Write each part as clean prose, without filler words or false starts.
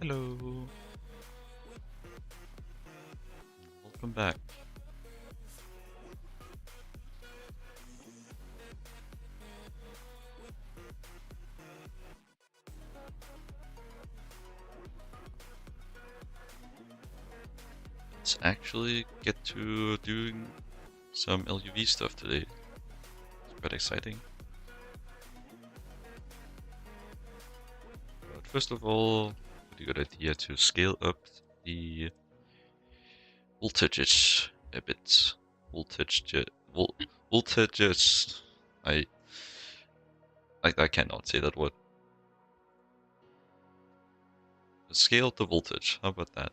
Hello, welcome back. Let's actually get to doing some LuV stuff today. It's quite exciting. But first of all, pretty good idea to scale up the voltages a bit. Voltages. I cannot say that word. Scale the voltage. How about that?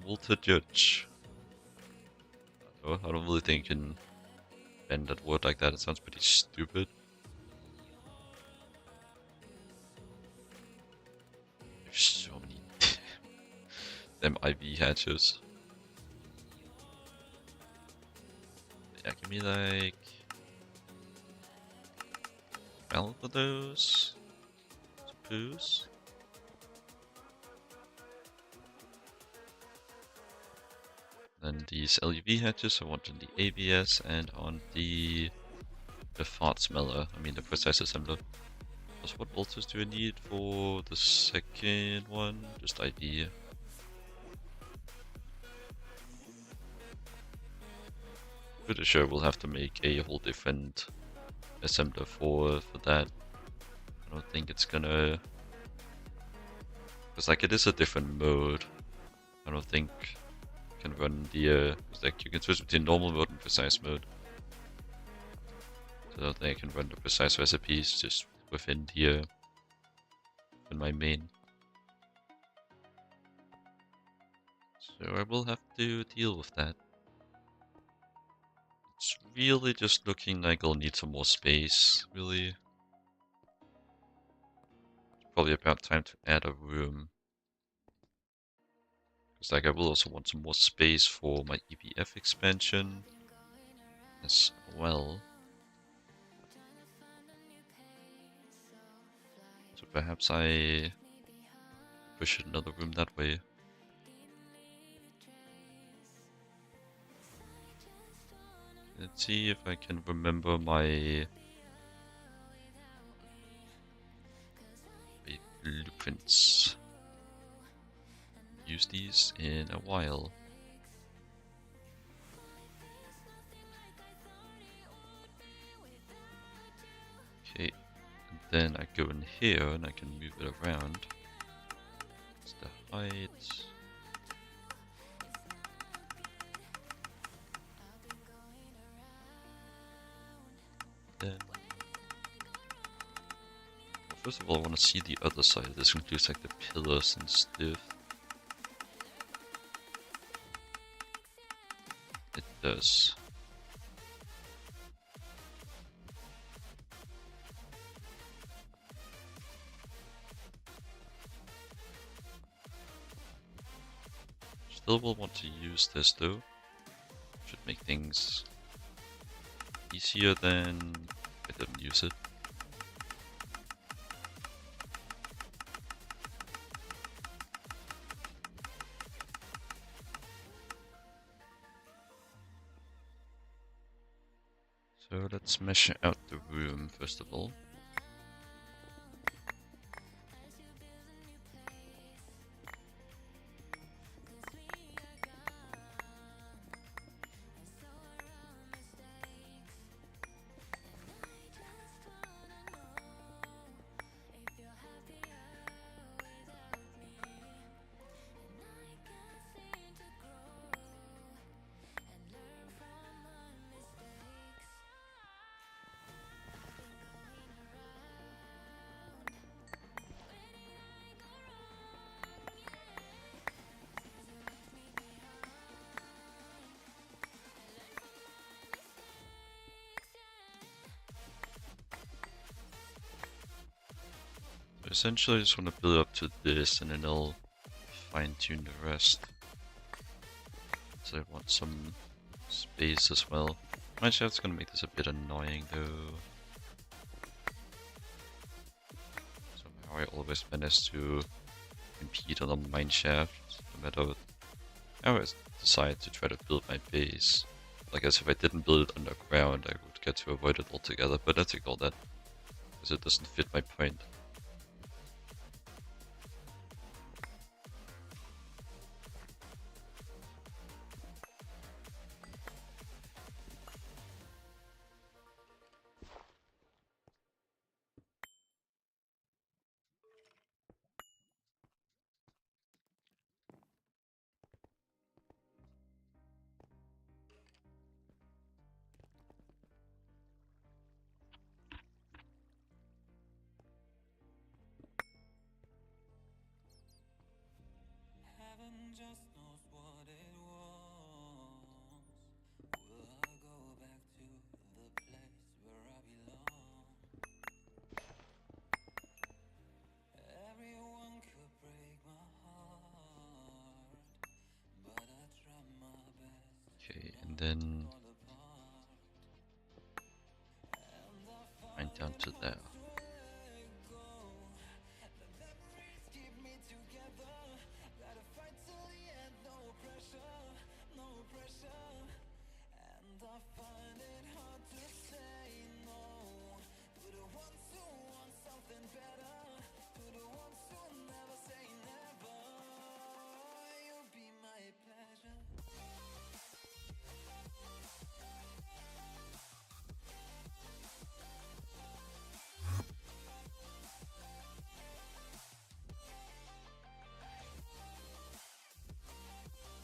Voltage. Oh, I don't really think you can bend that word like that. It sounds pretty stupid. There's so many them IV hatches. Yeah, give me like 12 of those. Suppose. Then these LuV hatches I want on the ABS and on the fart smeller. I mean the precise assembler. So what bolters do I need for the second one? Just IV. Pretty sure we'll have to make a whole different assembler for that. I don't think it's gonna, because like it is a different mode. I don't think you can run the like you can switch between normal mode and precise mode. So I don't think I can run the precise recipes just within the in my main. So I will have to deal with that. It's really just looking like I'll need some more space, really. It's probably about time to add a room. Because like I will also want some more space for my EBF expansion as well. So perhaps I push another room that way. Let's see if I can remember my blueprints. Use these in a while. Okay, and then I go in here and I can move it around. It's the height. Then, well, first of all, I want to see the other side. This includes like the pillars and stuff. It does. Still will want to use this though. Should make things easier than I didn't use it. So let's measure out the room first of all. Essentially, I just want to build up to this and then I'll fine-tune the rest. So I want some space as well. My shaft's gonna make this a bit annoying though. Somehow I always manage to impede on a mine shaft, no matter how I decide to try to build my base. I guess if I didn't build it underground, I would get to avoid it altogether, but let's ignore that, because it doesn't fit my point. Just knows what it wants. Will I go back to the place where I belong? Everyone could break my heart, but I try my best. Okay, and then mine down to there.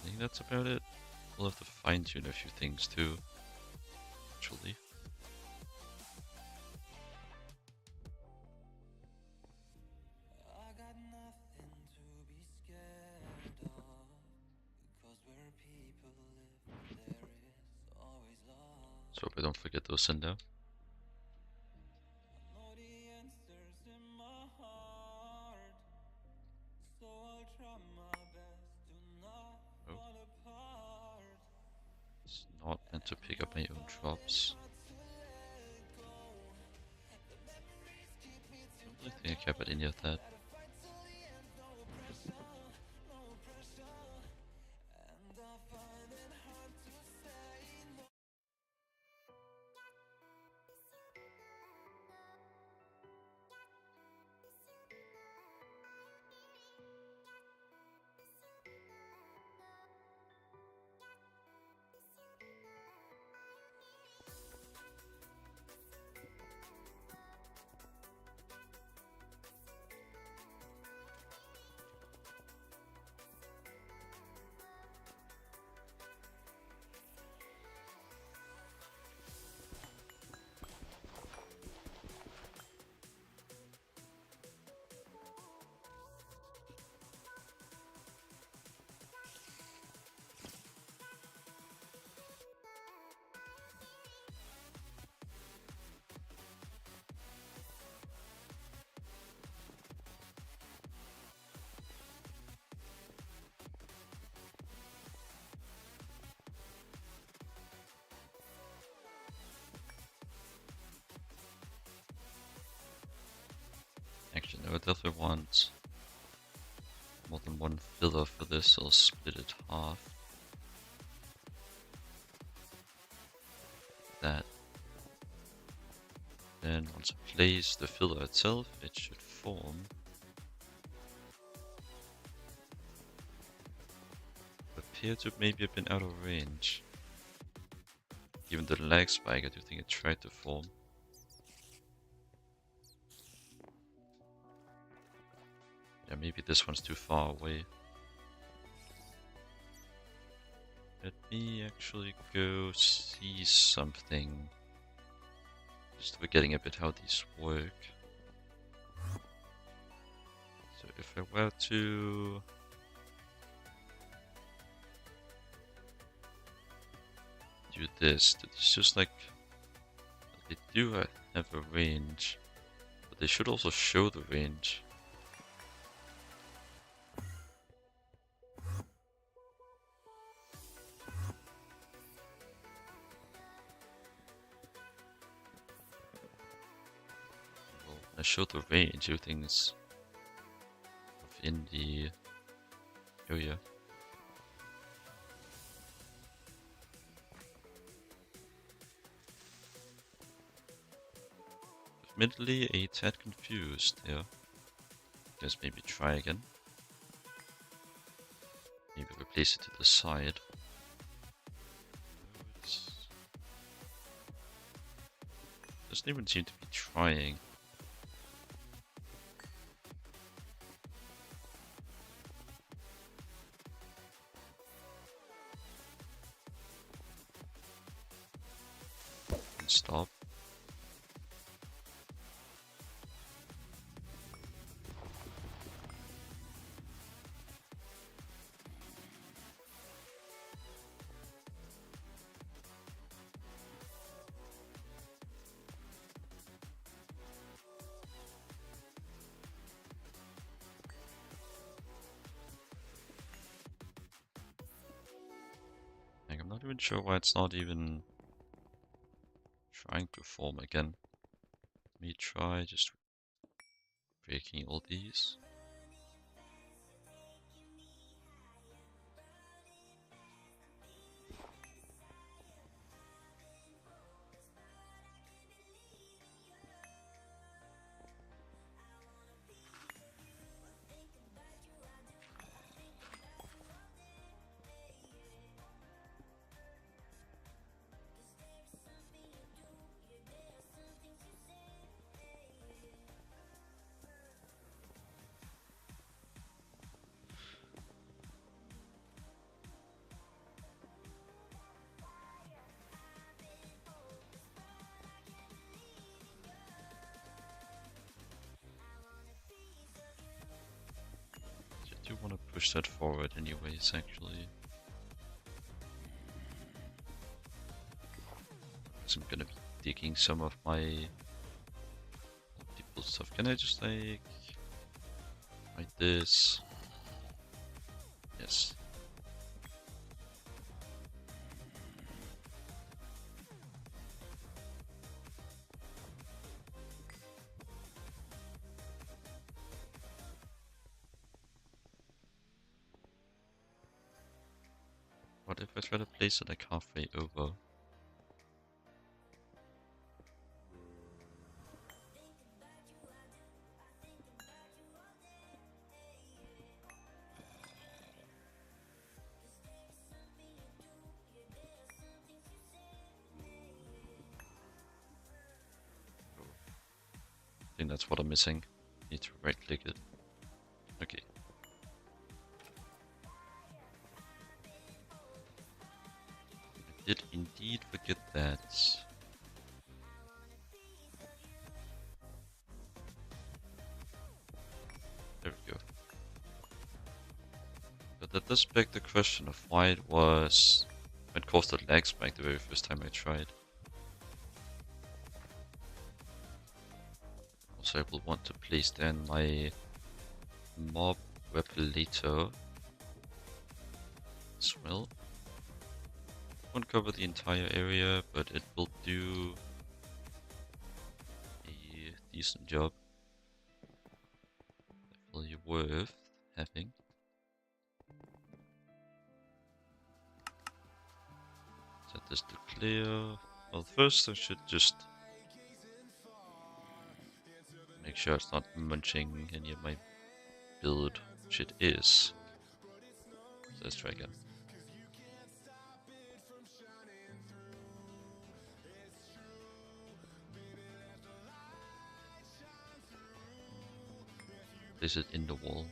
I think that's about it. We'll have to fine tune a few things too, actually. So hope I don't forget those in there. Oh. It's not meant to pick up my own drops. I don't think I care about any of that. Actually, no, I definitely want more than one filler for this, so I'll split it half. That. Then once I place the filler itself, it should form. Appear to maybe have been out of range. Even the lag spike, I do think it tried to form. Yeah, maybe this one's too far away. Let me actually go see something. Just forgetting a bit how these work. So if I were to do this, it's just like they do have a range, but they should also show the range. Well, I show the range, everything's in the area. Admittedly, a tad confused here. Just maybe try again. Maybe replace it to the side. Doesn't even seem to be trying. And stop. Like, I'm not even sure why it's not even trying to form again. Let me try just breaking all these. I do want to push that forward anyways, actually. So I'm gonna be digging some of my people's stuff. Can I just like this? Yes. What if I try to place it like halfway over? I think that's what I'm missing. Need to right click it. Okay. I did indeed forget that. There we go. But that does beg the question of why it caused the lag spike the very first time I tried. Also, I will want to place then my mob replicator as well. Won't cover the entire area, but it will do a decent job. Definitely worth having. Set this to clear. Well, first I should just make sure it's not munching any of my build, which it is. So let's try again. Place it in the wall.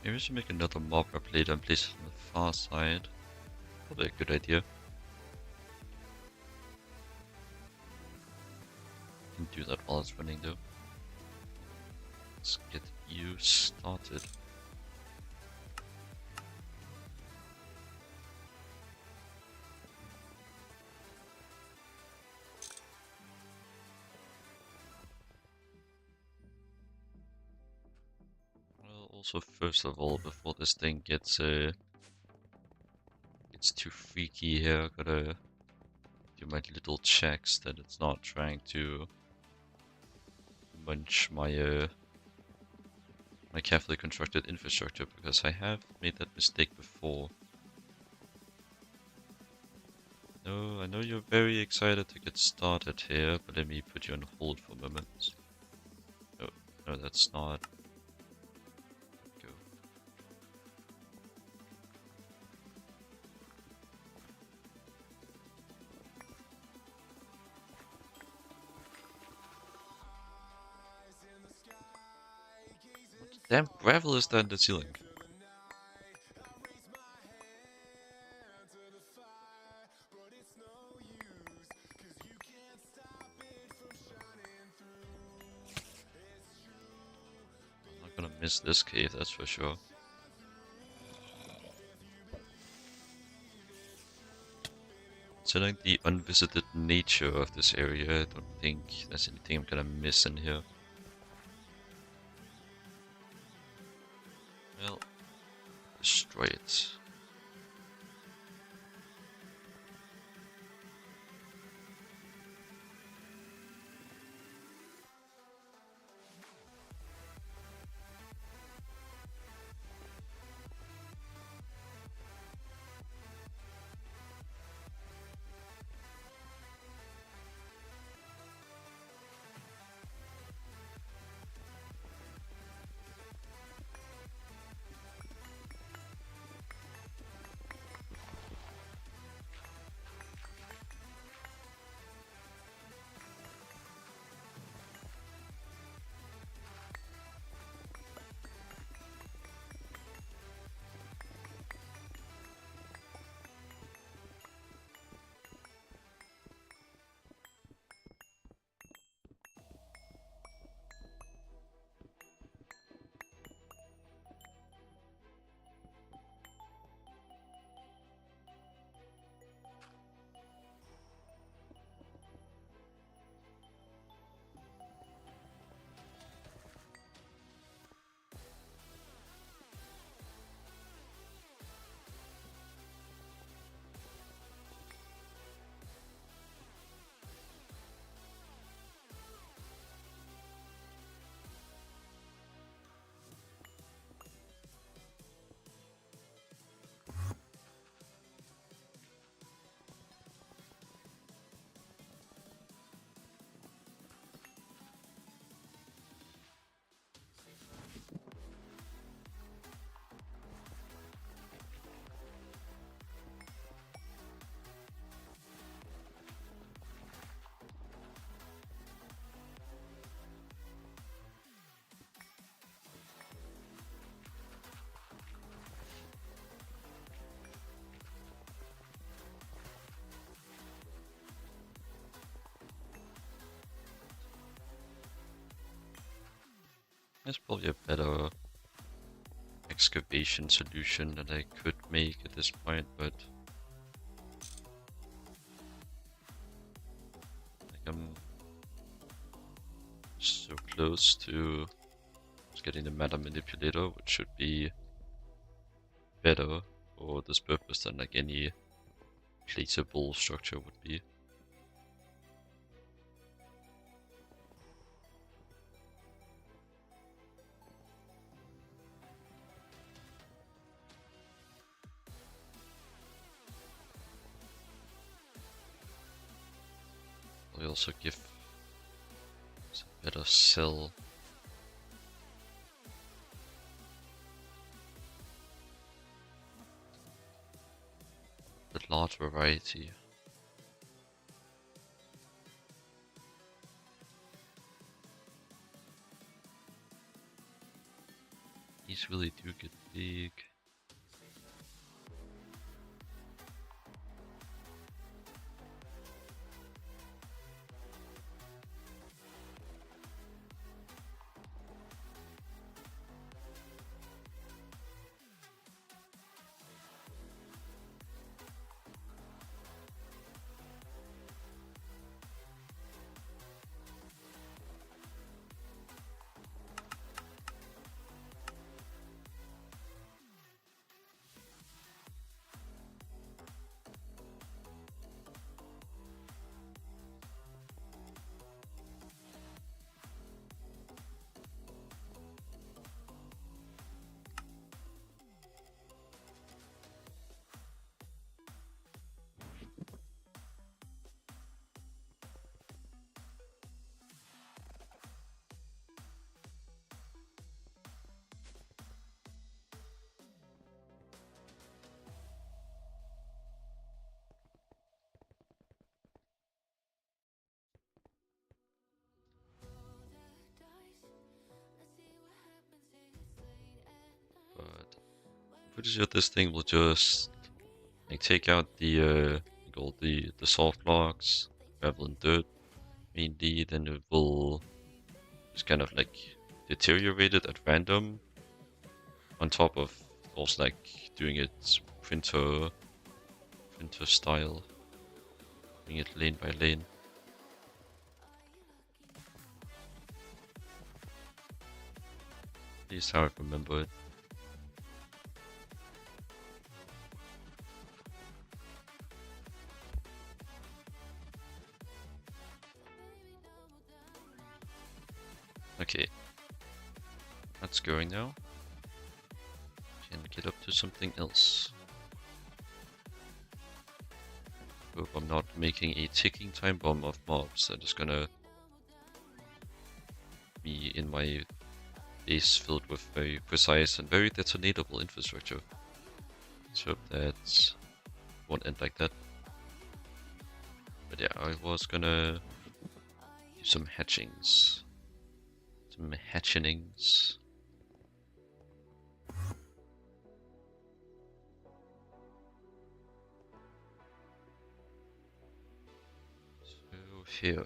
Maybe I should make another mob rep later and place it on the far side. Probably a good idea. Can do that while it's running though. Let's get you started. Well, also first of all, before this thing gets too freaky here, gotta do my little checks that it's not trying to munch my my carefully constructed infrastructure, because I have made that mistake before. No, I know you're very excited to get started here, but let me put you on hold for a moment. No, no, that's not. Go. What damn gravel is that in the ceiling? I'm not gonna miss this cave, that's for sure. Considering the unvisited nature of this area, I don't think there's anything I'm gonna miss in here. Well, destroy it. There's probably a better excavation solution that I could make at this point, but like I'm so close to getting the matter manipulator, which should be better for this purpose than like any placeable structure would be. I also give us a better cell. With large variety. These really do get big. pretty sure this thing will just like take out the all the soft blocks, gravel and dirt mainly, then it will just kind of like deteriorate it at random on top of also like doing it printer style, doing it lane by lane. At least how I remember it. Okay, that's going now. Can get up to something else. Hope I'm not making a ticking time bomb of mobs that is gonna be in my base filled with very precise and very detonatable infrastructure. Let's hope that won't end like that. But yeah, I was gonna do some hatchings. Some hatchenings. So here.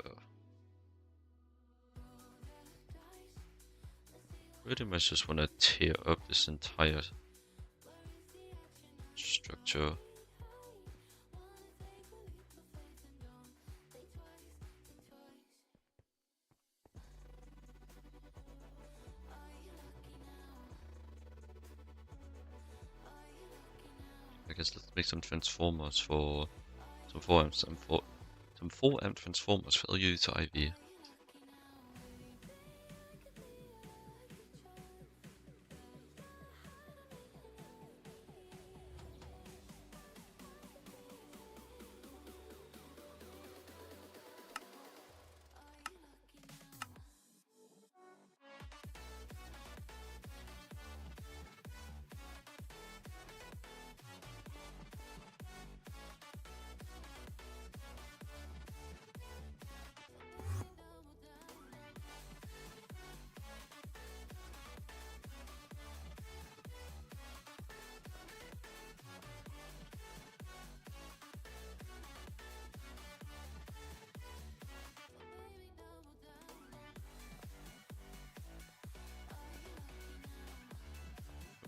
Pretty much just want to tear up this entire structure. I guess let's make some transformers for some 4-amp transformers for LuV to IV.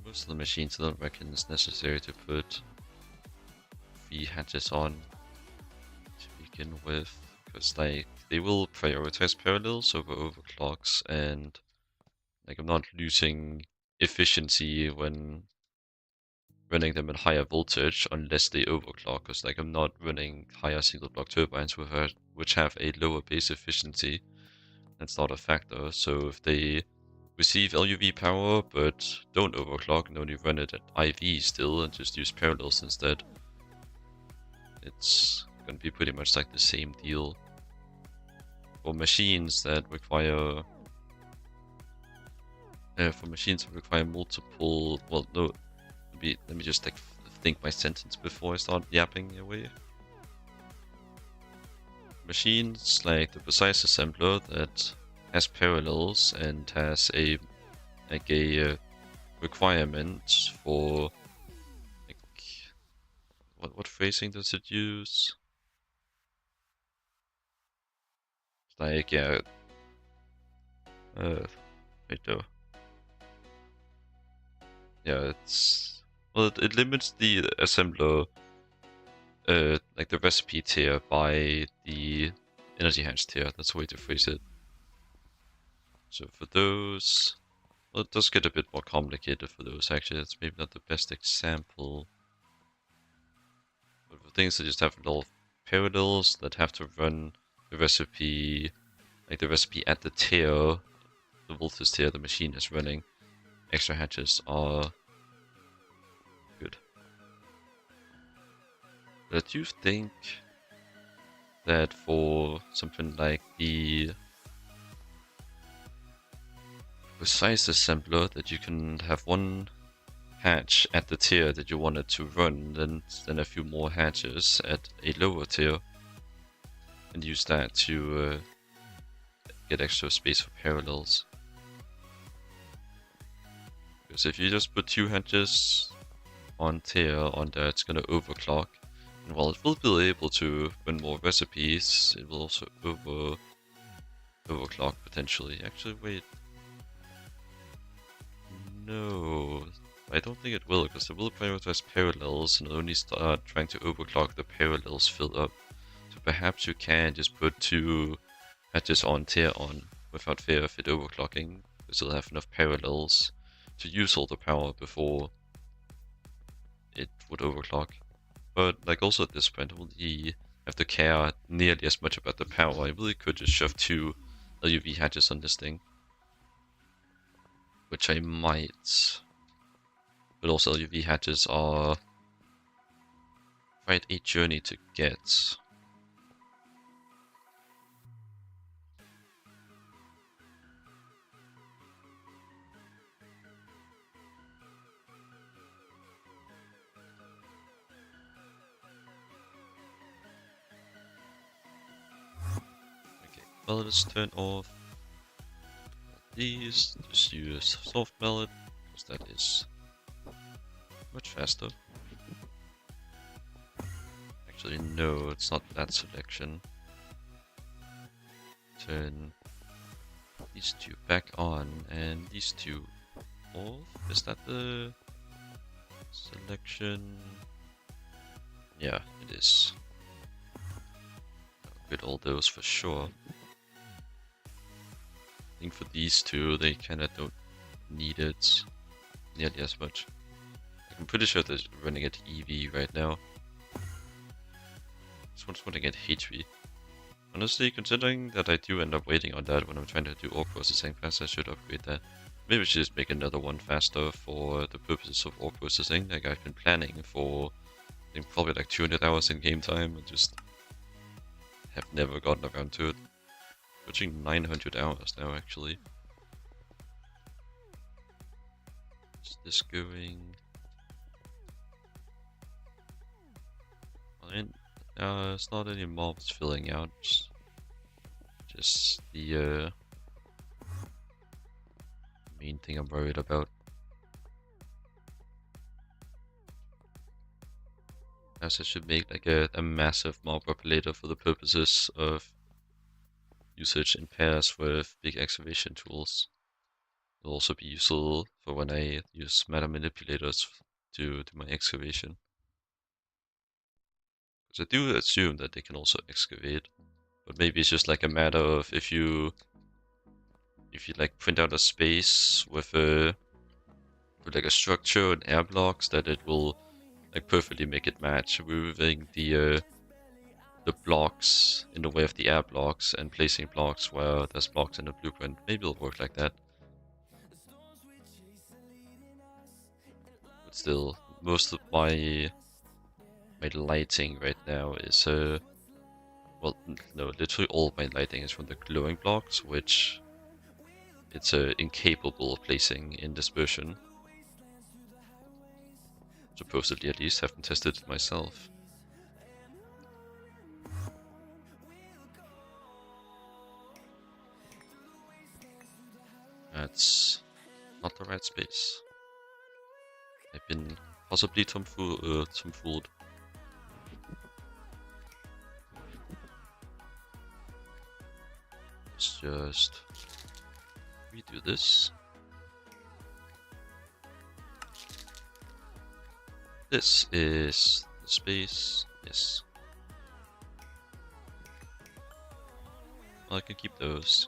Most of the machines I don't reckon it's necessary to put 3 hatches on to begin with, because like they will prioritize parallels over overclocks, and like I'm not losing efficiency when running them at higher voltage unless they overclock, because like I'm not running higher single block turbines which have a lower base efficiency. That's not a factor. So if they receive LuV power but don't overclock and only run it at IV still and just use parallels instead, it's gonna be pretty much like the same deal. For machines that require multiple, well no, let me just like think my sentence before I start yapping away. Machines like the precise assembler that has parallels and has a requirement for like what phrasing does it use? Like yeah, wait though. Yeah, it's well it limits the assembler like the recipe tier by the energy hatch tier. That's the way to phrase it. So for those, well, it does get a bit more complicated for those. Actually, that's maybe not the best example. But for things that just have little parallels that have to run the recipe, like the recipe at the tier, the voltage tier the machine is running, extra hatches are good. But I do think that for something like the precise assembler, that you can have one hatch at the tier that you wanted to run, then a few more hatches at a lower tier, and use that to get extra space for parallels. Because if you just put 2 hatches on tier on there, it's gonna overclock. And while it will be able to run more recipes, it will also overclock potentially. Actually, wait. No, I don't think it will, because it will prioritize parallels and only start trying to overclock the parallels fill up. So perhaps you can just put 2 hatches on tier on without fear of it overclocking, because it'll have enough parallels to use all the power before it would overclock. But like also at this point, I will have to care nearly as much about the power. I really could just shove 2 LuV hatches on this thing, which I might. But also LuV hatches are quite a journey to get. Okay, well, let's turn off these. Just use soft mallet, because that is much faster. Actually, no, it's not that selection. Turn these 2 back on and these 2 off. Is that the selection? Yeah, it is. With all those for sure. I think for these 2, they kinda don't need it nearly as much. I'm pretty sure they're running at EV right now. This one's running at HV. Honestly, considering that I do end up waiting on that when I'm trying to do ore processing fast, I should upgrade that. Maybe I should just make another one faster for the purposes of ore processing, like I've been planning for, I think, probably like 200 hours in game time, and just have never gotten around to it. Pushing 900 hours now, actually. Is this going? Fine. It's not any mobs filling out. Just the main thing I'm worried about. As I should make like a massive mob populator for the purposes of usage in pairs with big excavation tools. It'll also be useful for when I use matter manipulators to do my excavation. Because I do assume that they can also excavate, but maybe it's just like a matter of if you like print out a space with like a structure and air blocks, that it will like perfectly make it match, removing the blocks in the way of the air blocks and placing blocks where there's blocks in the blueprint. Maybe it'll work like that. But still, most of my lighting right now is well, no, literally all of my lighting is from the glowing blocks, which it's incapable of placing in this version. Supposedly, at least. Haven't tested it myself. That's not the right space. I've been possibly tomfooled. Let's just redo this. This is the space. Yes. Well, I can keep those.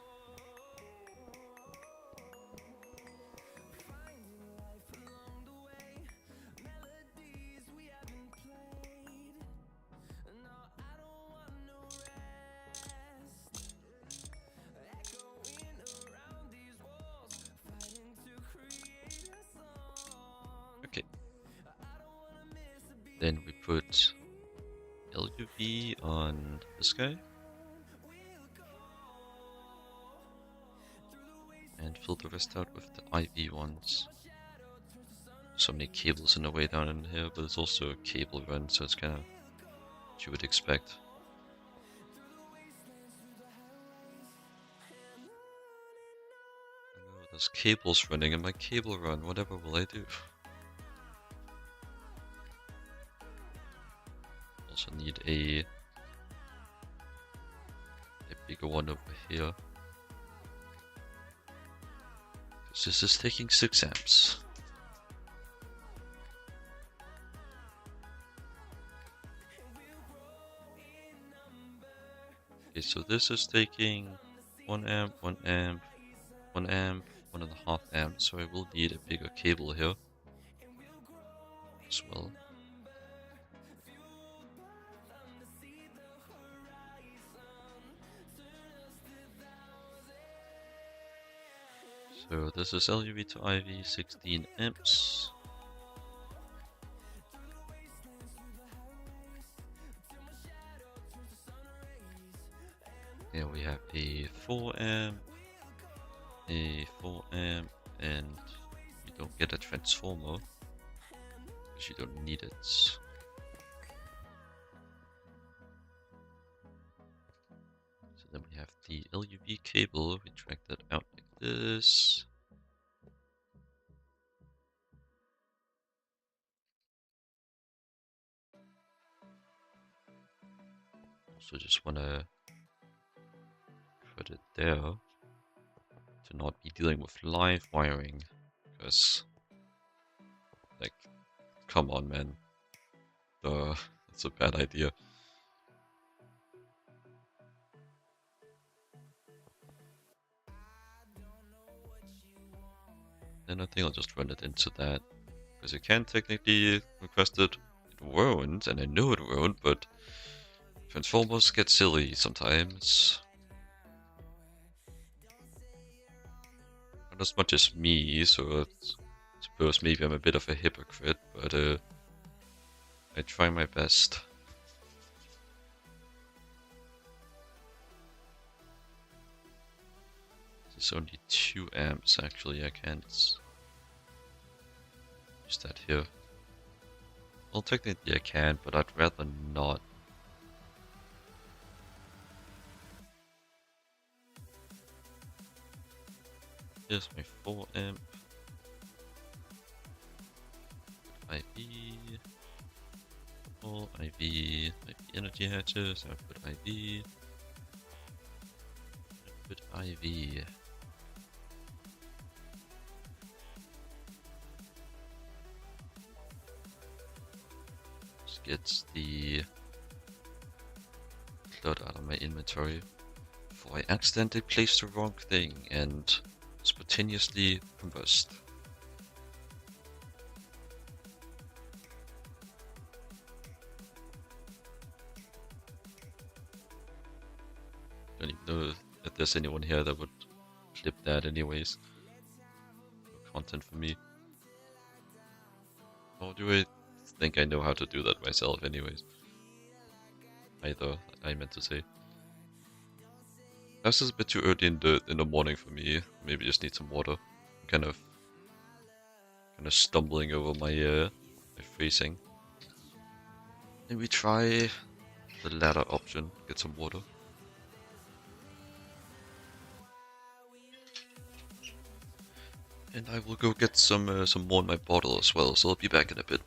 Okay. Then we put LuV on this guy. And fill the rest out with the IV ones. So many cables in the way down in here, but it's also a cable run, so it's kind of what you would expect. I know there's cables running in my cable run, whatever will I do? Also need a bigger one over here. Because this is taking 6 amps. Okay, so this is taking 1 amp, 1 amp, 1 amp, 1.5 amp, so I will need a bigger cable here as well. So this is LuV to IV, 16 amps. Here we have a 4 amp, a 4 amp, and you don't get a transformer because you don't need it. So then we have the LuV cable, we drag that out like this. Also just wanna put it there to not be dealing with live wiring, because like, come on man, that's a bad idea. Then I think I'll just run it into that, because you can technically request it. It won't, and I know it won't, but transformers get silly sometimes. Not as much as me, so I suppose maybe I'm a bit of a hypocrite, but I try my best. There's only 2 amps actually, I can't use that here. Well, technically I can, but I'd rather not. Here's my 4 amp. IV. All IV. IV energy hatches. Output IV. Output IV. This gets the clutter out of my inventory before I accidentally placed the wrong thing and spontaneously combust. Don't even know if there's anyone here that would clip that anyways. No content for me. Or do I think I know how to do that myself anyways? Either, I meant to say. This is a bit too early in the morning for me. Maybe just need some water. I'm kind of stumbling over my freezing. Maybe try the latter option. Get some water. And I will go get some more in my bottle as well. So I'll be back in a bit.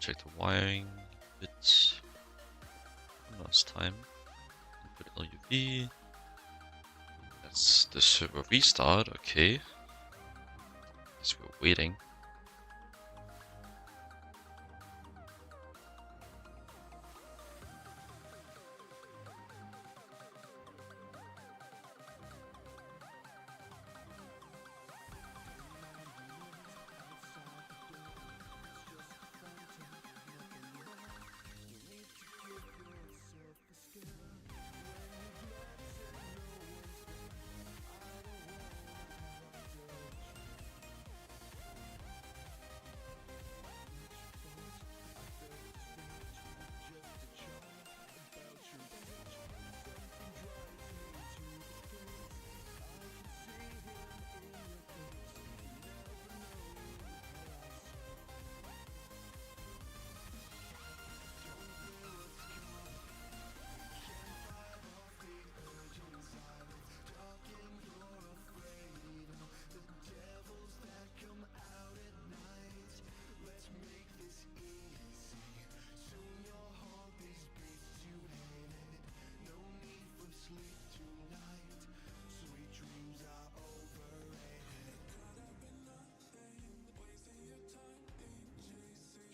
check the wiring bits from last time. Input LuV. That's the server restart, okay. Guess we're waiting.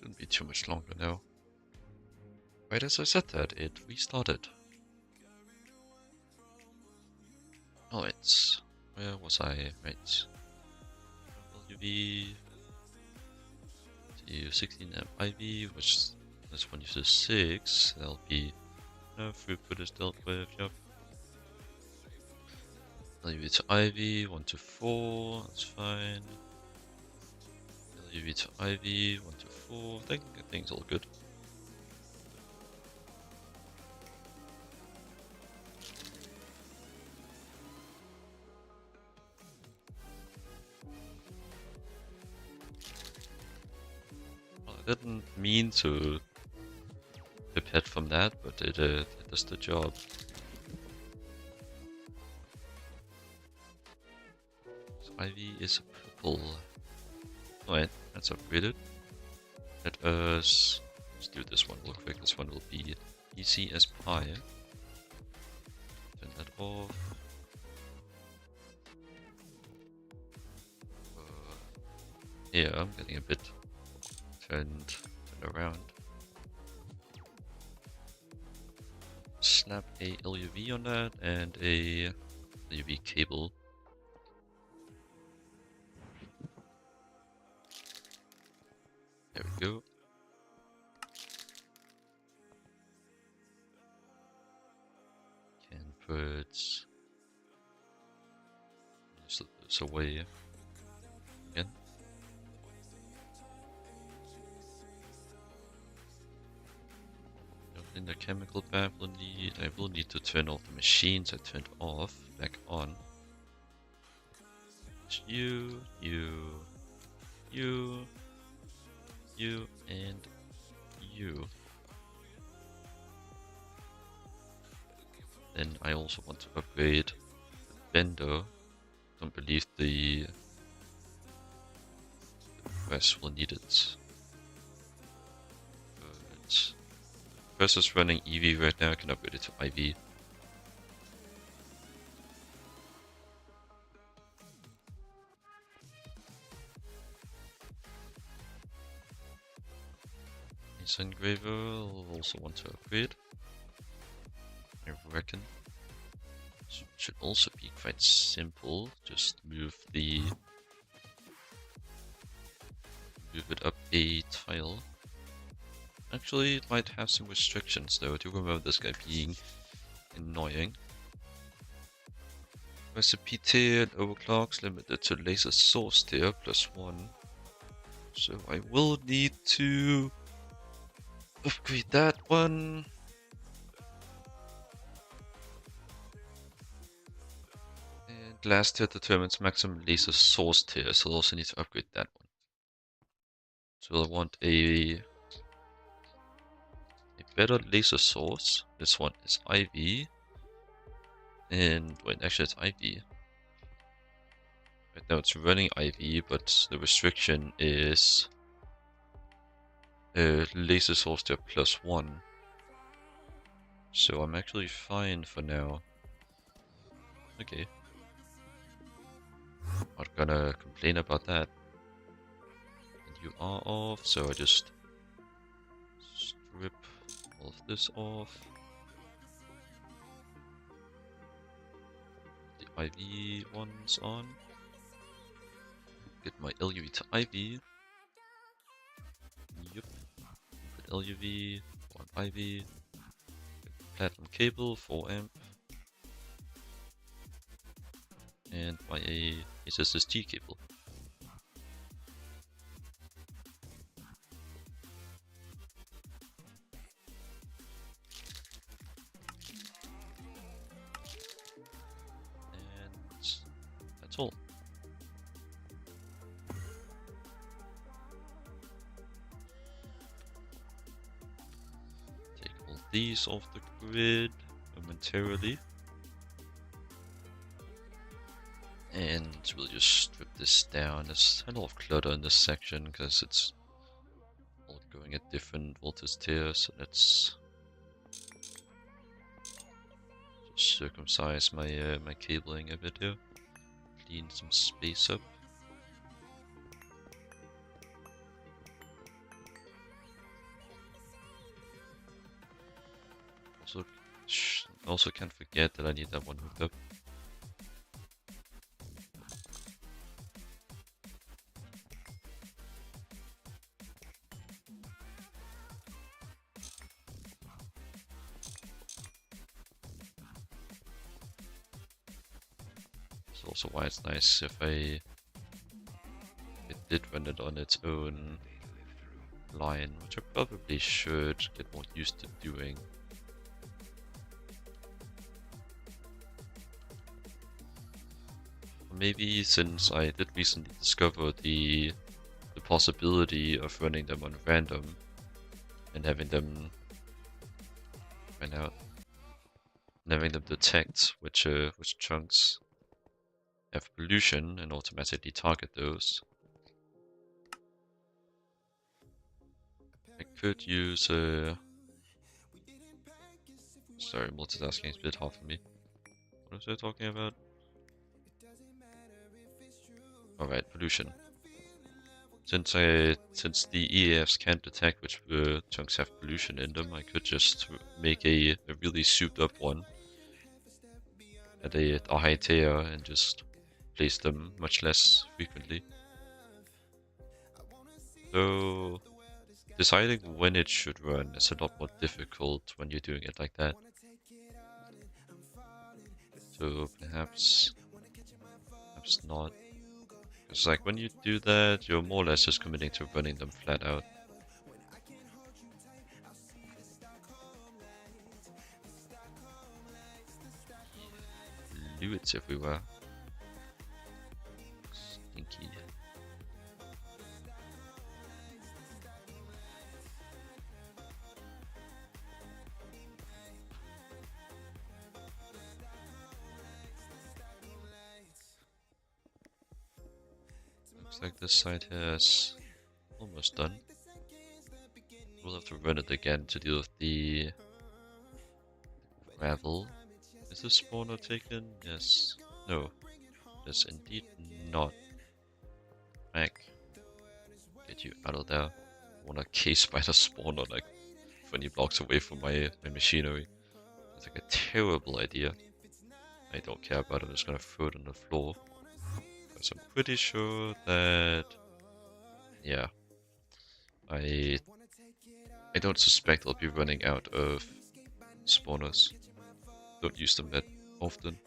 Shouldn't be too much longer now. Right as I said that, it restarted. Alright, where was I? Right. LuV to 16 IV, which this one uses 6. LP no throughput is dealt with, yep. LuV to IV, 1 to 4, that's fine. LuV to IV, 1 to 4, I think it's all good. Well, I didn't mean to pipette from that, but it does the job. So IV is purple. Alright, that's upgraded. Let us let's do this one real quick. This one will be easy as pie. Turn that off. Yeah, I'm getting a bit turned around. Snap a LuV on that and a LuV cable. There we go. Can put this away again. In the chemical path I will need to turn off the machines I turned off back on. It's you, and you. Then I also want to upgrade the bender. Don't believe the press will need it. But press is running EV right now, I can upgrade it to IV. This engraver I'll also want to upgrade, I reckon. So it should also be quite simple, just move it up a tile. Actually, it might have some restrictions though. I do remember this guy being annoying. Recipe tier and overclocks limited to laser source tier +1. So I will need to upgrade that one. And last tier determines maximum laser source tier, so I'll also need to upgrade that one. So I want a better laser source. This one is IV. And wait, actually it's IV. Right now it's running IV, but the restriction is laser source there +1. So I'm actually fine for now. Okay. Not gonna complain about that. And you are off, so I just strip all of this off. The IV one's on. Get my LuV to IV. Yep. Put LuV on IV. Platinum cable, 4 amp. And my SSD cable. And that's all. Take all these off the grid momentarily. And we'll just strip this down. There's a lot of clutter in this section because it's all going at different voltage tiers. So let's just circumcise my my cabling a bit here. Clean some space up. Also can't forget that I need that one hooked up. That's also why it's nice if it did run it on its own line, which I probably should get more used to doing. Maybe since I did recently discover the possibility of running them on random and having them run out, and having them detect which chunks have pollution and automatically target those. I could use sorry, multitasking is a bit hard for me. What was I talking about? Alright, pollution. Since the EAFs can't detect which chunks have pollution in them, I could just make a really souped up one at a high tier and just place them much less frequently. So deciding when it should run is a lot more difficult when you're doing it like that. So perhaps not. Because like when you do that, you're more or less just committing to running them flat out. Fluids everywhere. Stinky. Looks like this side has almost done. We'll have to run it again to deal with the gravel. Is the spawner taken? Yes. No. Yes, indeed not. Mac. Get you out of there. I want a case spider spawner like 20 blocks away from my machinery. It's like a terrible idea. I don't care about it, I'm just gonna throw it on the floor. Because I'm pretty sure that... yeah. I don't suspect I'll be running out of spawners. Don't use them that often.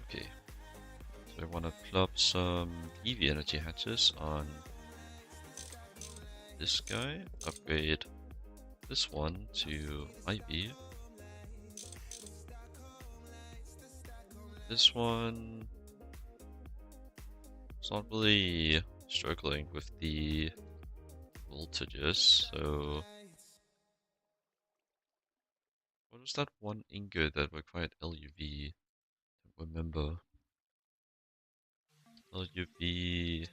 Okay, so I want to plop some EV energy hatches on this guy, upgrade this one to IV. This one not really struggling with the voltages, so... What was that one ingot that required LuV? Remember. LuV...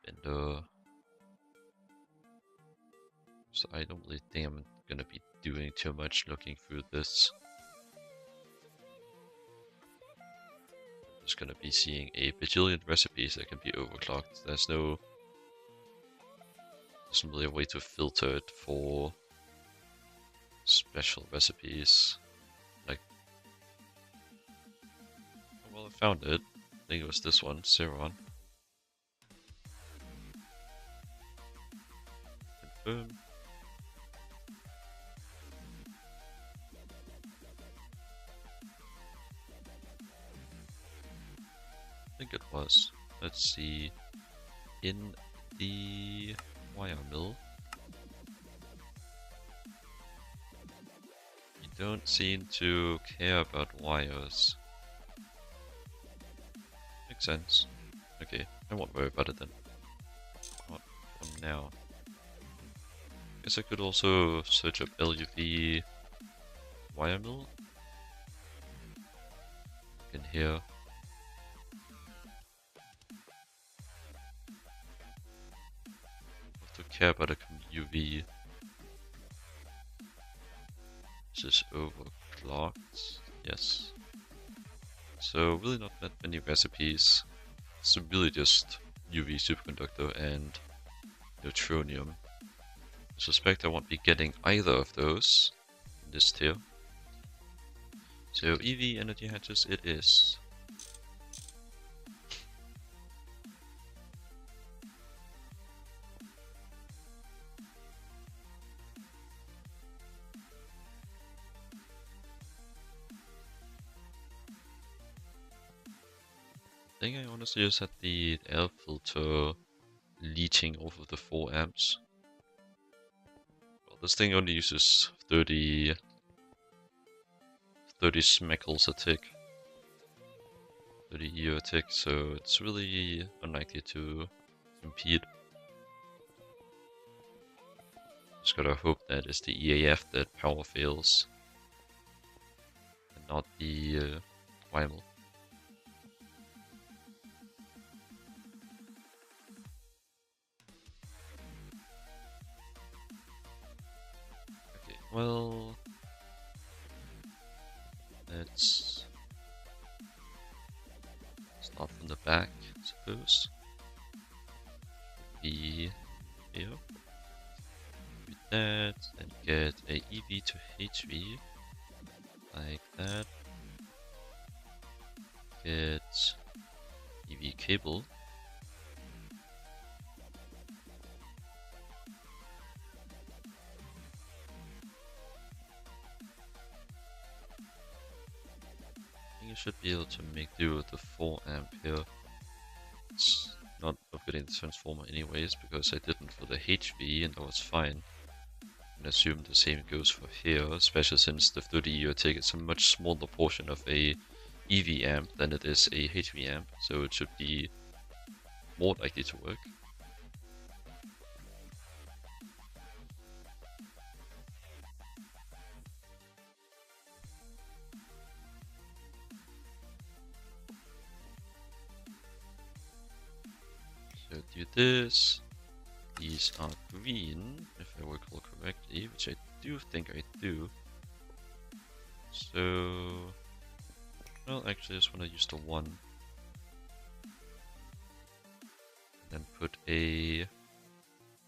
Bender... So I don't really think I'm gonna be doing too much looking through this. I'm just gonna be seeing a bajillion recipes that can be overclocked. There's really a way to filter it for special recipes. Like, oh, well, I found it. I think it was this one, Ceron. Confirm. I think it was. Let's see. In the wire mill, you don't seem to care about wires. Makes sense. Okay, I won't worry about it then. Not for now. Guess I could also search up LuV wire mill. In here. Have to care about a UV. This is overclocked. Yes. So really not that many recipes. It's really just UV superconductor and neutronium. I suspect I won't be getting either of those in this tier. So EV energy hatches it is. I think I honestly just had the air filter leeching off of the 4 amps. Well, this thing only uses 30 smeckles a tick. 30 EU a tick, so it's really unlikely to impede. Just gotta hope that it's the EAF that power fails, and not the Weimel. Okay, well, let's start from the back, I suppose. Be here. Do that, and get a EV to HV, like that. Get EV cable. I think I should be able to make do with the 4 amp here. It's not upgrading the transformer anyways, because I didn't for the HV and that was fine. And assume the same goes for here, especially since the 30 EU tick is a much smaller portion of a EV amp than it is a HV amp, so it should be more likely to work. So do this. These are green, if I recall correctly, which I do think I do. So, well, actually, I just want to use the 1. Then put a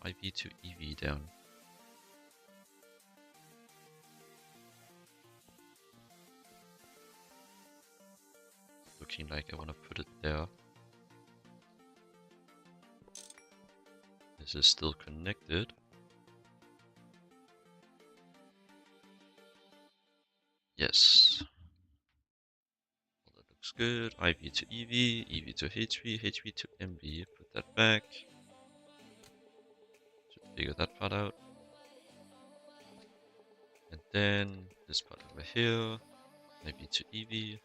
IV to EV down. Looking like I want to put it there. This is still connected. Yes. Well, that looks good. IV to EV, EV to HV, HV to MV. Put that back. Should figure that part out. And then this part over here. IV to EV.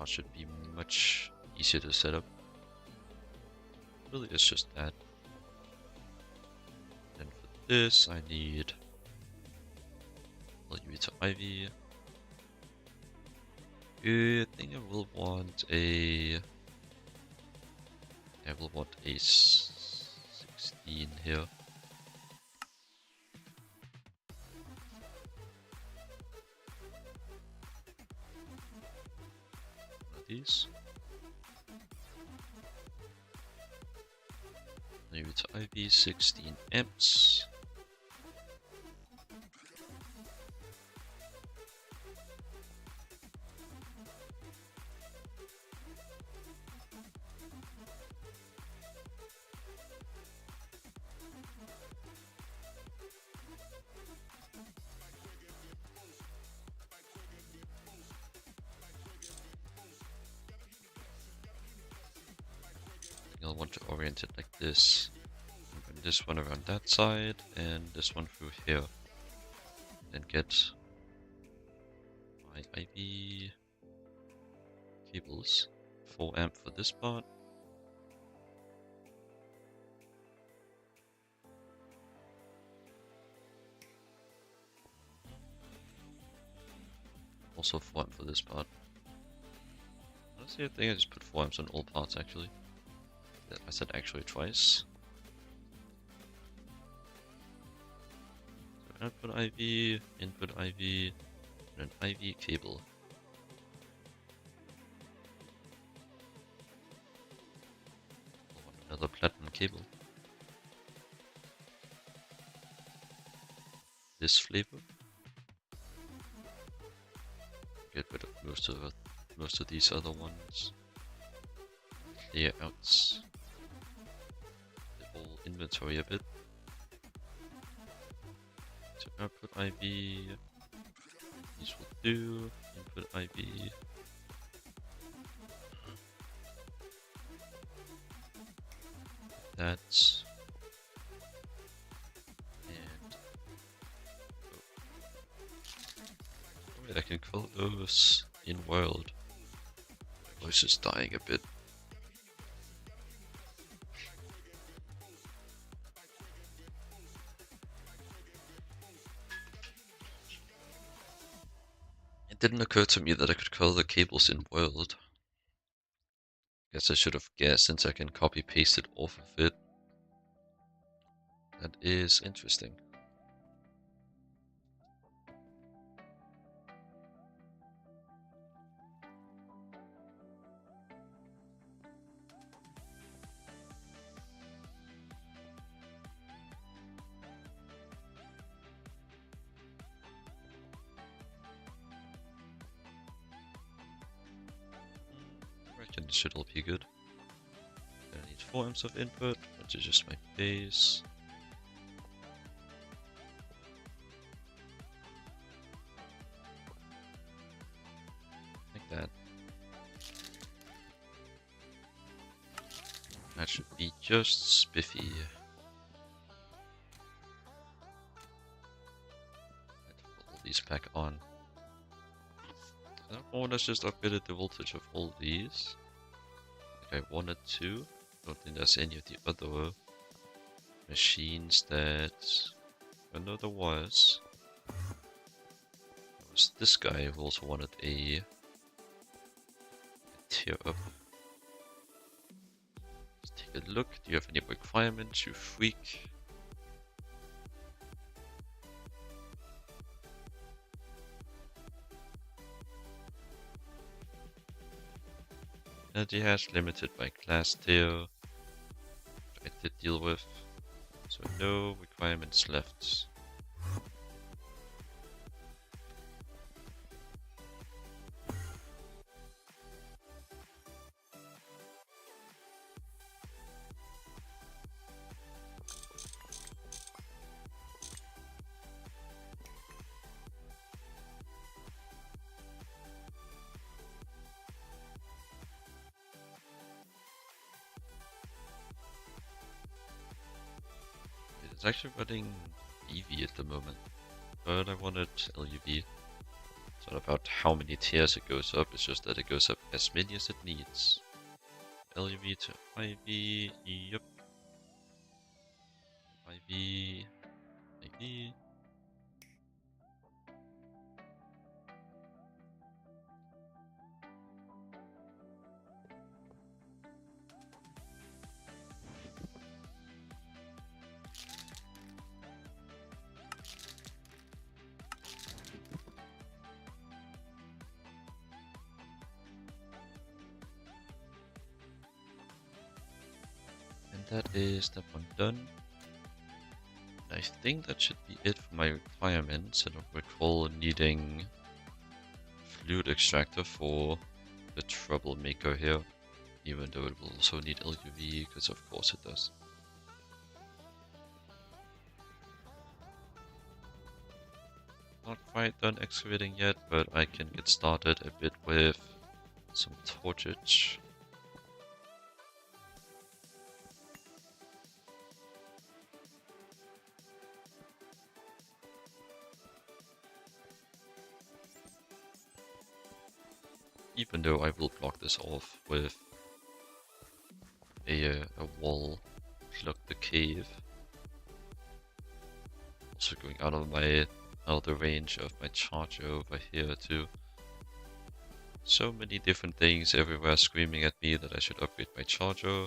part should be much easier to set up. Really, it's just that. And for this, I need LuV to Ivy. I think I will want a. I will want a 16 here. One of these. LuV to Ivy, 16 amps. I'll want to orient it like this. Bring this one around that side and this one through here. Then get my IV cables. 4 amp for this part. Also 4 amp for this part. Honestly, I think I just put 4 amps on all parts actually. I said actually twice. So output IV, input IV, and an IV cable. I want another platinum cable. This flavor. Get rid of most of these other ones. Clear out the whole inventory a bit. So output IV, these will do. Input IV. That. And oh wait, I can call those in world. My voice is dying a bit. It didn't occur to me that I could call the cables in world. Guess I should have guessed since I can copy paste it off of it. That is interesting. I reckon this should all be good. I need 4 amps of input, which is just my base. Like that. That should be just spiffy. Put all these back on. Now more or less just upgraded the voltage of all these. Like I wanted to. Don't think there's any of the other machines that I know there was. There was this guy who also wanted a tier up. Let's take a look. Do you have any requirements, you freak? Energy hash limited by class tier. I did deal with. So no requirements left. It's actually running EV at the moment, but I wanted LuV. It's not about how many tiers it goes up, it's just that it goes up as many as it needs. LuV to IV, yep. IV, IV. And that is that one done. I think that should be it for my requirements. I don't recall needing fluid extractor for the troublemaker here, even though it will also need LuV, because of course it does. Not quite done excavating yet, but I can get started a bit with some torchage. Even though I will block this off with a wall, plug the cave. Also going out of the range of my charger over here too. So many different things everywhere screaming at me that I should upgrade my charger.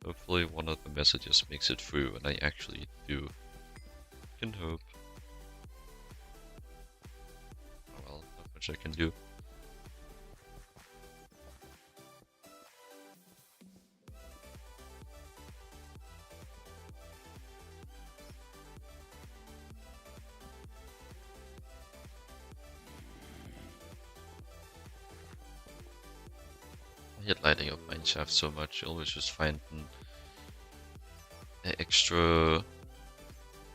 Hopefully one of the messages makes it through and I actually do. Can hope. Oh well, not much I can do. I hate lighting up mineshaft so much, I always just find an extra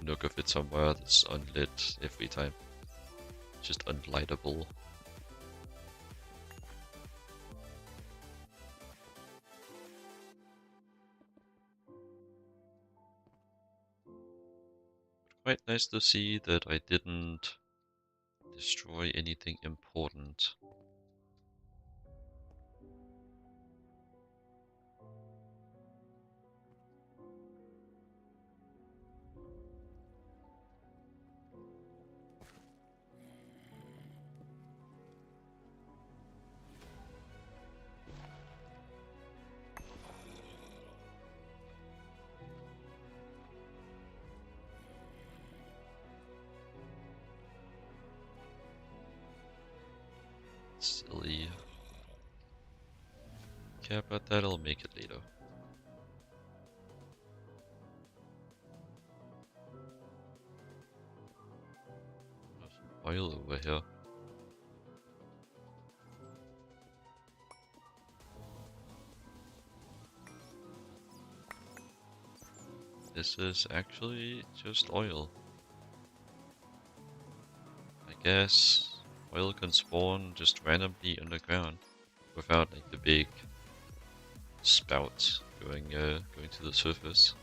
nook of it somewhere that's unlit every time. Just unlightable. Quite nice to see that I didn't destroy anything important. Silly. Yeah, but that'll make it later. There's oil over here. This is actually just oil. I guess oil can spawn just randomly underground without like the big spout going to the surface.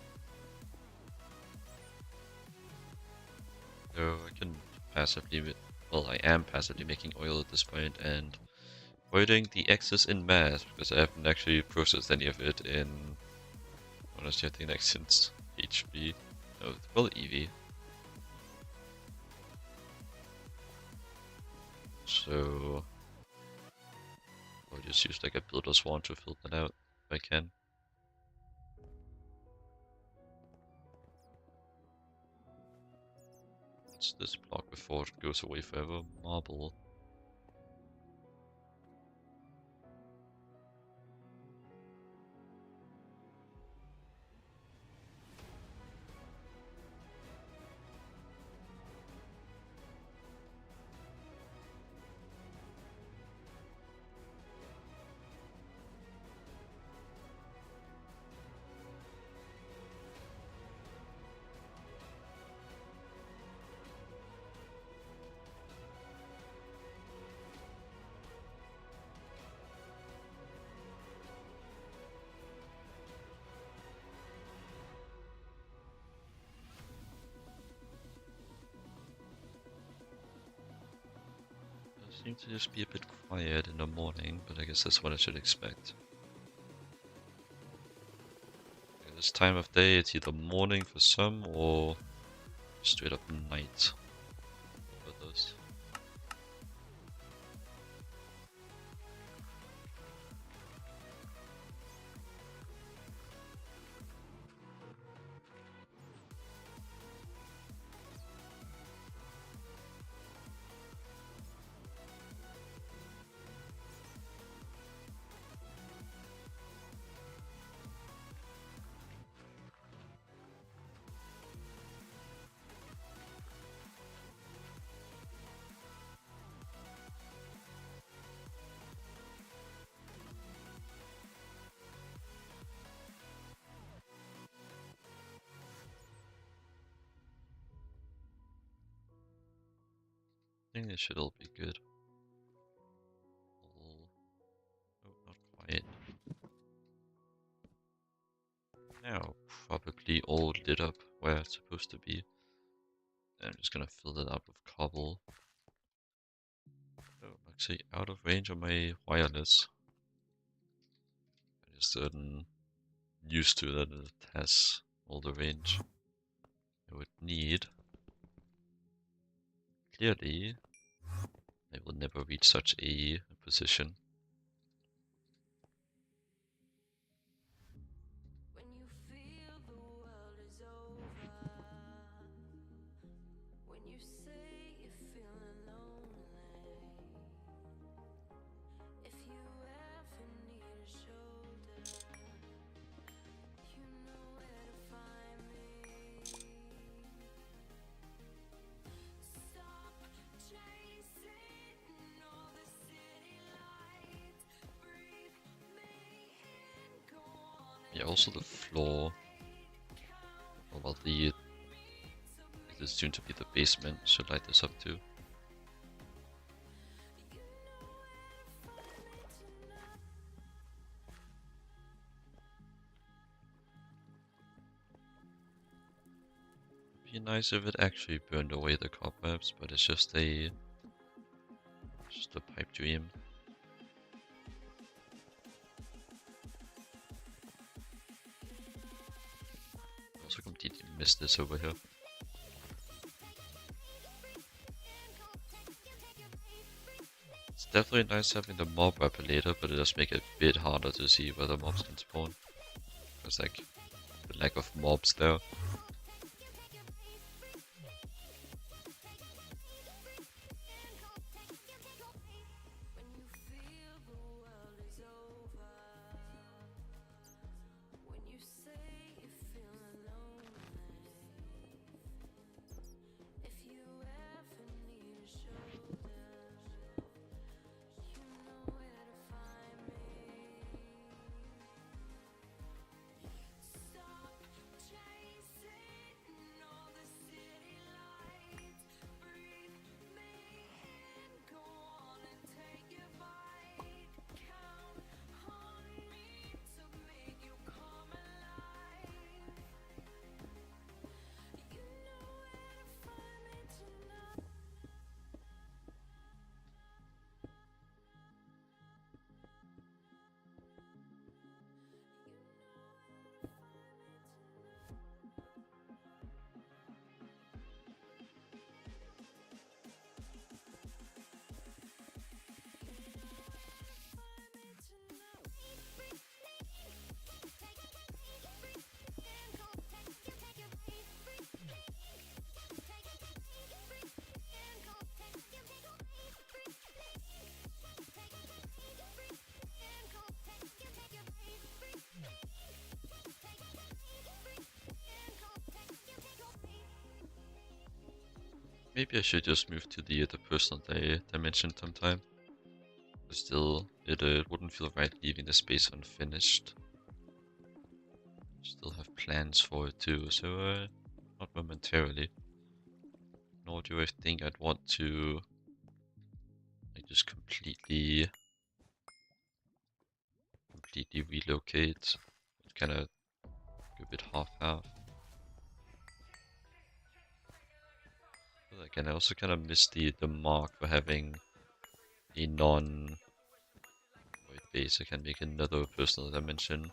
So I can passively, well, I am passively making oil at this point and avoiding the excess in mass because I haven't actually processed any of it in, honestly, I think like since HB, no, well, EV. So I'll just use like a builder's wand to fill that out if I can. What's this block before it goes away forever? Marble. Seem to just be a bit quiet in the morning, but I guess that's what I should expect. This time of day, it's either morning for some or straight up night for others. I think they should all be good. Oh, not quite. Now, probably all lit up where it's supposed to be. I'm just gonna fill it up with cobble. Oh, I'm actually out of range of my wireless. I just gotten used to that it has all the range I would need. Clearly, I will never reach such a position. When you feel the world is over, when you say you're feeling lonely, if you ever need a shoulder, you know where to find me. Stop chasing all the city lights, breathe me in, go on and Yeah, also the floor, or well, it is soon to be the basement, should light this up too. Be nice if it actually burned away the cobwebs, but it's just a pipe dream. Also completely missed this over here. It's definitely nice having the mob repelator, but it does make it a bit harder to see where the mobs can spawn. Because like the lack of mobs there. When you feel the world is over, when you say you're feeling lonely, if you ever need a shoulder, you know where to find me. Stop chasing all the city lights, breathe me in, go on and take a bite, count on me to make you come alive. You know where to find me tonight. Maybe I should just move to the personal dimension sometime. But still, it wouldn't feel right leaving the space unfinished. Still have plans for it too, so not momentarily. Nor do I think I'd want to like just completely relocate. Kind of go a bit half-half. But again, I also kind of miss the mark for having a non-void base, I can make another personal dimension.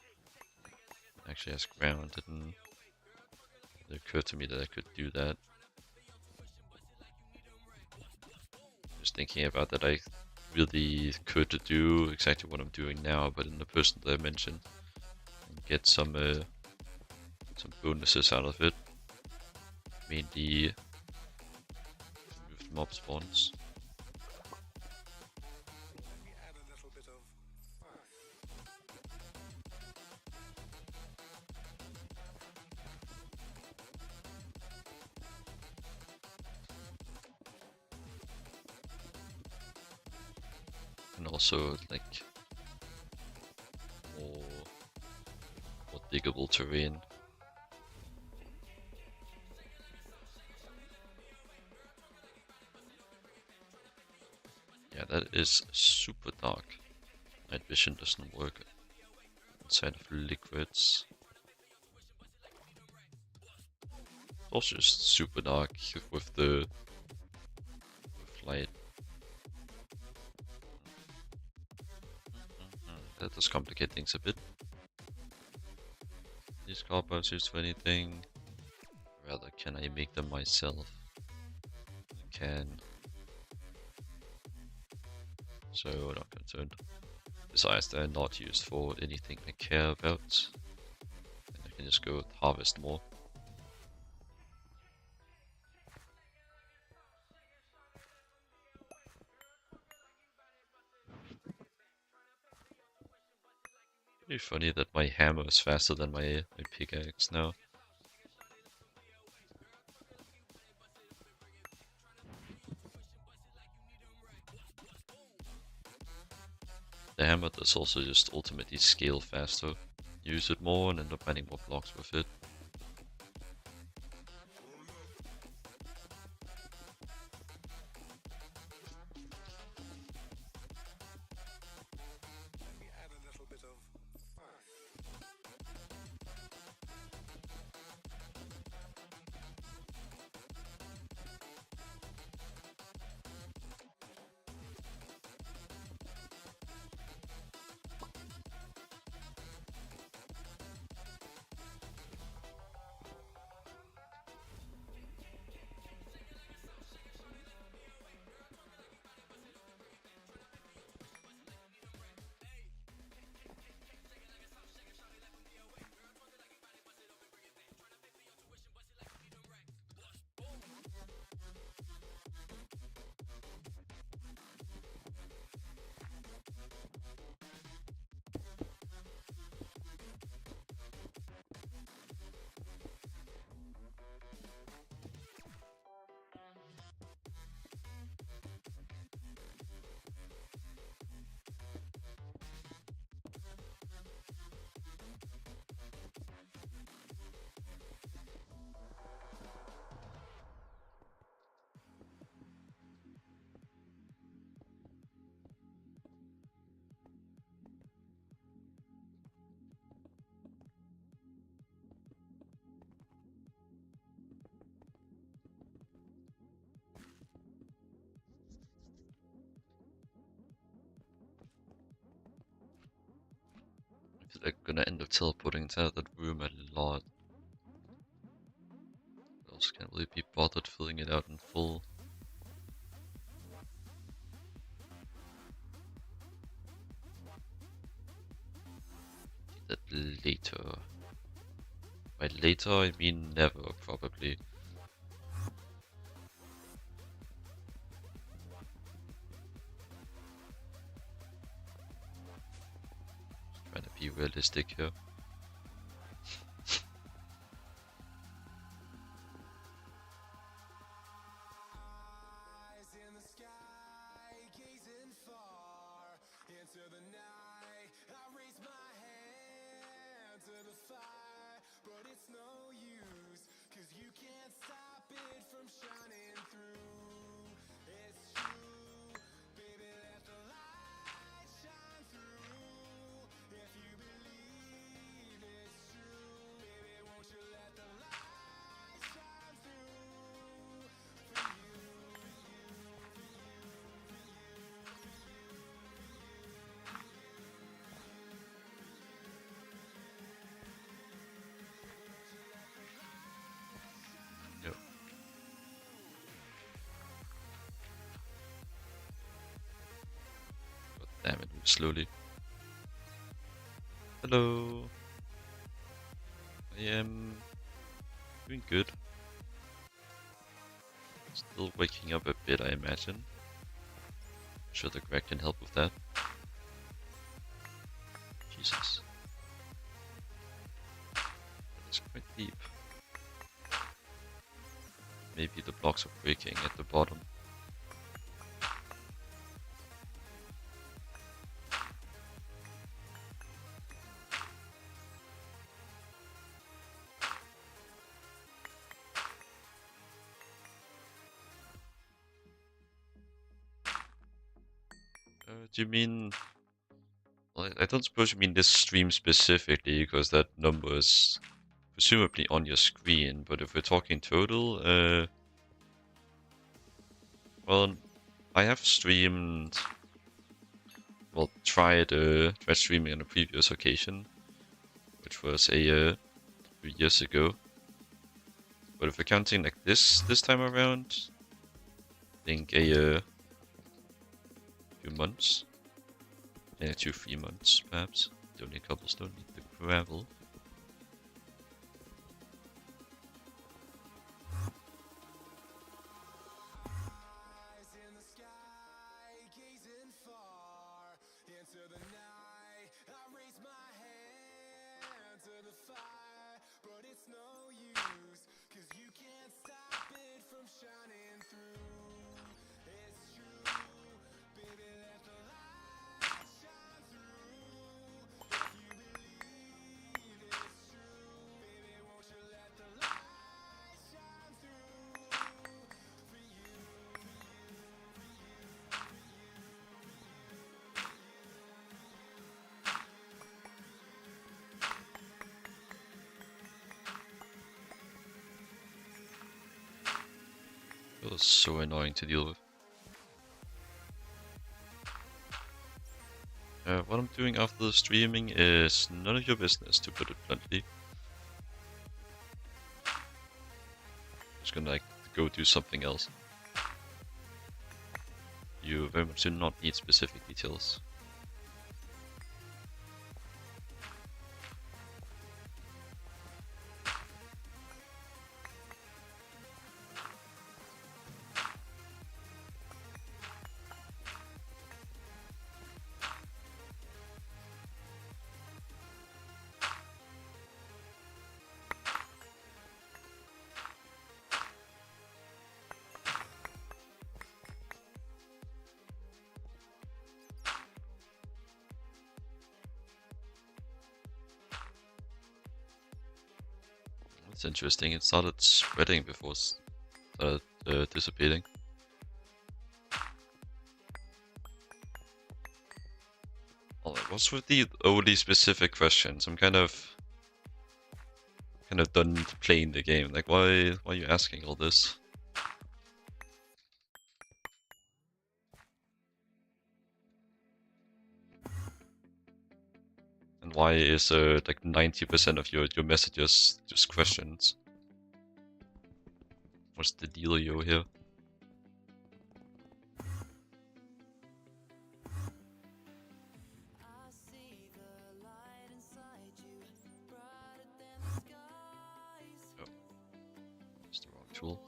Actually has ground, didn't it occurred to me that I could do that. Just thinking about that, I really could do exactly what I'm doing now, but in the personal dimension, and get some bonuses out of it. Mainly removed mob spawns. And also like more diggable terrain. Yeah, that is super dark. Night vision doesn't work inside of liquids. Also just super dark with light. That does complicate things a bit. These cobwebs used for anything? Rather, can I make them myself? I can. So not concerned. Besides, they're not used for anything I care about. And I can just go harvest more. Pretty funny that my hammer is faster than my pickaxe now. The hammer does also just ultimately scale faster. Use it more and end up mining more blocks with it. They're gonna end up teleporting into that room a lot. Else can't really be bothered filling it out in full. That later. By later I mean never, probably. Just trying to be realistic here. slowly. Hello. I am doing good. Still waking up a bit, I imagine. I'm sure the Greg can help with that. Jesus. It's quite deep. Maybe the blocks are breaking at the bottom. Do you mean... Well, I don't suppose you mean this stream specifically, because that number is presumably on your screen, but if we're talking total, well, I have streamed... Well, tried streaming on a previous occasion, which was a few years ago. But if we're counting like this time around, I think a few months. Yeah, 2-3 months, perhaps. Don't need cobblestone, need the gravel. It was so annoying to deal with. What I'm doing after the streaming is none of your business, to put it bluntly. Just gonna like go do something else. You very much do not need specific details. It's interesting, it started spreading before it started dissipating. Alright, what's with the overly specific questions? I'm kind of done playing the game. Like, why are you asking all this? And why is like 90% of your messages just questions? What's the dealio here? Oh, it's the wrong tool.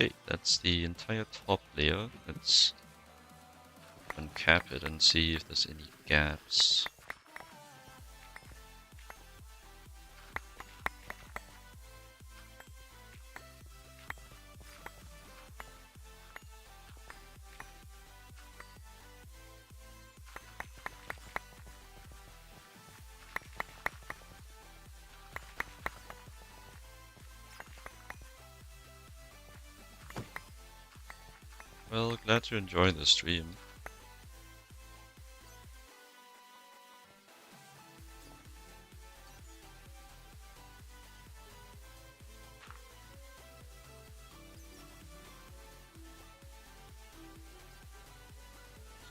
Okay, that's the entire top layer. Let's uncap it and see if there's any gaps. Well, glad you're enjoying the stream.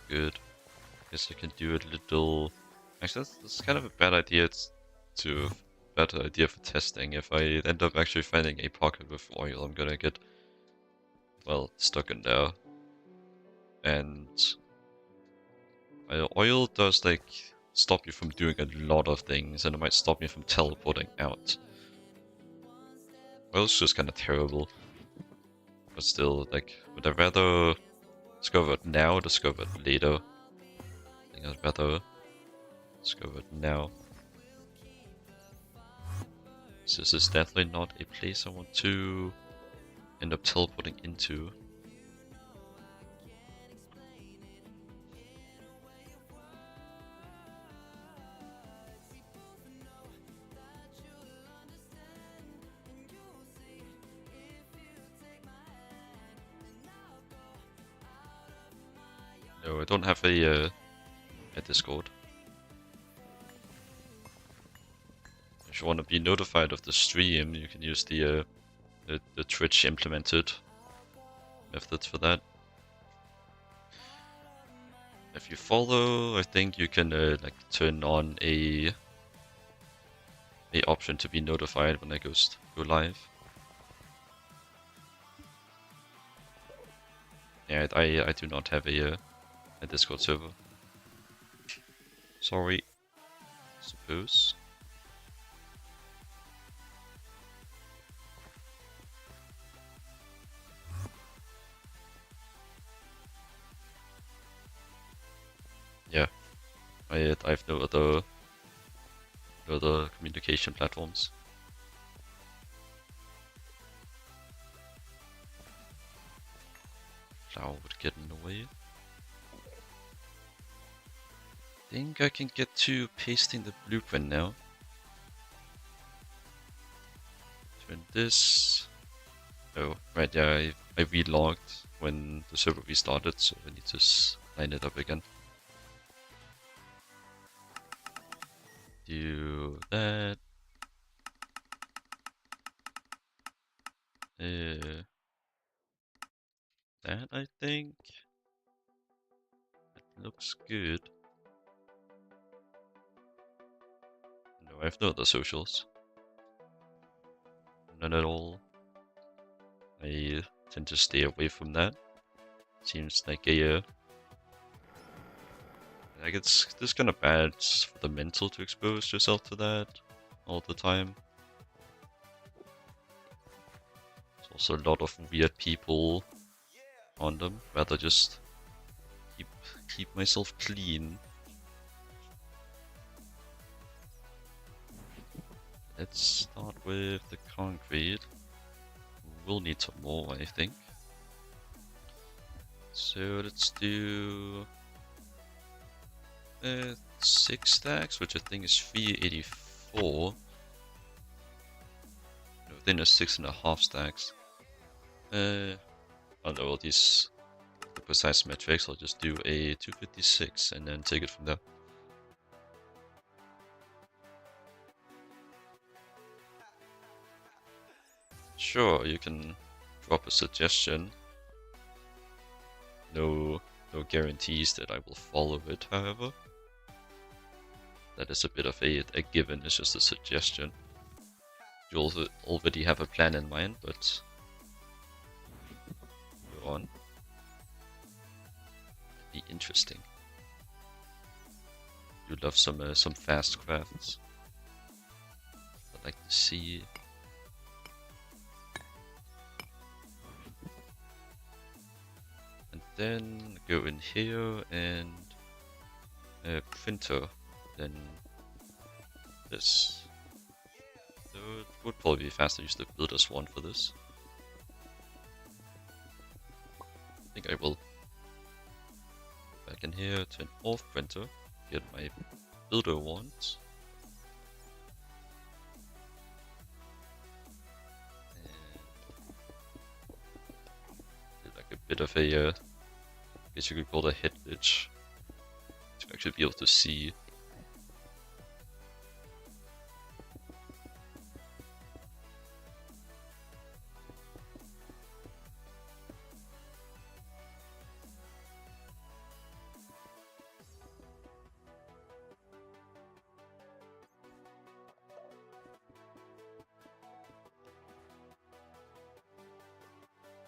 good. Guess I can do a little. Actually, that's kind of a bad idea. It's to better idea for testing. If I end up actually finding a pocket with oil, I'm gonna get, well, stuck in there. And oil does like stop you from doing a lot of things, and it might stop me from teleporting out. Oil's just kind of terrible. But still, like, would I rather discover it now or discover it later? I think I'd rather discover it now. So this is definitely not a place I want to end up teleporting into. No, I don't have a Discord. If you want to be notified of the stream, you can use the Twitch implemented methods for that. If you follow, I think you can like turn on a option to be notified when I go live. Yeah, I do not have a Discord server. Sorry. Suppose. Yeah, I have no other communication platforms. Flower would get in the way. Think I can get to pasting the blueprint now. Turn this. Oh, right, yeah, I relogged when the server restarted, so I need to line it up again. Do that. That I think. That looks good. No, I have no other socials. None at all. I tend to stay away from that. Seems like like it's just kind of bad for the mental to expose yourself to that all the time. There's also a lot of weird people on them. Rather just keep myself clean. Let's start with the concrete. We'll need some more, I think. So let's do 6 stacks, which I think is 384. No, then there's 6.5 stacks. I don't know all these the precise metrics. I'll just do a 256 and then take it from there. Sure, you can drop a suggestion. No guarantees that I will follow it, however. That is a bit of a given, it's just a suggestion. You also already have a plan in mind, but go on. Be interesting. You love some fast crafts. I'd like to see. And then go in here and printer. Then this. So it would probably be faster to use the builder's one for this. I think I will. Back in here, turn off printer, get my builder wand. And like a bit of a, I guess you could call it a hit glitch to actually be able to see.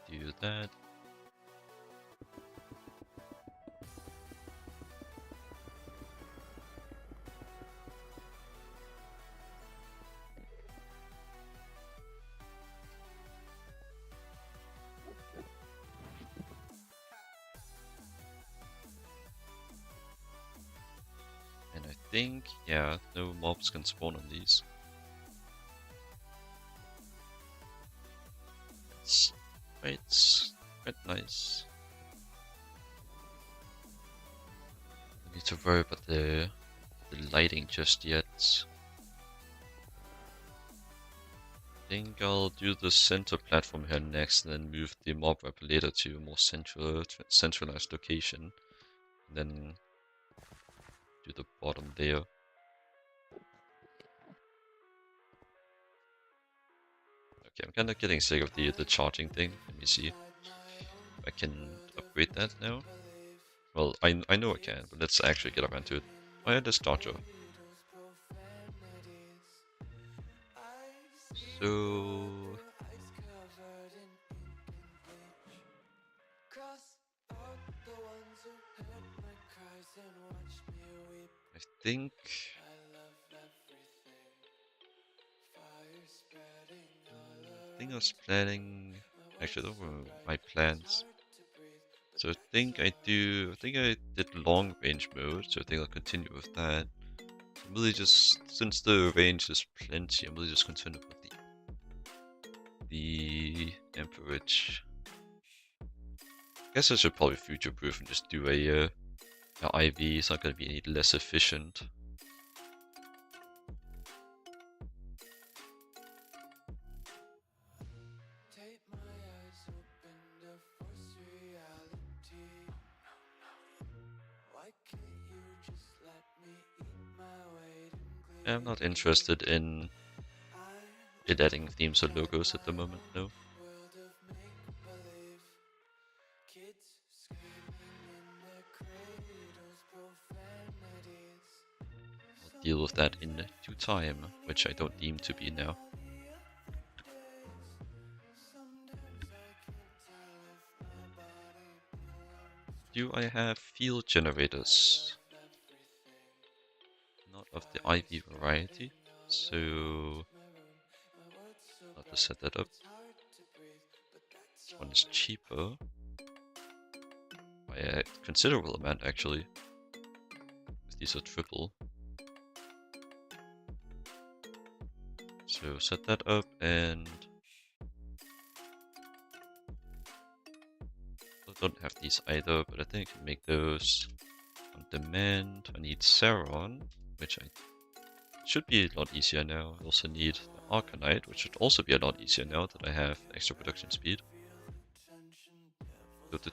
do that. And I think, yeah, no mobs can spawn on these. It's quite nice. I need to worry about the lighting just yet. I think I'll do the center platform here next, and then move the mob rep later to a more centralized location. And then do the bottom there. Okay, I'm kind of getting sick of the charging thing. Let me see if I can upgrade that now. Well, I know I can, but let's actually get around to it. Oh yeah, there's Charger. So I think I was planning. Actually, those were my plans. So I think I did long range mode, so I think I'll continue with that. I'm really just, since the range is plenty, I'm really just concerned about the amperage. I guess I should probably future-proof and just do a IV. It's not going to be any less efficient. I'm not interested in it adding themes or logos at the moment, no. I'll deal with that in due time, which I don't deem to be now. Do I have field generators? Not of the IV variety, so I'll just set that up. This one is cheaper by a considerable amount, actually. These are triple. So set that up, and I don't have these either, but I think I can make those on demand. I need Saron, which should be a lot easier now. I also need the Arcanite, which should also be a lot easier now that I have extra production speed. So the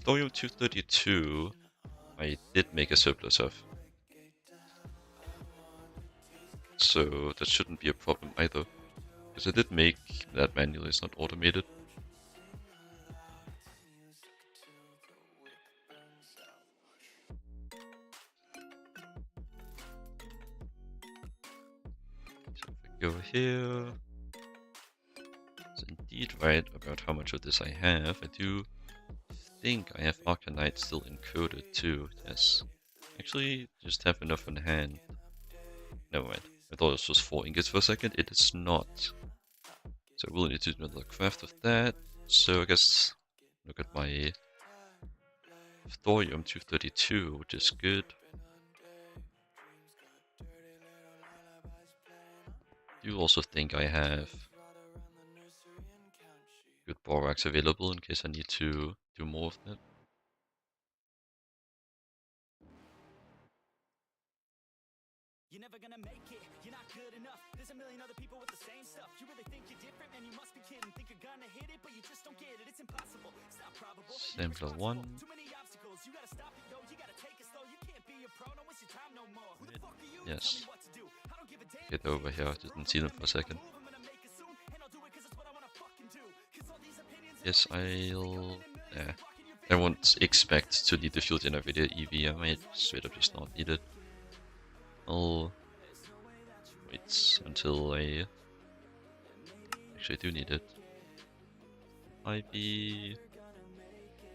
Thorium 232, I did make a surplus of. So that shouldn't be a problem either. Because I did make that manually, it's not automated. So if I go here, it's indeed right about how much of this I have. I do think I have Arcanite still encoded too, yes. Actually, just have enough on hand. Never mind. I thought it was 4 ingots for a second. It is not. So I will need to do another craft of that. So I guess look at my Thorium 232, which is good. I do also think I have good borax available in case I need to do more of that. You're never gonna make it, you're not good enough. There's a million other people with the same stuff. You really think you're different, man, you must be kidding. Think you're gonna hit it, but you just don't get it. It's impossible, it's not probable. Sampler 1. Too many obstacles, you gotta stop it, yo. You gotta take it slow, you can't be a pro, don't waste your time no more. Who the fuck are you? Yes. Tell me what to do. I don't give a damn. Get over here, I didn't see them for a second. I'm gonna make it soon, and I'll do it 'cause it's what I wanna fucking do. 'Cause all these opinions. Yes, I'll... Yeah. I won't expect to need the field generator EV, I might straight up just not need it. I'll wait until I actually do need it. IB.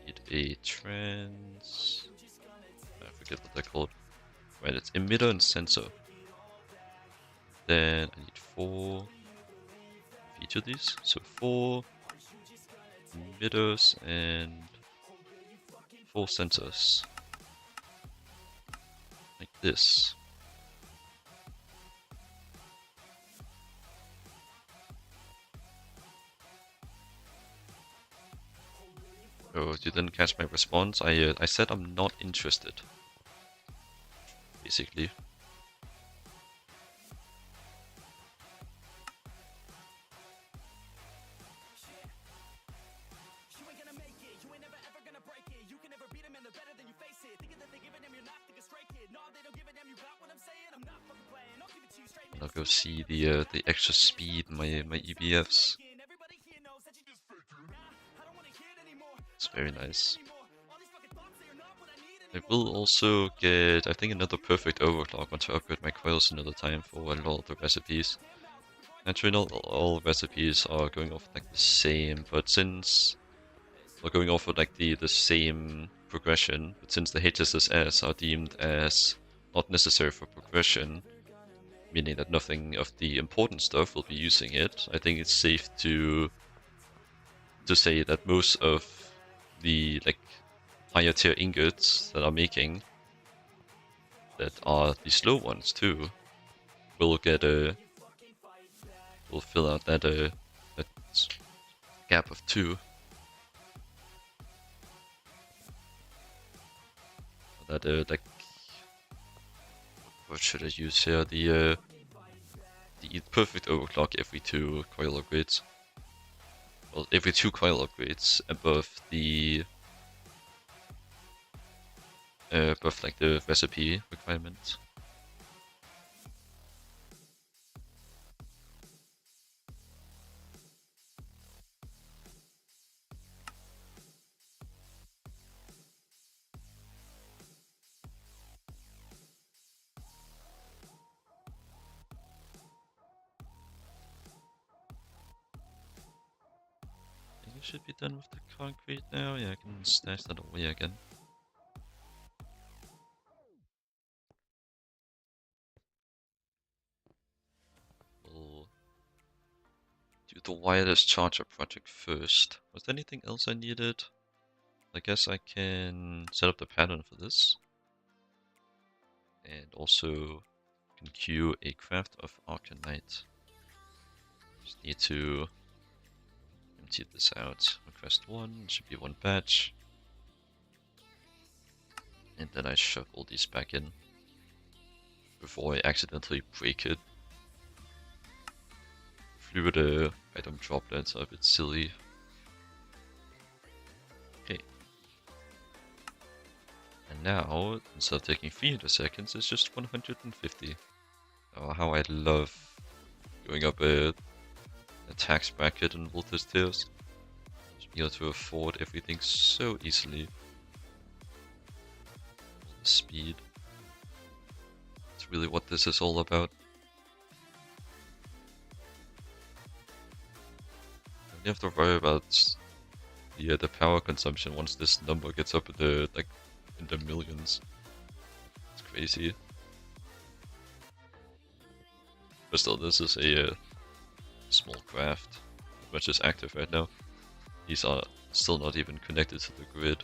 Need a trans. I forget what they're called. Right, it's emitter and sensor. Then I need 4 of each of these. So 4 emitters and 4 sensors. Like this. Oh, you didn't catch my response? I said I'm not interested. Basically. You ain't gonna make it, you ain't never ever gonna break it. You can never beat them and they're better than you face it. Thinking that they give a damn, you're not thinking straight, kid. No, they don't give a damn, you got what I'm saying? I'm not fucking playing, I'll give it to you straight. I'll go see the extra speed in my EBFs. Everybody here knows that you just fake it. Nah, I don't wanna hear it anymore. It's very nice. All these fucking thoughts, they are not what I need I anymore. will also get, I think, another perfect overclock once I upgrade my coils another time for a lot of the recipes. Actually, not all recipes are going off like the same, but since we're going off with like the same progression, but since the HSSS are deemed as not necessary for progression, meaning that nothing of the important stuff will be using it, I think it's safe to say that most of the like higher tier ingots that are making, that are the slow ones too, will get will fill out that that gap of 2. That like, what should I use here? The perfect overclock every 2 coil upgrades. Well, every 2 coil upgrades above the above like the recipe requirements. I think I should be done with the concrete now. Yeah, I can stash that away again. We'll do the wireless charger project first. Was there anything else I needed? I guess I can set up the pattern for this. And also can queue a craft of Arcanite. Just need to empty this out. Request 1, should be 1 batch. And then I shove all these back in before I accidentally break it. Fluid item droplets are a bit silly. Okay. And now, instead of taking 300 seconds, it's just 150. Oh, how I love going up a tax bracket and voltage tiers. Just be able to afford everything so easily. The speed. It's really what this is all about. You have to worry about the power consumption once this number gets up in the in the millions. It's crazy. But still, this is a small craft, which is active right now. These are still not even connected to the grid.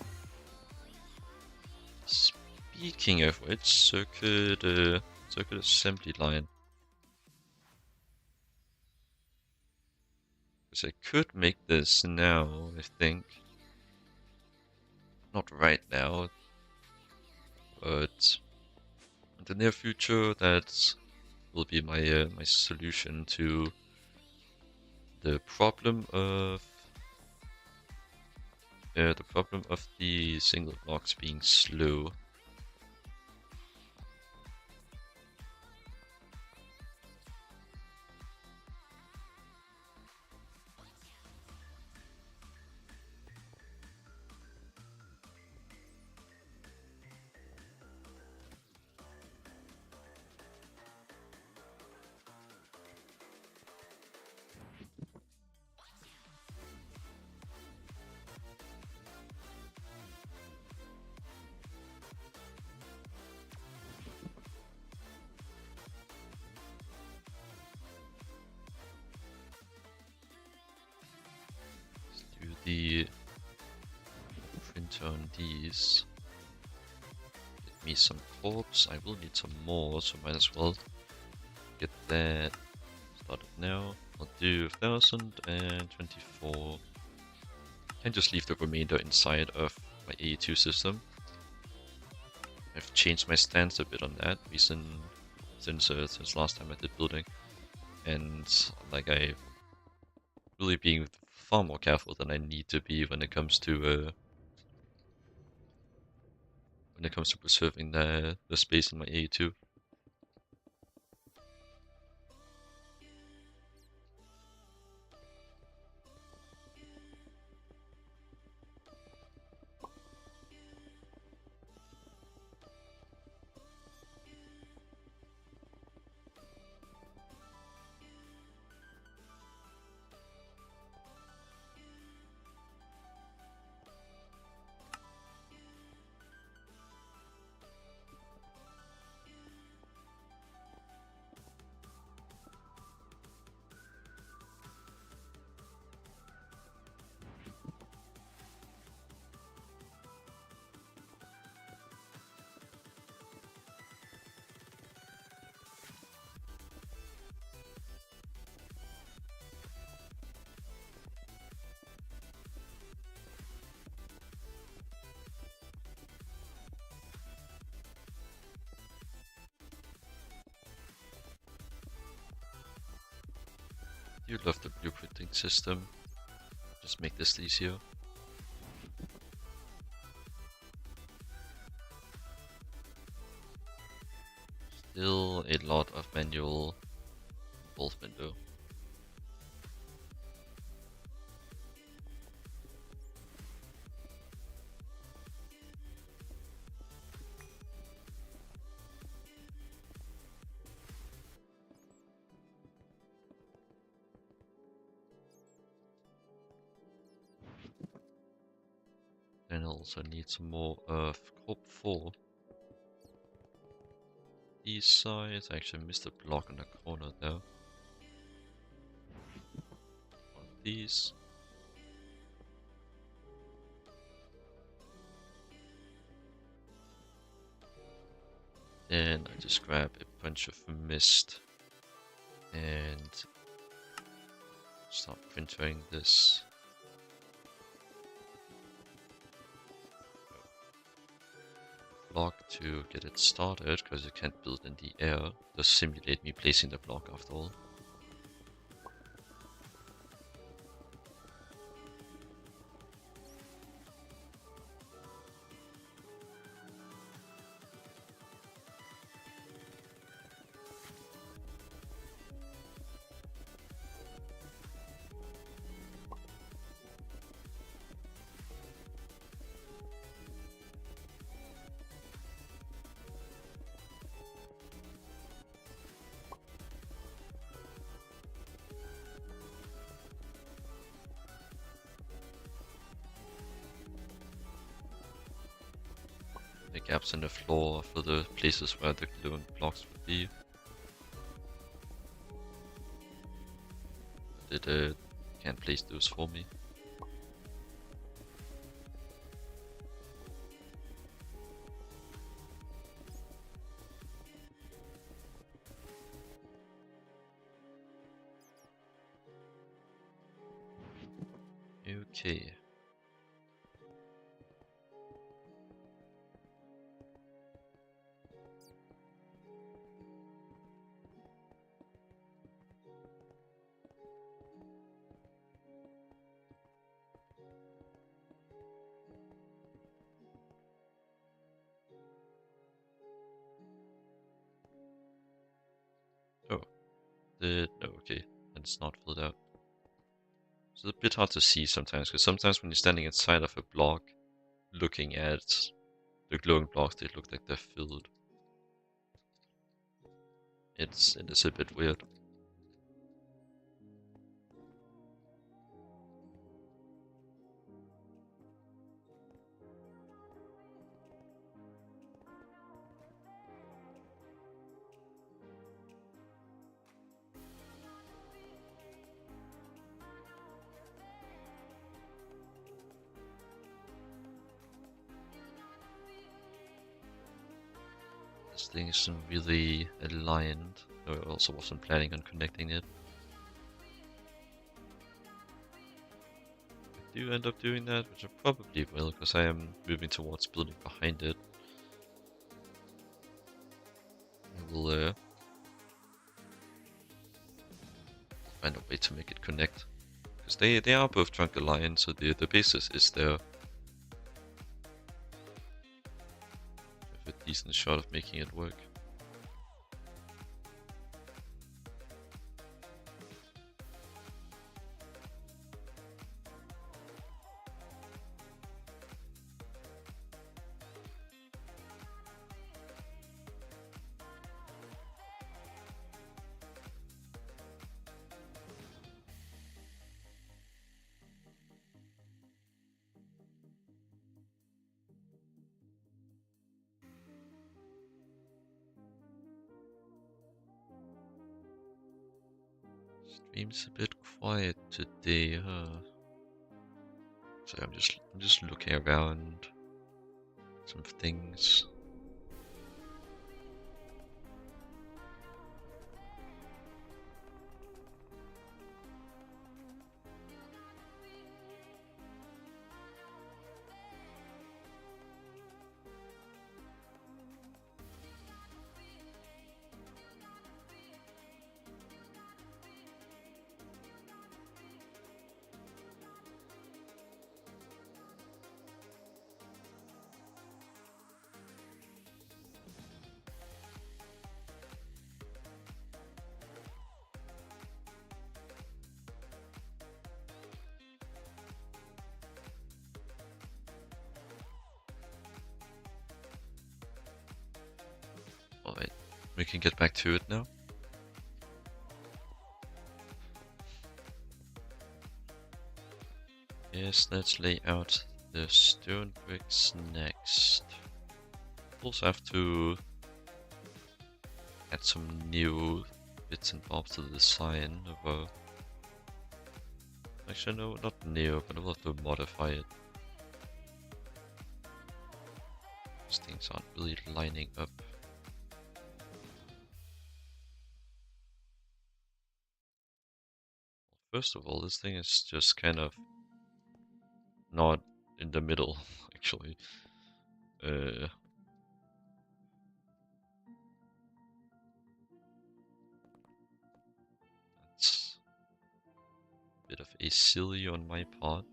Speaking of which, circuit assembly line. Because I could make this now, I think. Not right now, but in the near future, that will be my my solution to the problem of the single blocks being slow. the printer on these. Get me some corpse. I will need some more, so might as well get that started now. I'll do 1024. Can just leave the remainder inside of my AE2 system. I've changed my stance a bit on that since last time I did building, and like I really being far more careful than I need to be when it comes to preserving the space in my AE2. You love the blueprinting system. Just make this easier. Still a lot of manual involvement though. And I also need some more of Corp 4. These sides, I actually missed a block in the corner there. On these. Then I just grab a bunch of mist and start printing this. Block to get it started, because it can't build in the air. Just simulate me placing the block after all. The gaps in the floor for the places where the glowing blocks would be. It can't place those for me. Okay. No, okay, and it's not filled out. It's a bit hard to see sometimes, because sometimes when you're standing inside of a block, looking at the glowing blocks, they look like they're filled. It is a bit weird. This thing isn't really aligned. I also wasn't planning on connecting it. I do end up doing that, which I probably will, because I am moving towards building behind it. I will find a way to make it connect. Because they are both trunk aligned, so the basis is there. I have a decent shot of making it work. Stream's a bit quiet today, huh? So I'm just looking around some things. Alright, we can get back to it now. Yes, let's lay out the stone bricks next. Also have to add some new bits and bobs to the design of a... Actually no, not new, but I'll have to modify it. These things aren't really lining up. First of all, this thing is just kind of not in the middle, actually. It's a bit of a silly on my part.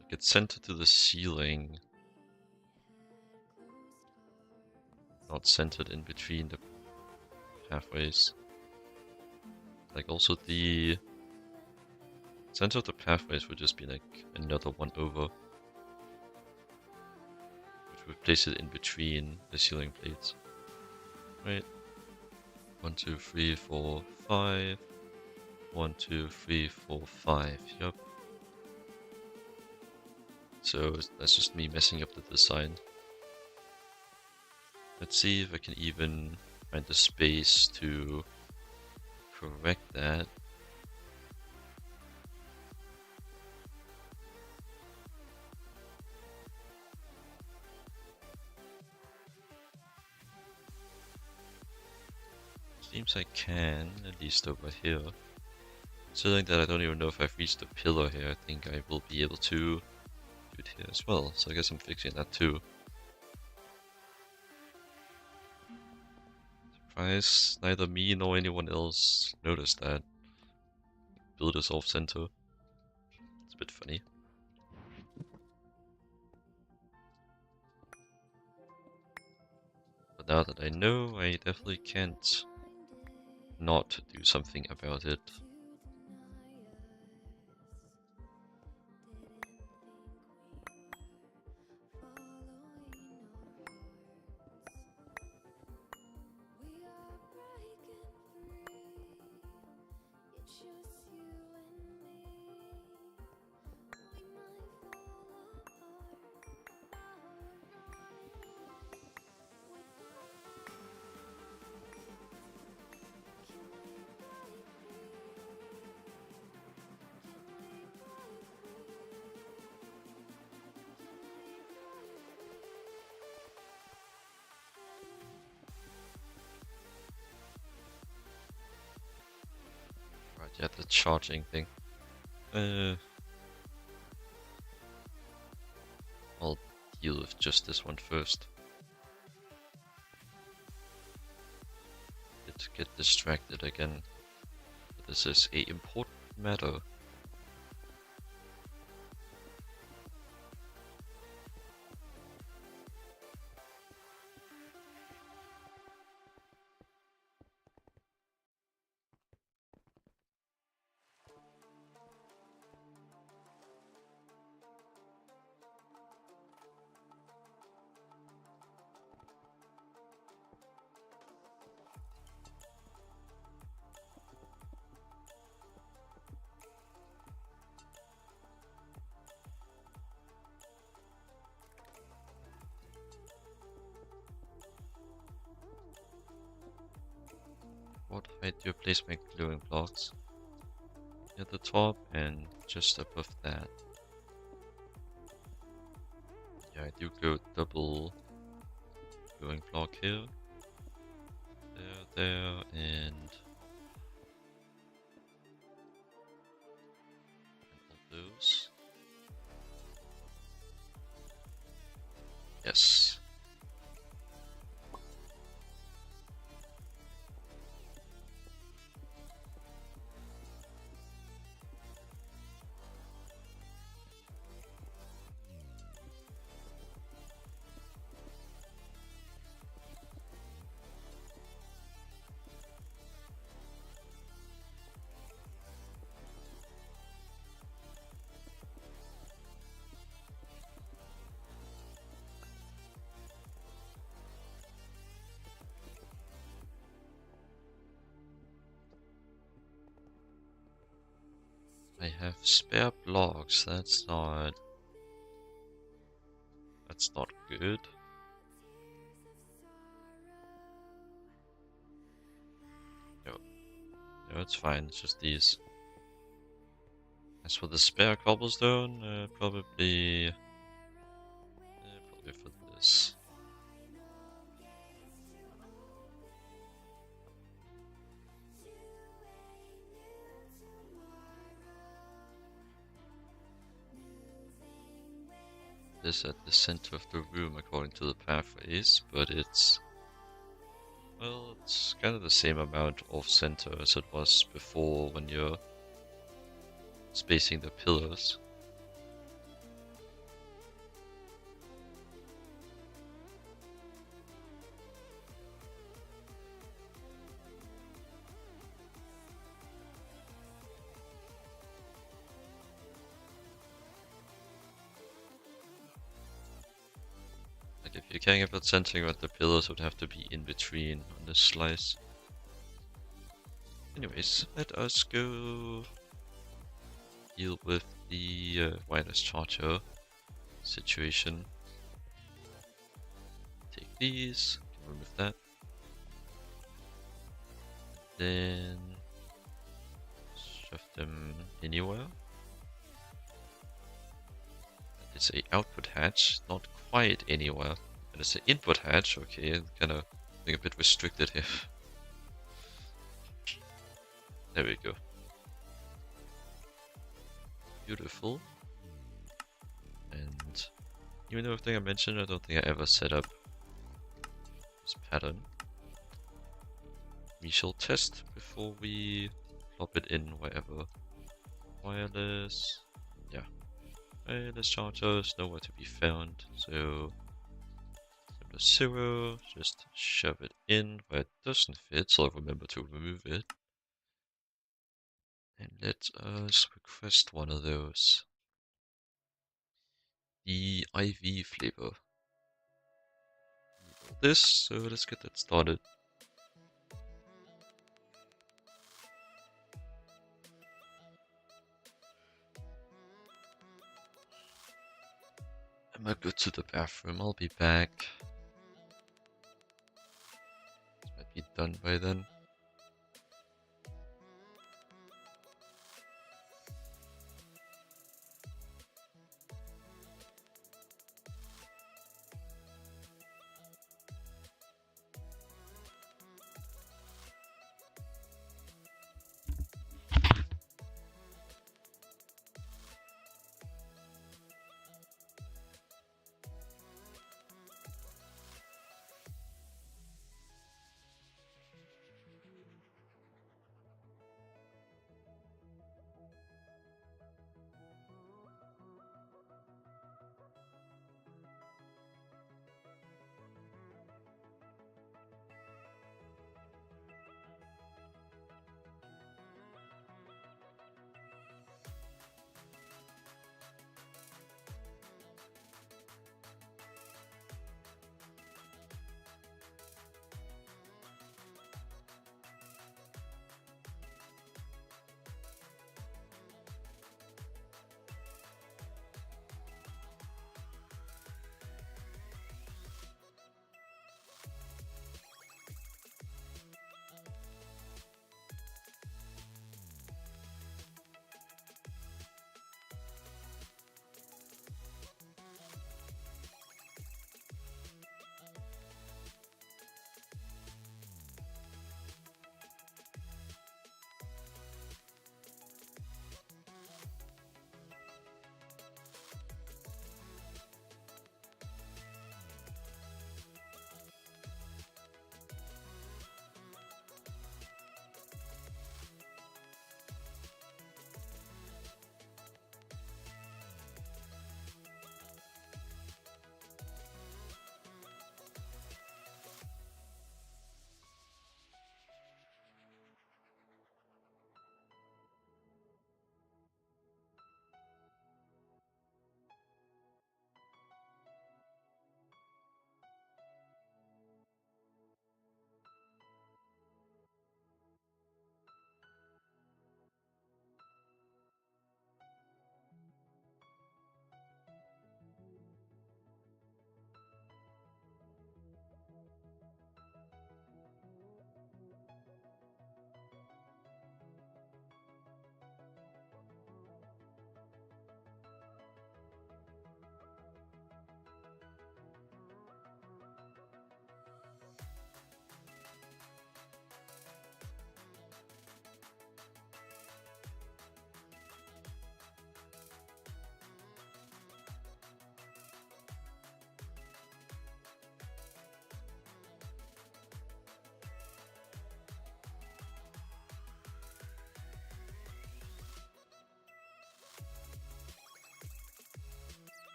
Like it's centered to the ceiling, not centered in between the pathways. Like also the center of the pathways would just be like another one over, which would place it in between the ceiling plates. Right? 1, 2, 3, 4, 5. 1, 2, 3, 4, 5. Yup. So that's just me messing up the design. Let's see if I can even find the space to correct that. Seems I can, at least over here. Considering that I don't even know if I've reached the pillar here, I think I will be able to do it here as well. So I guess I'm fixing that too. Surprise, neither me nor anyone else noticed that. Build is off center. It's a bit funny. But now that I know, I definitely can't not do something about it. Yeah, the charging thing. I'll deal with just this one first. Get distracted again. This is a important matter. What height do you place my gluing blocks? At the top and just above that. Yeah, I do go double gluing block here. There, and all those. Yes. I have spare blocks, that's not good. No, it's fine, it's just these. As for the spare cobblestone, probably for this. This at the center of the room according to the pathways, but it's, well, it's kind of the same amount off center as it was before when you're spacing the pillars. Like if you're caring about centering out the pillars, would have to be in between on this slice. Anyways, let us go deal with the wireless charger situation. Take these, remove that. Then shove them anywhere. It's a output hatch, not quite anywhere. And it's an input hatch, okay, kind of being a bit restricted here. There we go. Beautiful. And even though everything I mentioned, I don't think I ever set up this pattern. We shall test before we plop it in wherever. Wireless, yeah. Wireless chargers, nowhere to be found, so 0, just shove it in where it doesn't fit, so I'll remember to remove it. And let us request one of those. The IV flavor. This, so let's get that started. I might go to the bathroom, I'll be back. This might be done by then.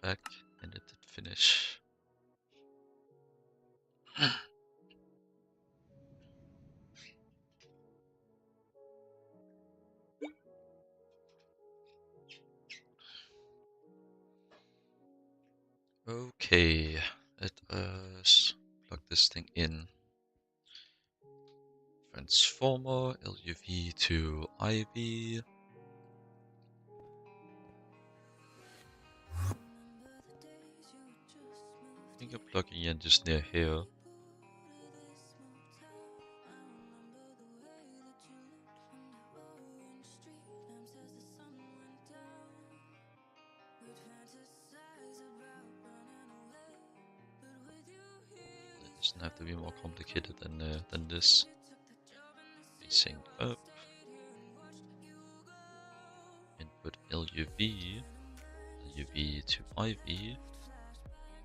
back, and it did finish. Okay, let us plug this thing in. Transformer, LuV to IV. I think I'm plugging in just near here. It doesn't have to be more complicated than this. Sync up. Input LuV to IV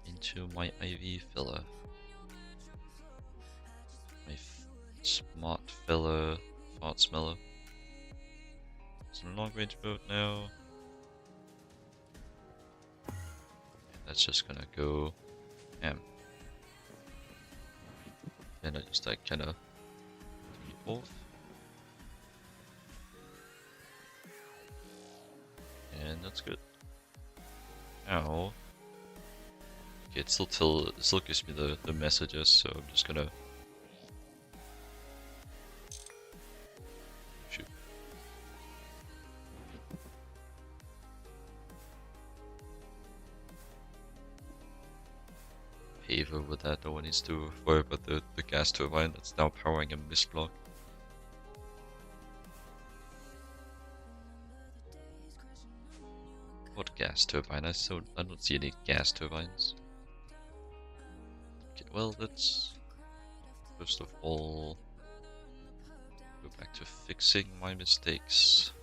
into my IV filler. My smart filler fart smeller. It's in long range mode now. And that's just gonna go ham. And I just like kinda turn it off. And that's good. Now, okay, it still gives me the messages, so I'm just gonna shoot. Paver with that, no one needs to worry about the gas turbine that's now powering a mist block. What gas turbine? I don't see any gas turbines. Okay, well, let's first of all go back to fixing my mistakes.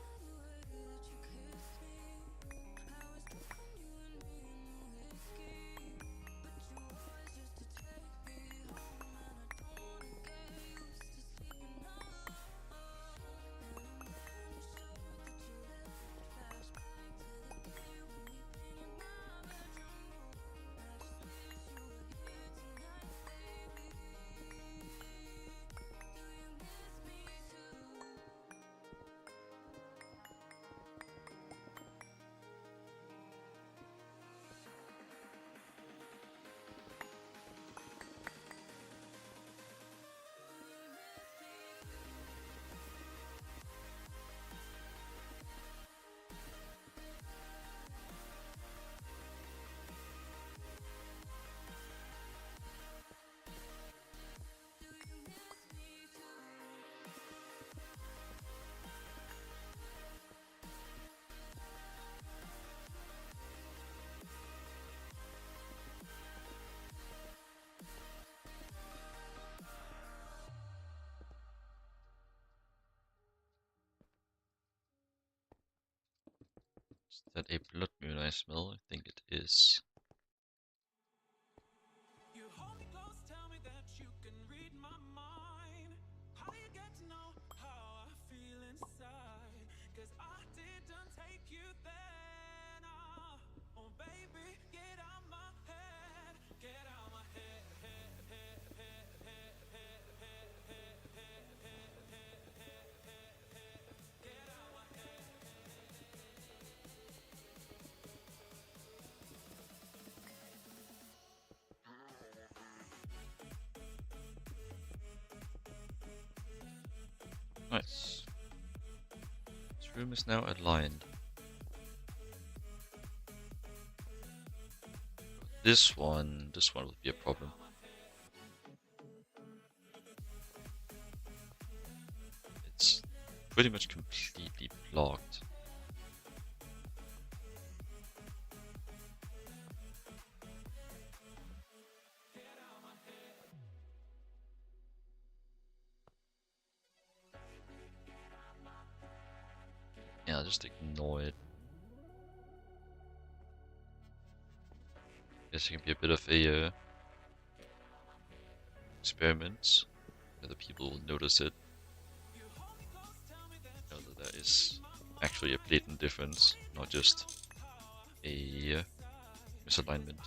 Is that a blood moon I smell? I think it is. You hold me close, tell me that you can read my mind. How do you get to know how I feel inside? Cause I didn't take you there, nah. Oh baby, get out my head, get out my head, head, head, head, head, head, head, head, head, head, head, head, head, get out my head. Nice. This room is now aligned. This one will be a problem. It's pretty much completely blocked. Yeah, I'll just ignore it. Guess it can be a bit of a experiment. Whether people will notice it. Know that there is actually a blatant difference, not just a misalignment.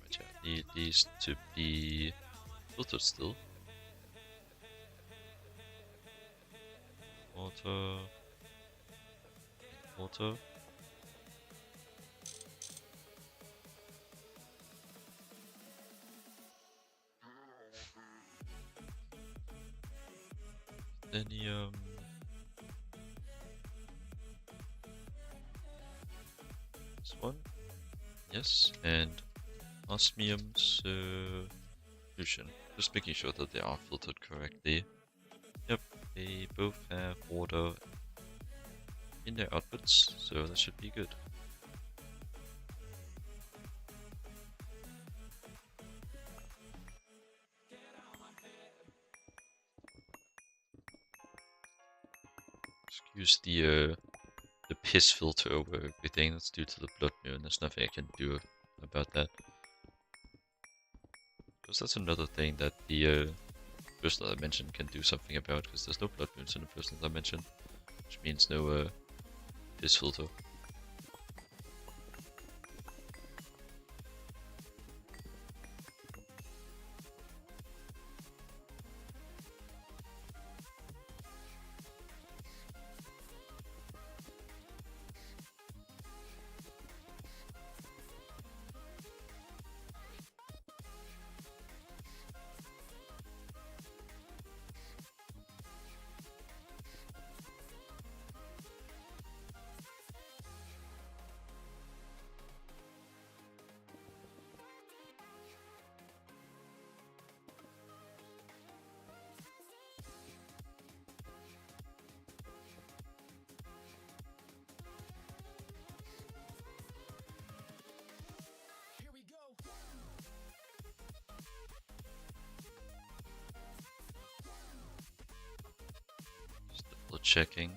Right, yeah, need these to be filtered still. Water. Water. Selenium. This one. Yes, and osmium solution. Just making sure that they are filtered correctly. Yep, they both have water in their outputs, so that should be good. Just use the piss filter over everything. That's due to the blood moon. There's nothing I can do about that. Because that's another thing that the personal dimension can do something about, because there's no blood moons in the personal dimension, which means no piss filter. Here we go. Just double checking.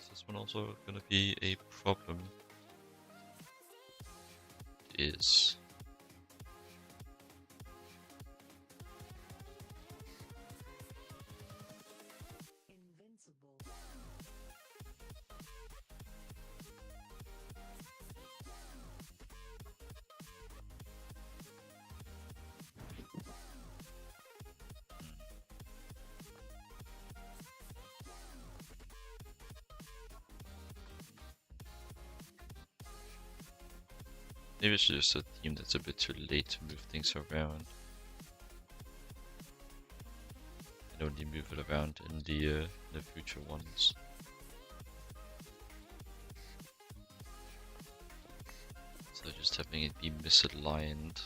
Is this one also gonna be a problem? It is. Invincible. Maybe it's just a team that's a bit too late to move things around. And only move it around in the future ones. So just having it be misaligned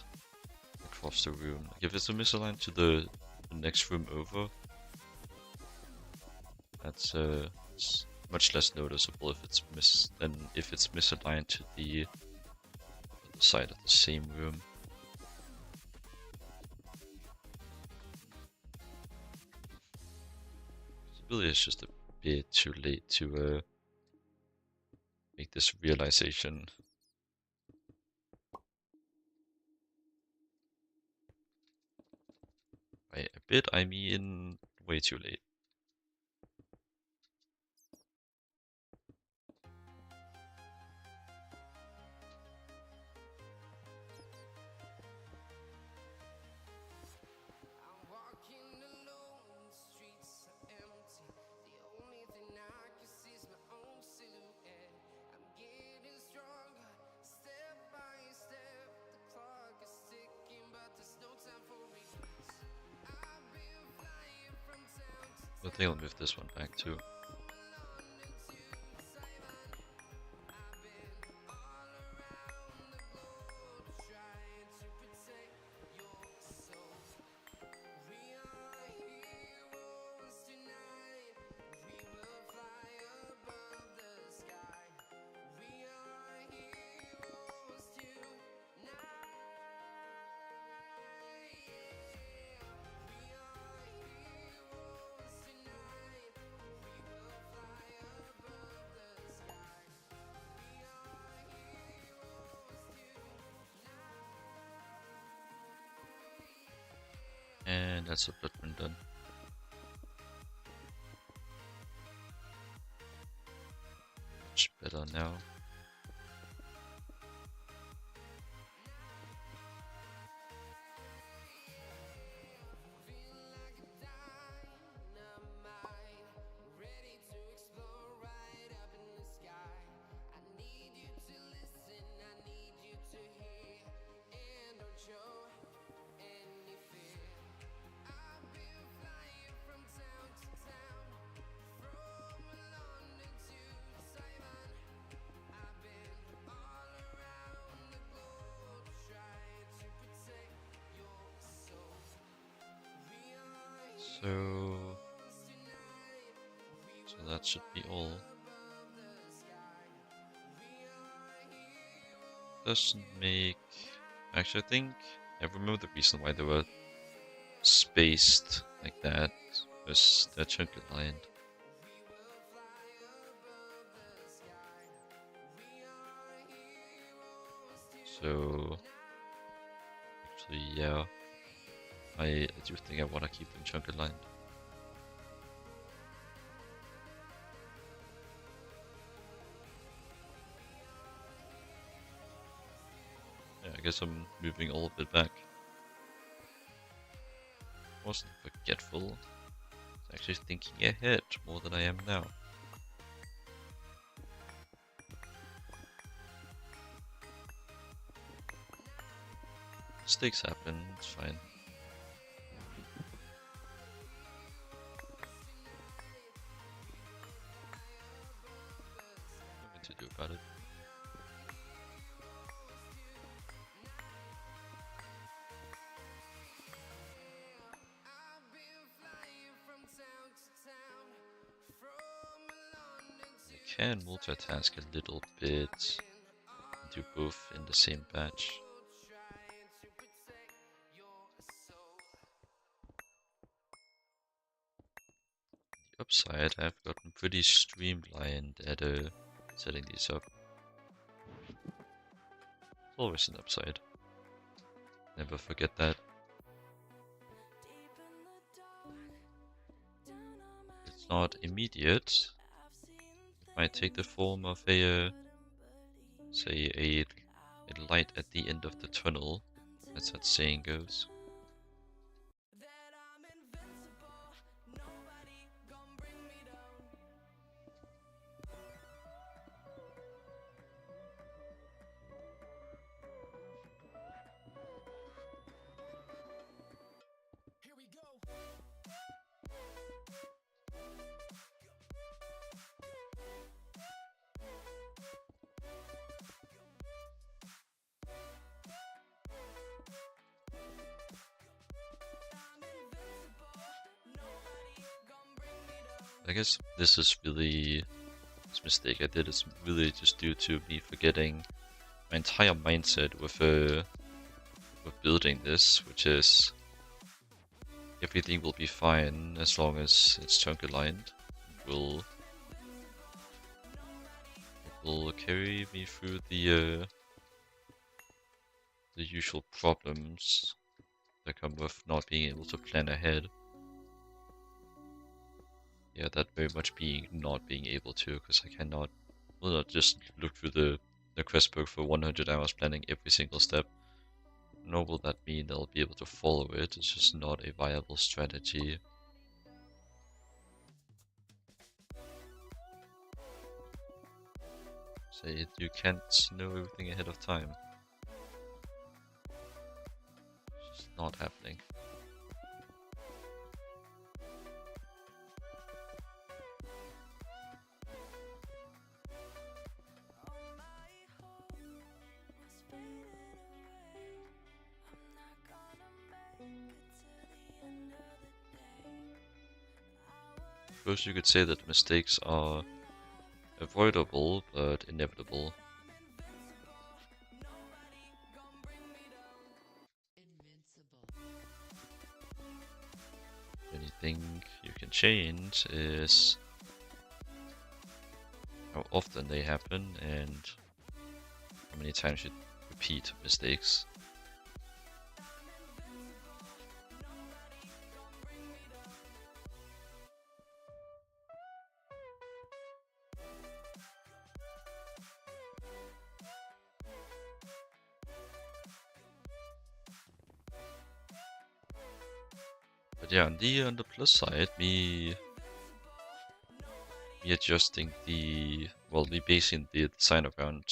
across the room. Like if it's misaligned to the the next room over. That's it's much less noticeable if it's misaligned to the other side of the same room. Really, it's just a bit too late to make this realization. By a bit, I mean way too late. I'm walking alone, the streets are empty. The only thing I can see is my own silhouette. I'm getting stronger, step by step. The clock is ticking, but there's no time for regrets. I've been flying from town to I think I'll move this one back too. London to Taiwan. I've been all around the globe trying to protect your soul. We are heroes tonight. We will fly above the sky. We are heroes tonight. Yeah. We are heroes tonight. We will fly above the sky. We are heroes tonight. And that's the footprint done. Much better now. Dynamite, ready to explode right up in the sky. I need you to listen, I need you to hear, and don't show any fear. I've been flying from town to town, from London to Taiwan. I've been all around the globe trying to protect your soul. We are So that should be all. Doesn't make. Actually, I think I remember the reason why they were spaced like that was they're chunky lined. So actually, yeah, I do think I want to keep them chunky lined. Yeah, I guess I'm moving all of it back. I wasn't forgetful. I was actually thinking ahead more than I am now. Mistakes happen, it's fine. Nothing to do about it. I've been flying from town to town, from London to You can multitask a little bit and do both in the same batch. trying to protect your soul. The upside, I've gotten pretty streamlined at setting these up. It's always an upside. Never forget that. It's not immediate. It might take the form of a, say, a light at the end of the tunnel, as that saying goes. That I'm invincible, nobody gon' bring me down. Here we go. I guess this mistake I did is really just due to me forgetting my entire mindset with building this, which is everything will be fine as long as it's chunk aligned. It will carry me through the usual problems that come with not being able to plan ahead. Yeah, that very much being not being able to, because I cannot, well, not just look through the quest book for 100 hours planning every single step. Nor will that mean I'll be able to follow it. It's just not a viable strategy. Say you can't know everything ahead of time. It's just not happening. I suppose you could say that mistakes are avoidable, but inevitable. The only thing you can change is how often they happen and how many times you repeat mistakes. But yeah, on the plus side, me adjusting me basing the design around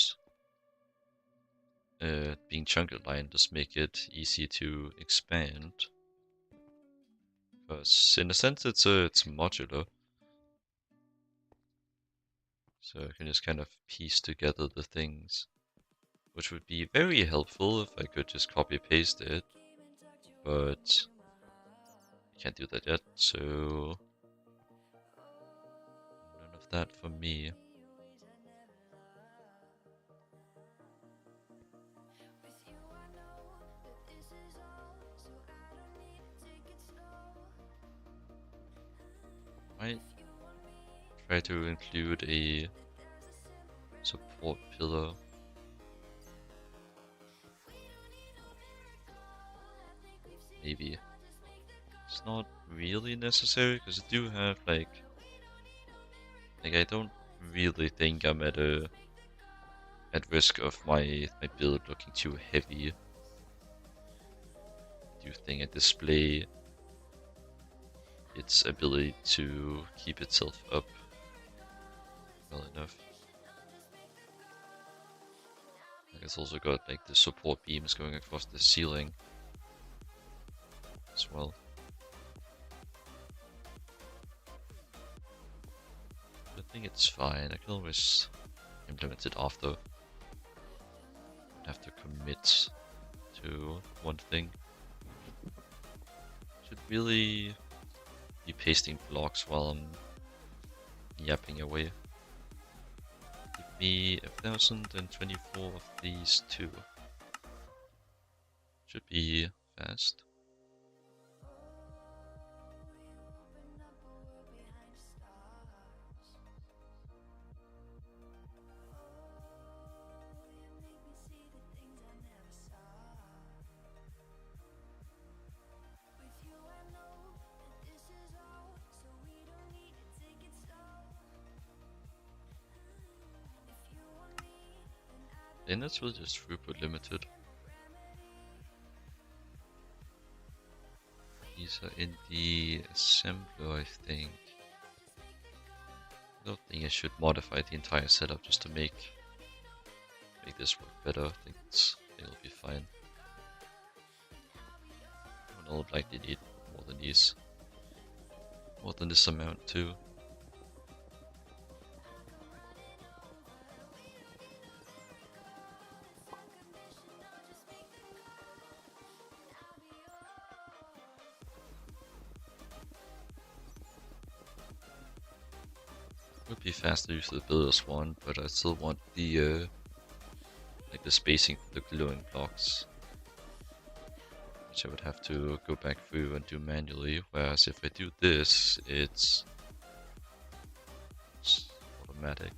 being chunk aligned does make it easy to expand. Because in a sense it's modular. So I can just kind of piece together the things. Which would be very helpful if I could just copy paste it. But I can't do that yet, so none of that for me. Might try to include a support pillar. Maybe. It's not really necessary because I do have like I don't really think I'm at risk of my build looking too heavy. I do think I display its ability to keep itself up well enough. It's also got like the support beams going across the ceiling as well. I think it's fine. I can always implement it after. I have to commit to one thing. Should really be pasting blocks while I'm yapping away. Give me 1,024 of these too. Should be fast. And that's really just throughput limited. These are in the assembler, I think. I don't think I should modify the entire setup just to make this work better. I think it'll be fine. I would likely need more than these. More than this amount too. Would be faster use of the Builder's Wand, but I still want the like the spacing for the glowing blocks, which I would have to go back through and do manually. Whereas if I do this, it's automatic.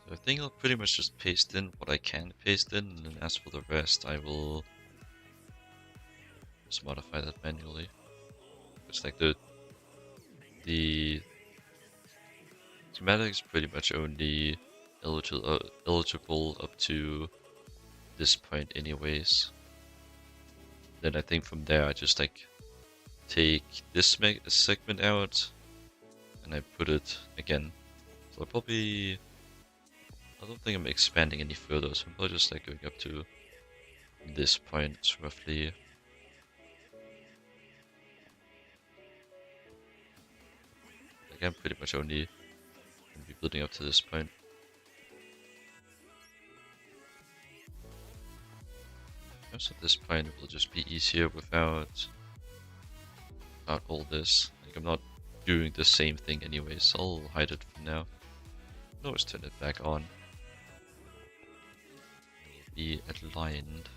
So I think I'll pretty much just paste in what I can paste in, and then as for the rest, I will just modify that manually. It's like the schematic is pretty much only eligible up to this point anyways. Then I think from there I just like take this segment out and I put it again. So I don't think I'm expanding any further, so I'm probably just like going up to this point roughly. Like I'm pretty much only going to be building up to this point. So at this point it will just be easier without all this. Like I'm not doing the same thing anyways, so I'll hide it for now. I'll always turn it back on. It will be aligned.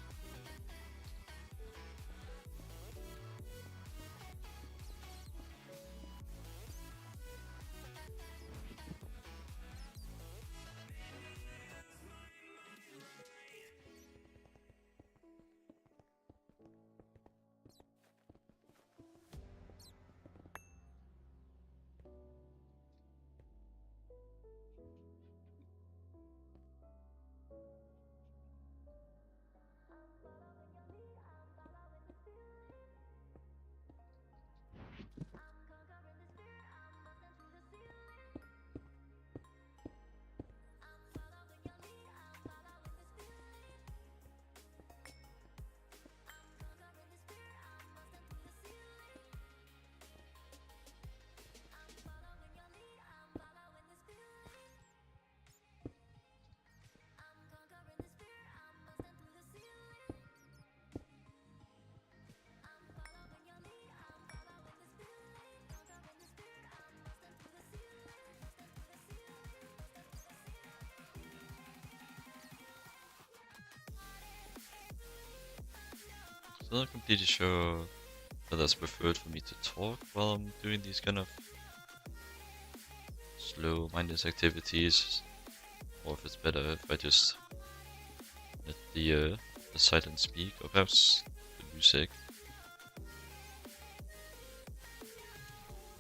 Still not completely sure whether it's preferred for me to talk while I'm doing these kind of slow, mindless activities, or if it's better if I just let the silent speak, or perhaps the music.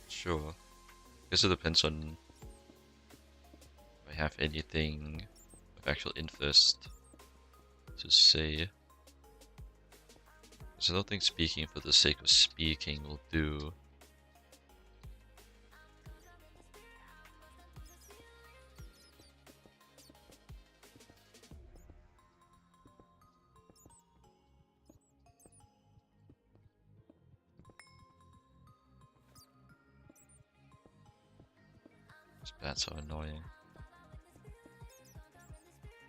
Sure. I guess it depends on if I have anything of actual interest to say. Because I don't think speaking for the sake of speaking will do. These bats are annoying.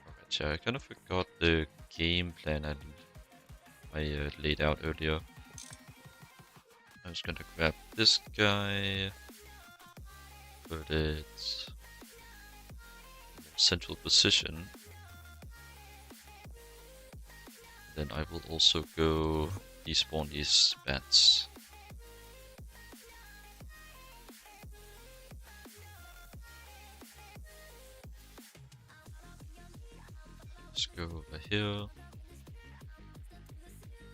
Alright, yeah, I kind of forgot the game plan I laid out earlier. I was gonna grab this guy, put it in central position. Then I will also go despawn these bats. Let's go over here.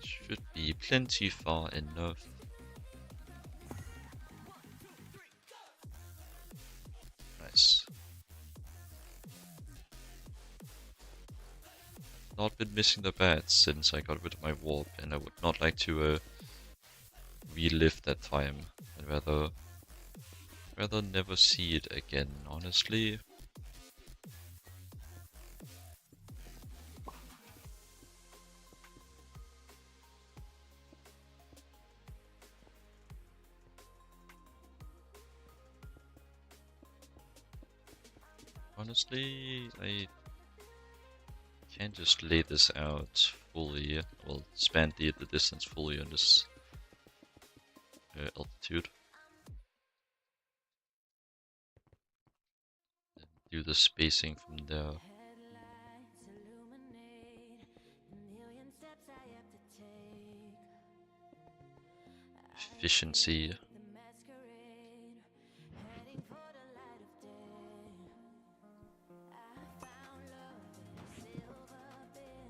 Should be plenty far enough. Nice. Not been missing the bats since I got rid of my warp, and I would not like to relive that time. I'd rather never see it again, honestly. Honestly, I can't just lay this out fully, well, span the distance fully on this altitude. And do the spacing from there. Headlights illuminate the million steps I have to take. Efficiency. The masquerade, heading for the light of day. I found love in a silver bin,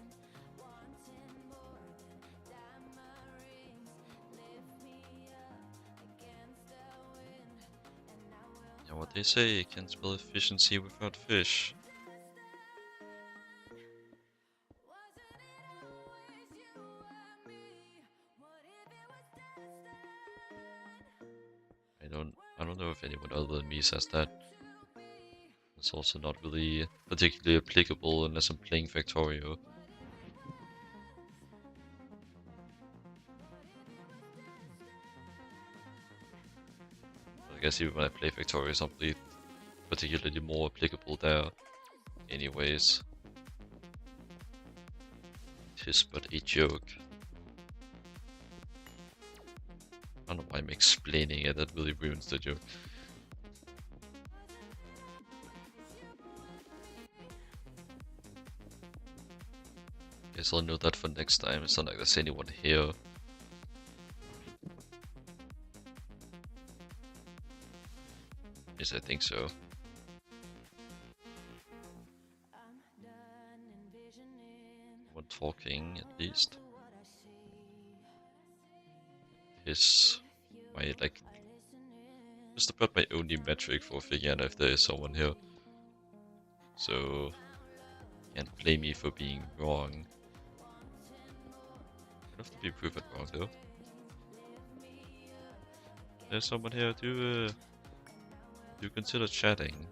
wanting more than diamond rings. Lift me up against the wind, and I will. Yeah, what they say, you can't spell efficiency without fish. Wasn't it always you and me? What if it was destined? I don't know if anyone other than me says that. It's also not really particularly applicable unless I'm playing Factorio. I guess even when I play Factorio, it's not really particularly more applicable there. Anyways. Tis but a joke. I don't know why I'm explaining it, that really ruins the joke. Guess I'll know that for next time. It's not like there's anyone here. Yes, I think so. I'm done envisioning One talking, at least. what I see. Is my, like, just about my only metric for figuring out if there is someone here. So, can't blame me for being wrong. I'd have to be proven wrong though. There's someone here, do consider chatting.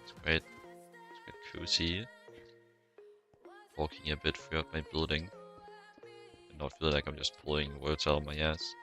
It's quite cozy. Talking a bit throughout my building. And not feel like I'm just pulling words out of my ass.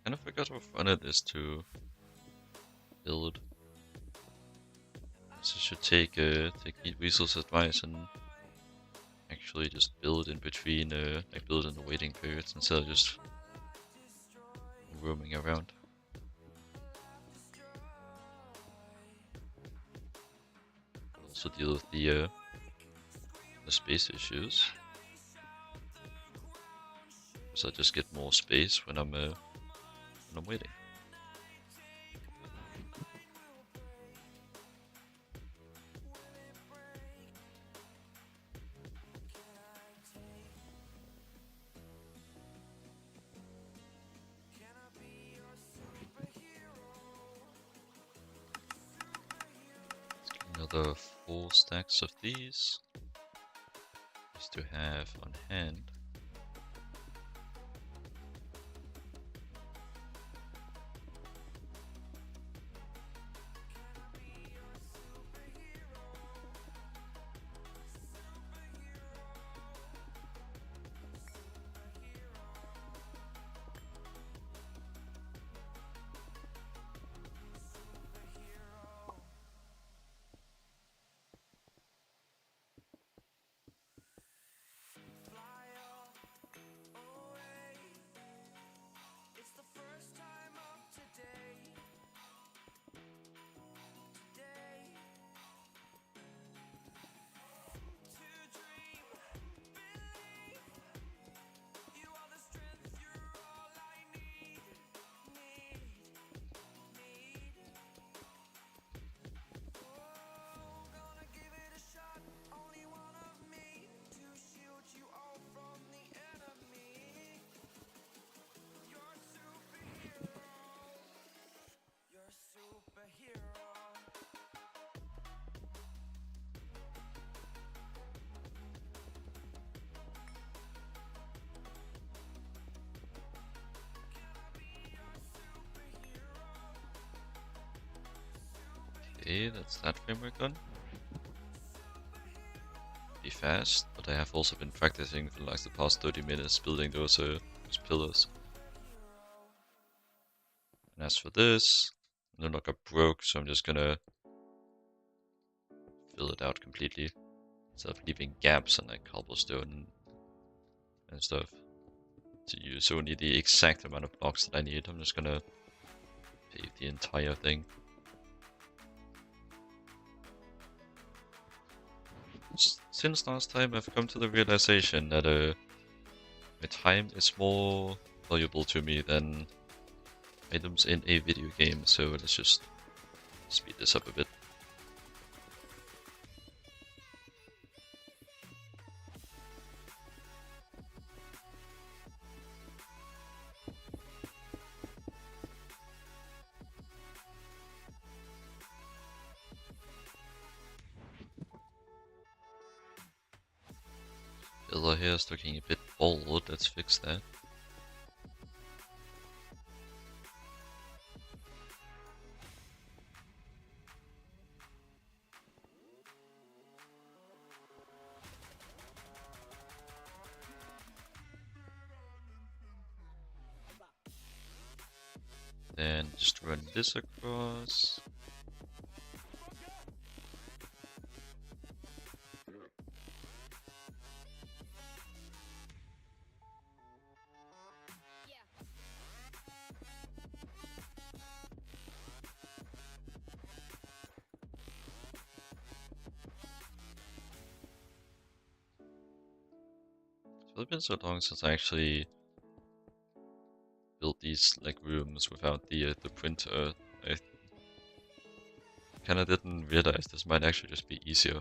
kind of forgot how fun it is to build. So I should take Meat Weasel's advice and actually just build in between, like build in the waiting periods instead of just roaming around. Could also deal with the space issues, so I just get more space when I'm waiting. Another 4 stacks of these, just to have on hand. Okay, that's that framework done. Be fast, but I have also been practicing for like the past 30 minutes building those pillars. And as for this, no longer broke, so I'm just gonna fill it out completely instead of leaving gaps and like cobblestone and stuff. To use only the exact amount of blocks that I need, I'm just gonna pave the entire thing. Since last time, I've come to the realization that my time is more valuable to me than items in a video game, so let's just speed this up a bit. Pillar here is looking a bit bold, let's fix that. Then just run this across. It's been so long since I actually built these like rooms without the printer. I kind of didn't realize this might actually just be easier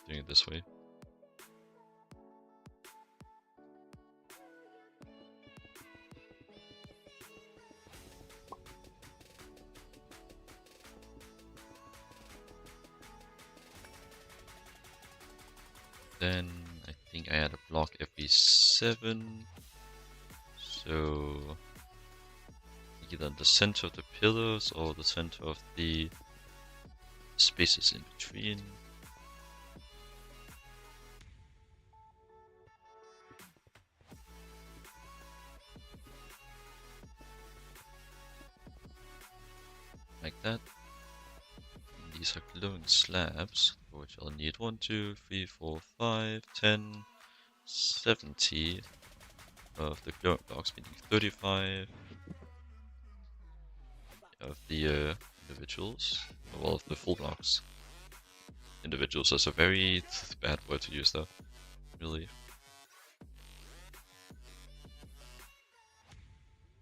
doing it this way. Then I think I add a block every 7. So either in the center of the pillars or the center of the spaces in between. that. And these are glowing slabs, for which I'll need 1, 2, 3, 4, 5, 10, 70 of the glowing blocks, meaning 35 of the individuals. Well, of the full blocks. Individuals is a very bad word to use, though. Really.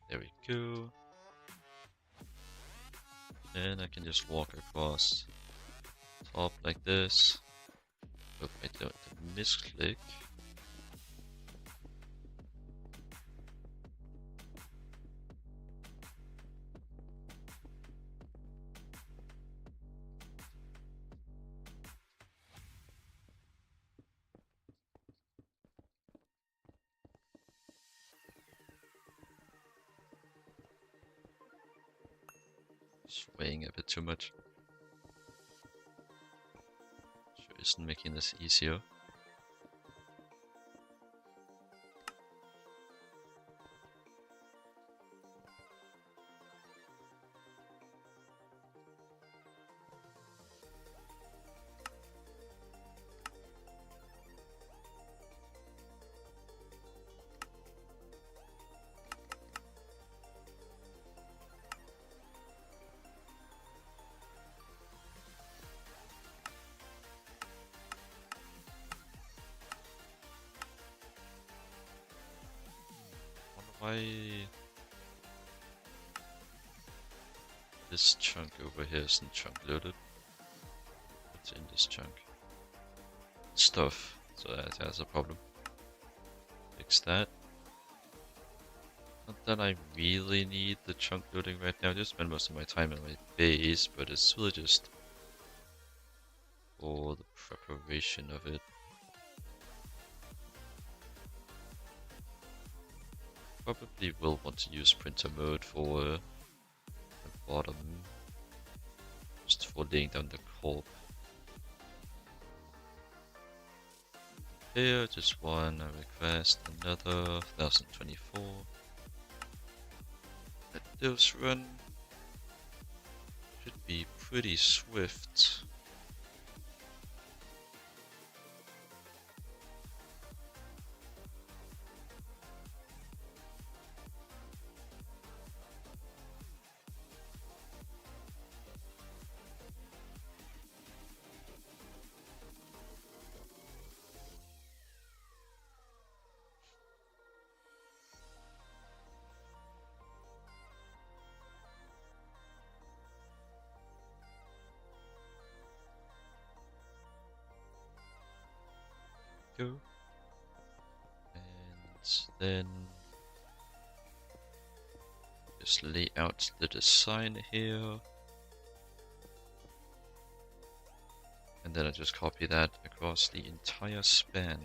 There we go. And I can just walk across top like this. Hope I don't misclick. Swaying a bit too much. Sure isn't making this easier. Why this chunk over here isn't chunk loaded? What's in this chunk? Stuff. So that's a problem. Fix that. Not that I really need the chunk loading right now. I just spend most of my time in my base, but it's really just for the preparation of it. Probably will want to use printer mode for the bottom, just for laying down the corp. Here, just one, I request another 1024. Let those run. Should be pretty swift. Go. And then just lay out the design here. And then I just copy that across the entire span.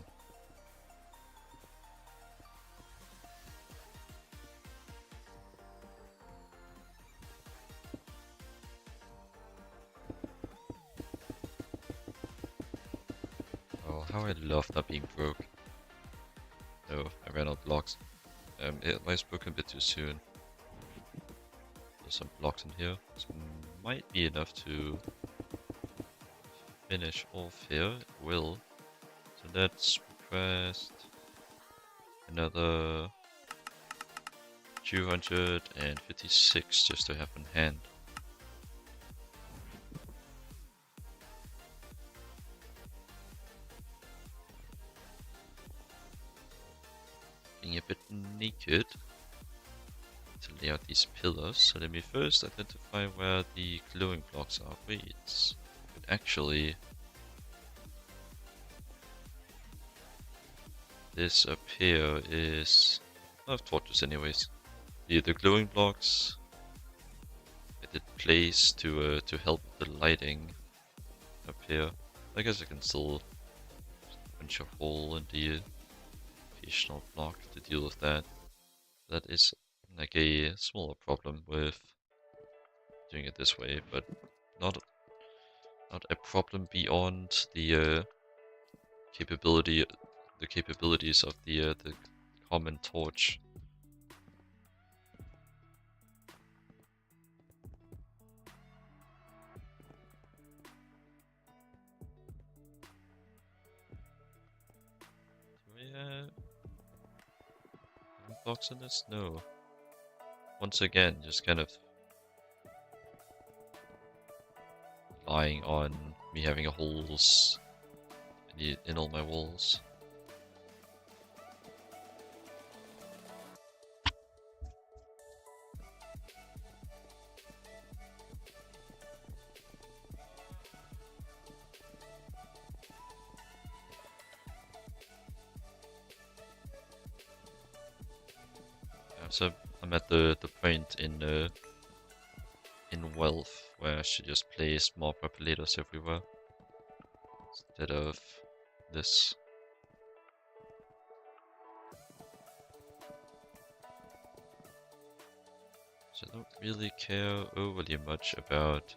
Oh, how I love not being broke. Oh, I ran out of blocks. It might have broken a bit too soon. There's some blocks in here. This might be enough to finish off here. It will. So let's request another 256 just to have in hand. Being a bit naked to lay out these pillars. So let me first identify where the glowing blocks are. Wait, but actually this up here is... I have torches anyways. The glowing blocks I did place to help with the lighting up here. I guess I can still punch a hole in the occasional block to deal with that. That is like a smaller problem with doing it this way, but not a problem beyond the capabilities of the common torch. Any blocks in this? No. Once again, just kind of relying on me having holes in all my walls. So I'm at the point in wealth where I should just place more populators everywhere instead of this. So I don't really care overly much about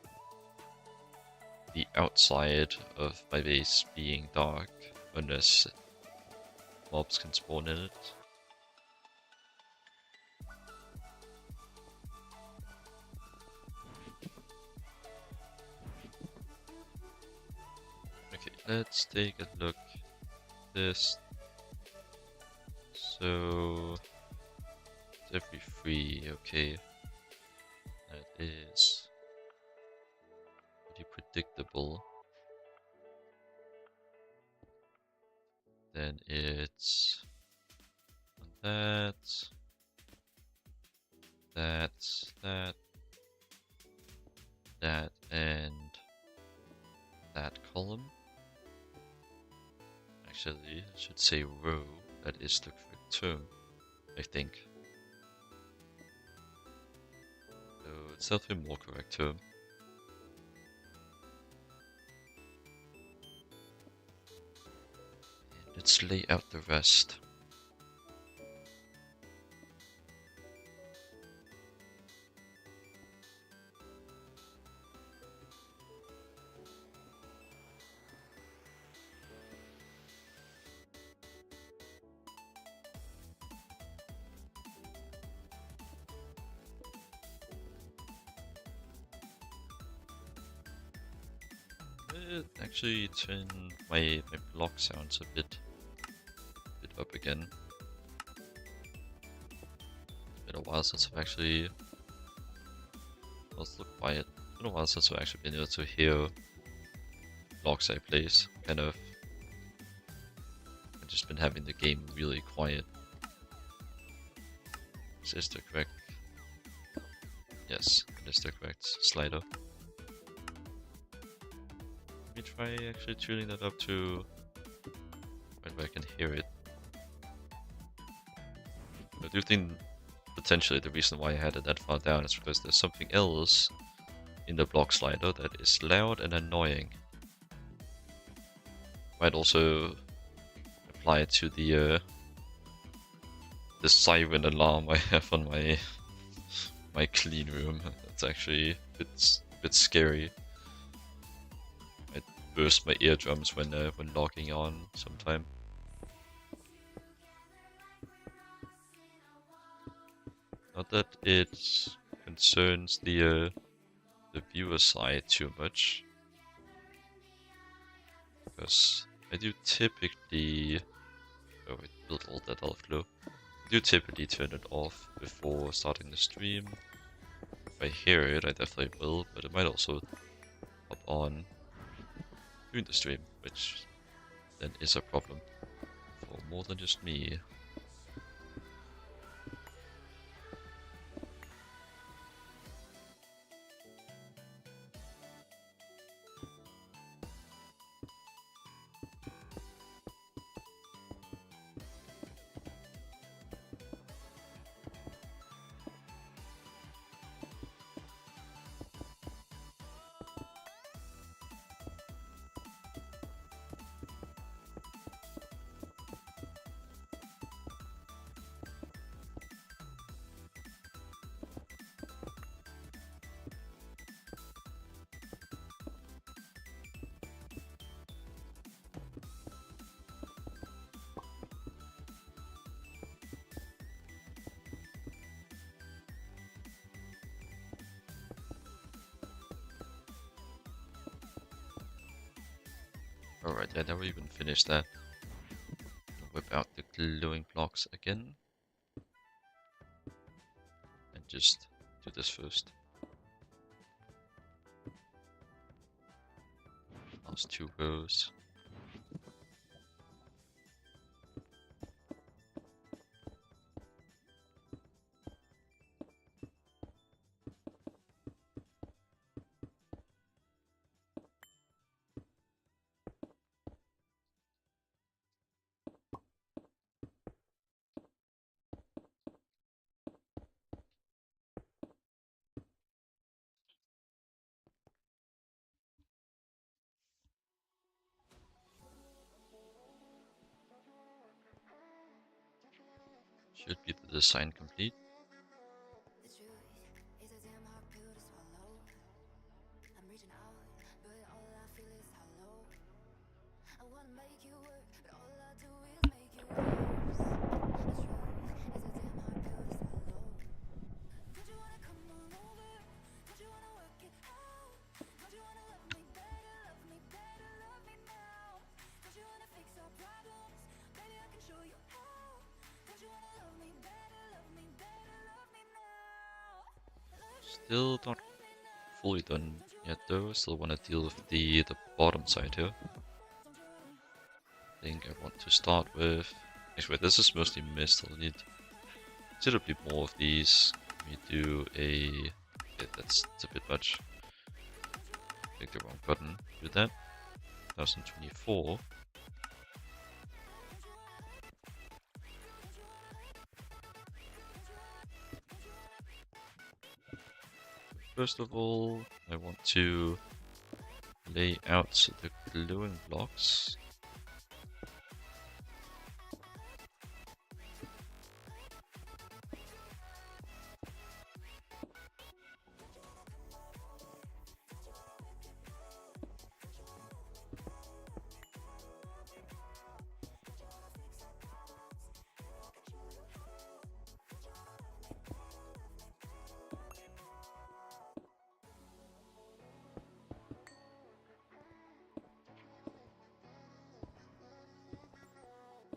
the outside of my base being dark unless mobs can spawn in it. Okay, let's take a look at this. So it's every 3, okay. That is pretty predictable. Then it's on that, that, and that column. Actually, I should say row. That is the correct term, I think. So it's definitely a more correct term. And let's lay out the rest. Actually turn my block sounds a bit up again. It's been a while since I've actually lost the quiet. It's been a while since I've actually been able to hear blocks I place. Kind of I've just been having the game really quiet. Is this the correct? Yes, it is the correct slider. Let me try actually tuning that up to where I can hear it. I do think potentially the reason why I had it that far down is because there's something else in the block slider that is loud and annoying. Might also apply it to the siren alarm I have on my clean room. That's actually a bit scary. Burst my eardrums when logging on sometime. Not that it concerns the viewer side too much, because I do typically build all that outflow. I do typically turn it off before starting the stream. If I hear it, I definitely will, but it might also hop on during the stream, which then is a problem for more than just me. Alright, I never even finished that. Whip out the glowing blocks again. And just do this first. Last 2 rows. Should be the design complete. The truth is a damn hard pill to swallow. I'm reaching out, but all I feel is hollow. I wanna make you work, but all I do is make you worse. The truth is a damn hard pill to swallow. Don't you wanna come on over? Don't you wanna work it out? Don't you wanna love me better, love me better, love me now? Don't you wanna fix our problems? Baby, I can show you how. Don't you wanna love me better, love me better, love me now? Still not fully done yet though. Still want to deal with the bottom side here. I think I want to start with... Actually, this is mostly mist. I'll need considerably more of these. We do a... Okay, that's a bit much. Click the wrong button. Do that. 2024. First of all, I want to lay out the glowing blocks.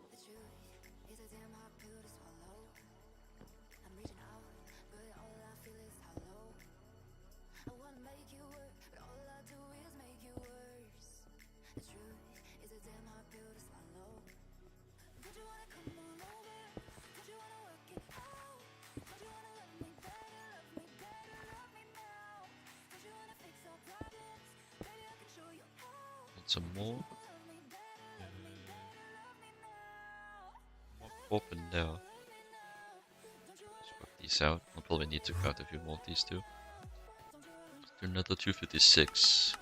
The truth is a damn hard pill to swallow. I'm reaching out, but all I feel is hollow. I wanna make you work, but all I do is make you worse. The truth is a damn hard pill to swallow. Don't you wanna come on over? Don't you wanna work it out? Don't you wanna love me better, love me better, love me now? Don't you wanna fix our problems? Baby, I can show you how. And some more. Love me better, love me better, love me now. More pop in there. Swap these out. I'll probably need to cut a few more of these too. Do another 256.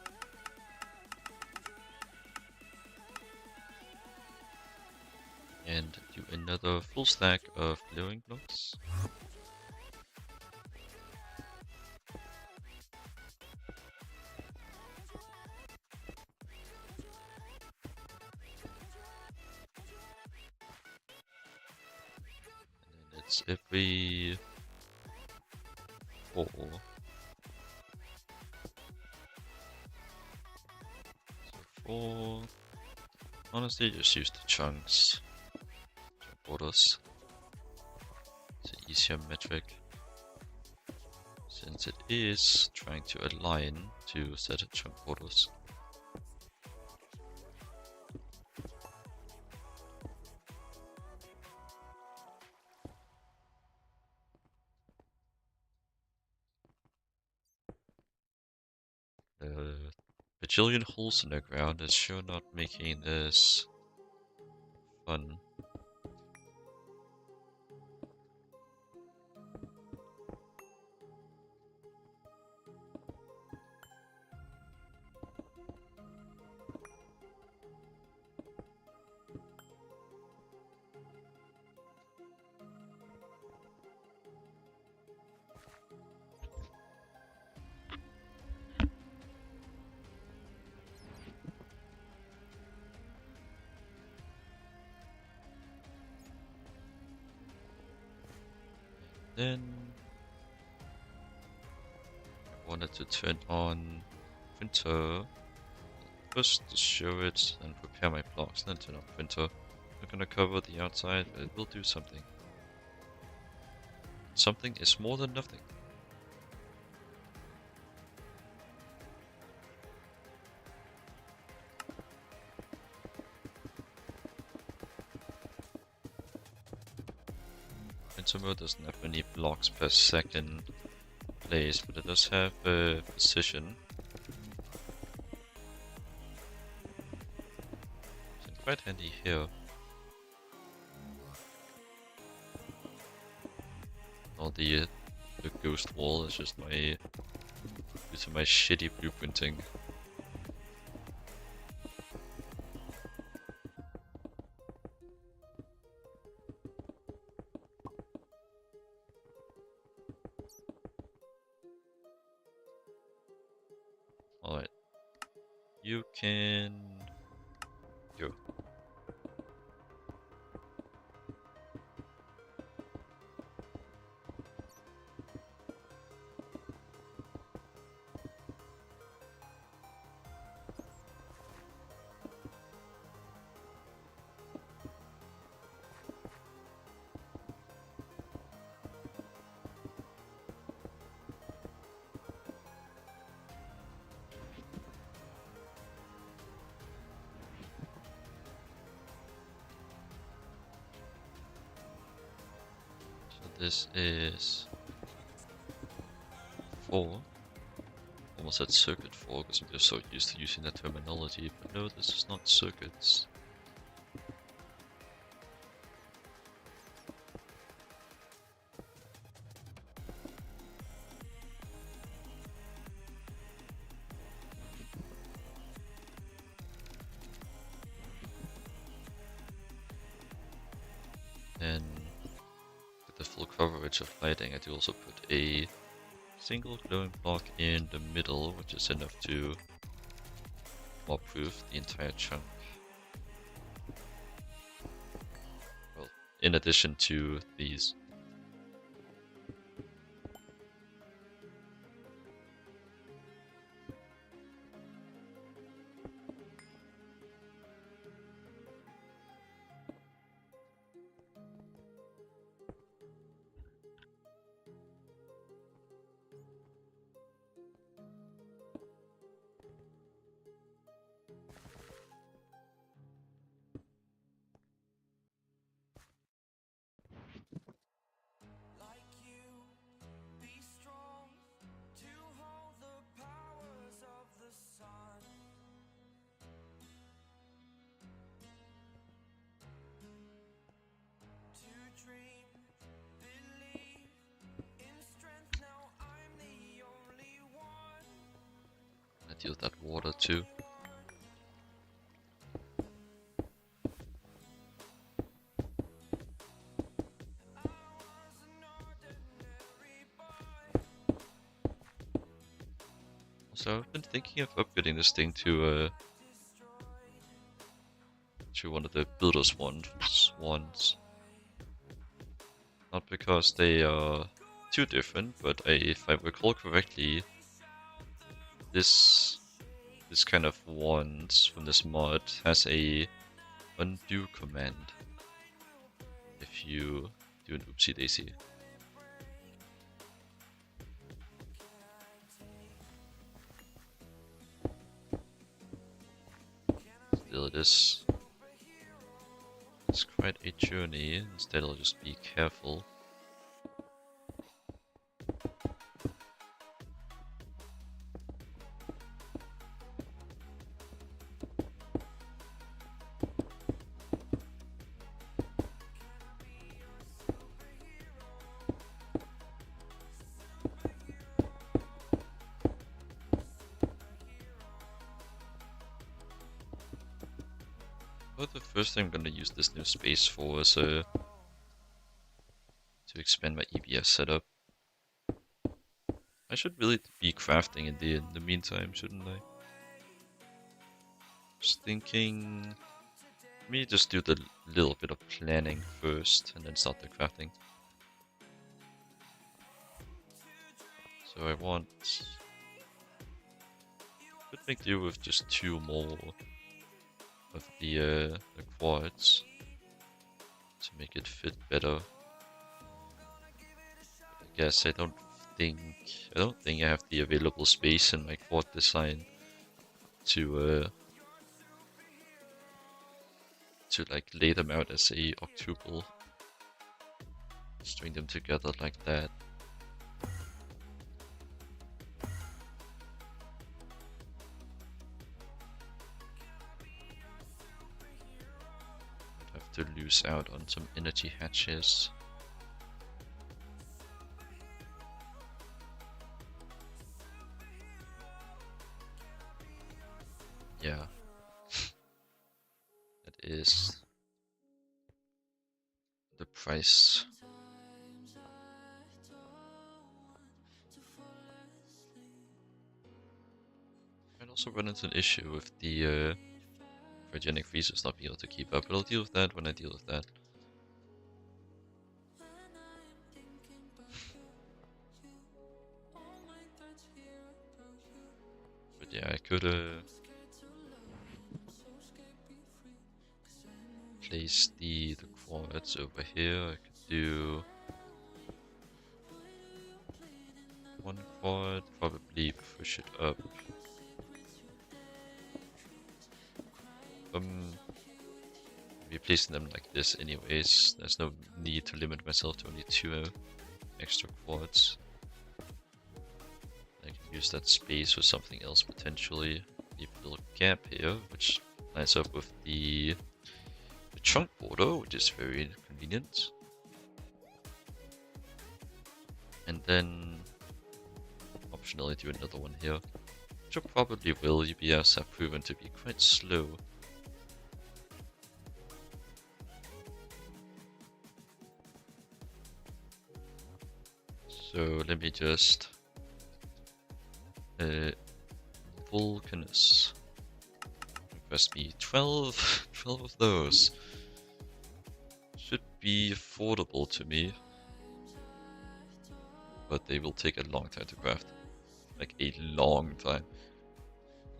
And do another full stack of glowing blocks. And then it's every 4. So 4. Honestly, just use the chunks. Chunk borders. It's an easier metric. Since it is trying to align to set chunk borders. The bajillion holes in the ground is sure not making this fun. Then I wanted to turn on printer first to show it and prepare my blocks, then turn on printer. Not gonna cover the outside, but it will do something. Something is more than nothing. Winter doesn't have many blocks per second placed, but it does have precision. It's quite handy here. All the ghost wall is just my due to my shitty blueprinting. Alright. You can go. This is 4. Almost said circuit 4 because I'm just so used to using that terminology, but no, this is not circuits. And with the full coverage of lighting, I do also put a single glowing block in the middle, which is enough to mob-proof the entire chunk. Well, in addition to these. Like you, be strong to hold the powers of the sun. To dream, believe in strength. Now I'm the only one. I deal with that water too. I was an ordinary boy. So I've been thinking of upgrading this thing to one of the builder's wands. Not because they are too different, but if I recall correctly, this kind of wand from this mod has a undo command if you do an oopsie daisy. Still, it's quite a journey. Instead, I'll just be careful. But the first thing I'm gonna use this new space for is to expand my EBS setup. I should really be crafting in the meantime, shouldn't I? Just thinking, let me just do the little bit of planning first and then start the crafting. So I want, could make do with just 2 more of the quartz. make it fit better. I guess I don't think I have the available space in my quad design to like lay them out as a octuple. String them together like that. Have to lose out on some energy hatches. Yeah. That is the price. I'd also run into an issue with the cryogenic freezers not being able to keep up, but I'll deal with that when I deal with that. But yeah, I could place the quads over here. I could do one quad, probably push it up. Be placing them like this anyways. There's no need to limit myself to only 2 extra quads. I can use that space for something else potentially. Leave a little gap here, which lines up with the trunk border, which is very convenient. And then optionally do another one here, which I probably will. UBS have proven to be quite slow. So let me just Vulcanus. Request me 12 of those. Should be affordable to me. But they will take a long time to craft. Like a long time.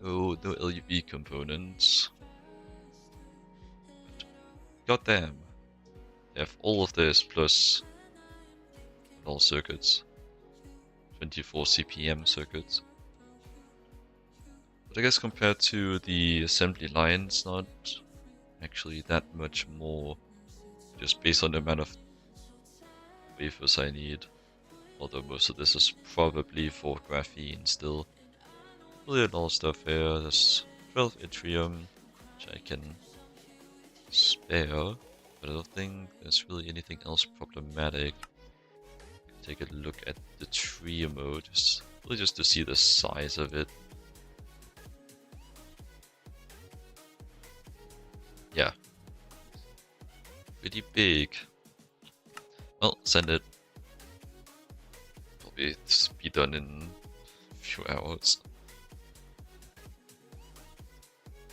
Oh, no LuV components. God damn. They have all of this plus all circuits. 24 CPM circuits. But I guess compared to the assembly line, it's not actually that much more. Just based on the amount of wafers I need. Although most of this is probably for graphene still. Really a lot of stuff here. There's 12 yttrium, which I can spare. But I don't think there's really anything else problematic. Take a look at the tree mode, really just to see the size of it. Yeah. Pretty big. Well, send it. Probably be done in a few hours.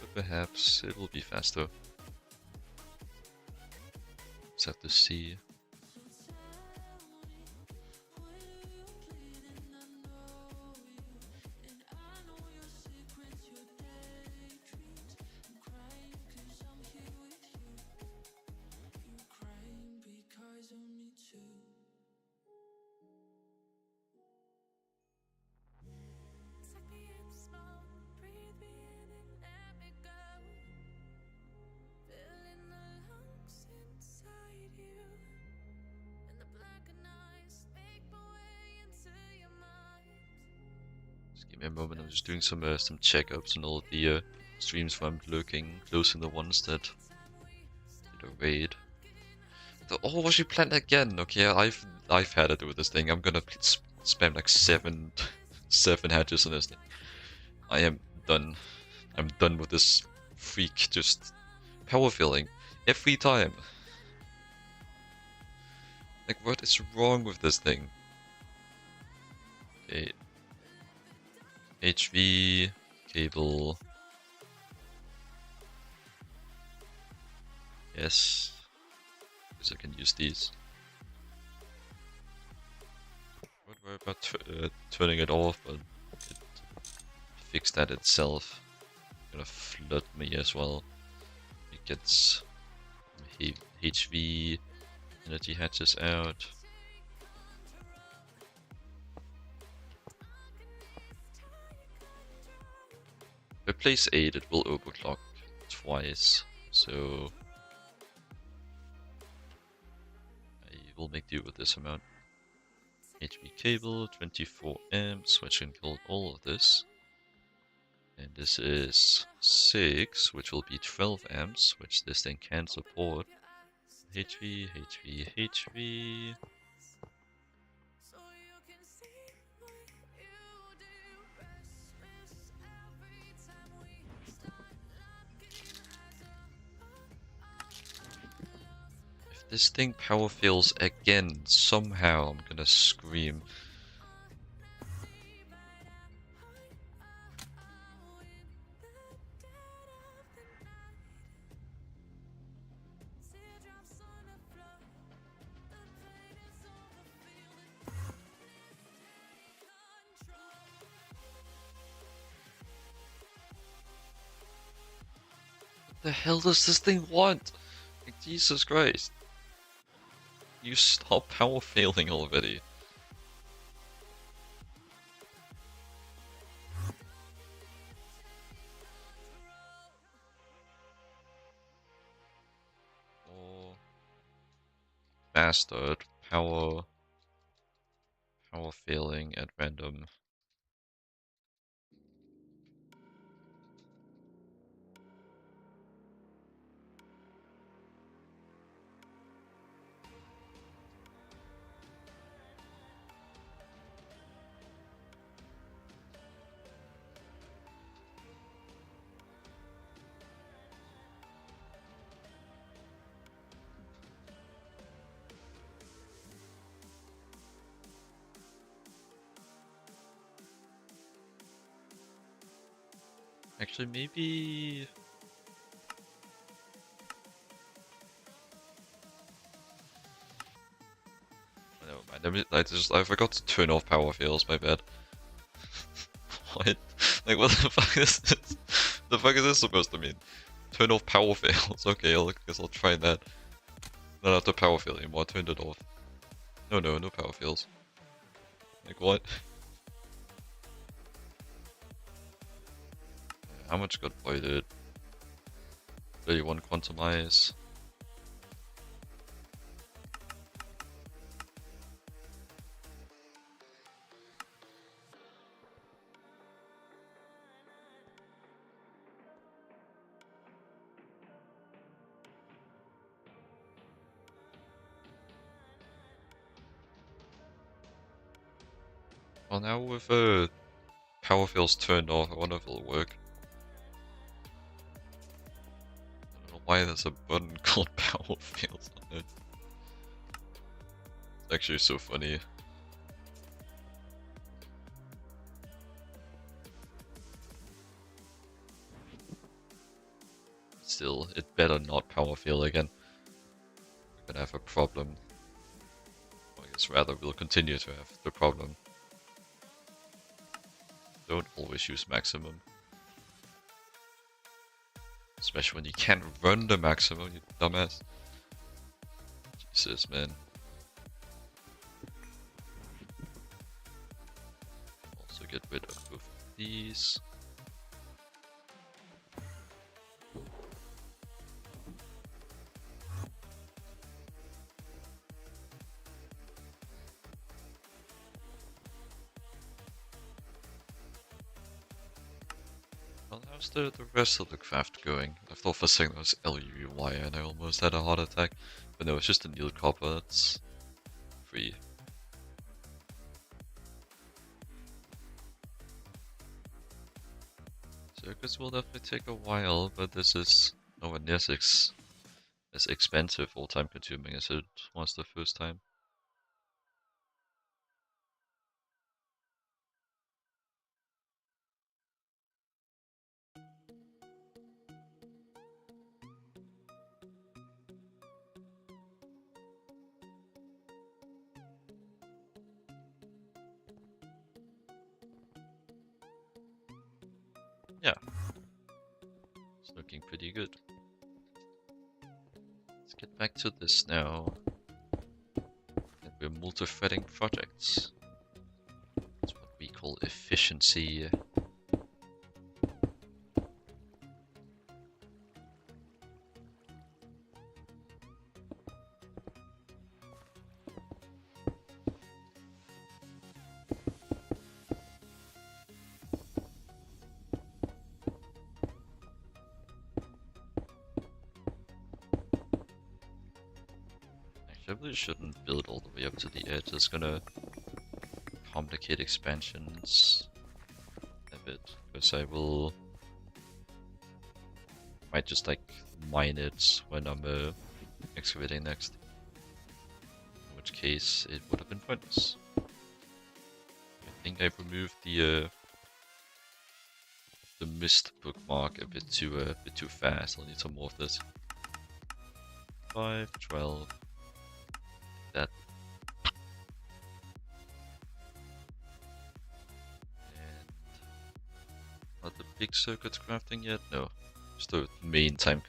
But perhaps it will be faster. Just have to see. Give me a moment, I'm just doing some checkups on all the streams where I'm lurking, closing the ones that did a raid. Oh, was she planned again? Okay, I've had it with this thing. I'm gonna spam like seven hatches on this thing. I am done. I'm done with this freak just power filling every time. Like, what is wrong with this thing? Okay. HV, cable. Yes. Because I can use these. Don't worry about turning it off, but it fixed that itself. It's gonna flood me as well. It gets HV, Energy hatches out. If I place 8, it will overclock twice, so I will make do with this amount. HV cable, 24 amps, which can kill all of this. And this is 6, which will be 12 amps, which this thing can support. HV, HV, HV. If this thing power fails again, somehow I'm gonna scream. What the hell does this thing want? Like, Jesus Christ. You stop power failing already. Or bastard power failing at random. Actually, maybe... Oh, never mind. I forgot to turn off power fails, my bad. What? Like, what the fuck is this? The fuck is this supposed to mean? Turn off power fails. Okay, I guess I'll try that. Not have to power fail anymore, I turned it off. No power fails. Like, what? How much got voided? 31 quantumize. Well, now with power fails turned off, I wonder if it'll work. I don't know why there's a button called power fails on it. It's actually so funny. Still, it better not power fail again. We're gonna have a problem. Or I guess rather, we'll continue to have the problem. Don't always use maximum. Especially when you can't run the maximum, you dumbass. Jesus, man. Also get rid of both of these. Well, how's the rest of the craft going? I thought for a second it was LuV wire and I almost had a heart attack. But no, it's just annealed copper, it's free. Circuits will definitely take a while, but this is nowhere near as expensive or time consuming as it was the first time. Yeah, it's looking pretty good. Let's get back to this now. multi-threading projects. That's what we call efficiency. I really shouldn't build all the way up to the edge. It's gonna complicate expansions a bit, because I might just like mine it when I'm excavating next. In which case it would have been pointless. I think I removed the mist bookmark a bit too fast. I'll need some more of this. 5, 12. That. And not the big circuits crafting yet? No. Just the main time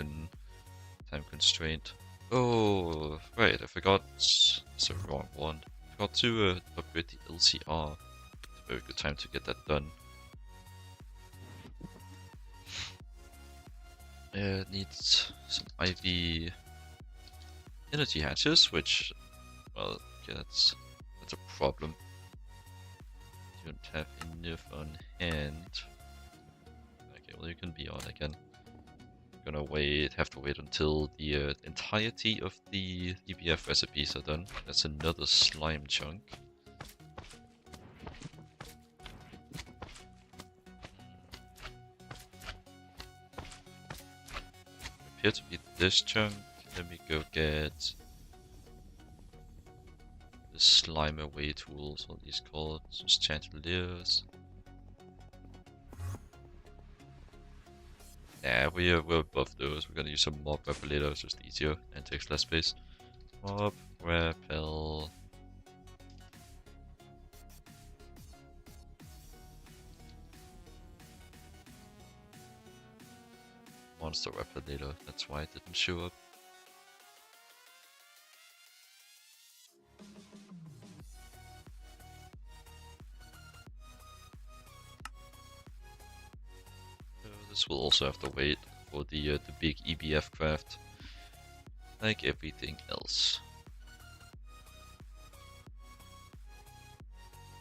constraint. Oh, right, I forgot. It's the wrong one. I forgot to upgrade the LCR. It's a very good time to get that done. It needs some IV energy hatches, which, well, okay, that's a problem. You don't have enough on hand. Okay, well, you can be on again. I'm gonna have to wait until the entirety of the EBF recipes are done. That's another slime chunk. Appear to be this chunk. Let me go get the slime away tools, what these called, just chandeliers. Yeah, we're above those. We're gonna use some mob repel, it's just easier and takes less space. Mob repel. Monster repel, that's why it didn't show up. This will also have to wait for the big EBF craft, like everything else.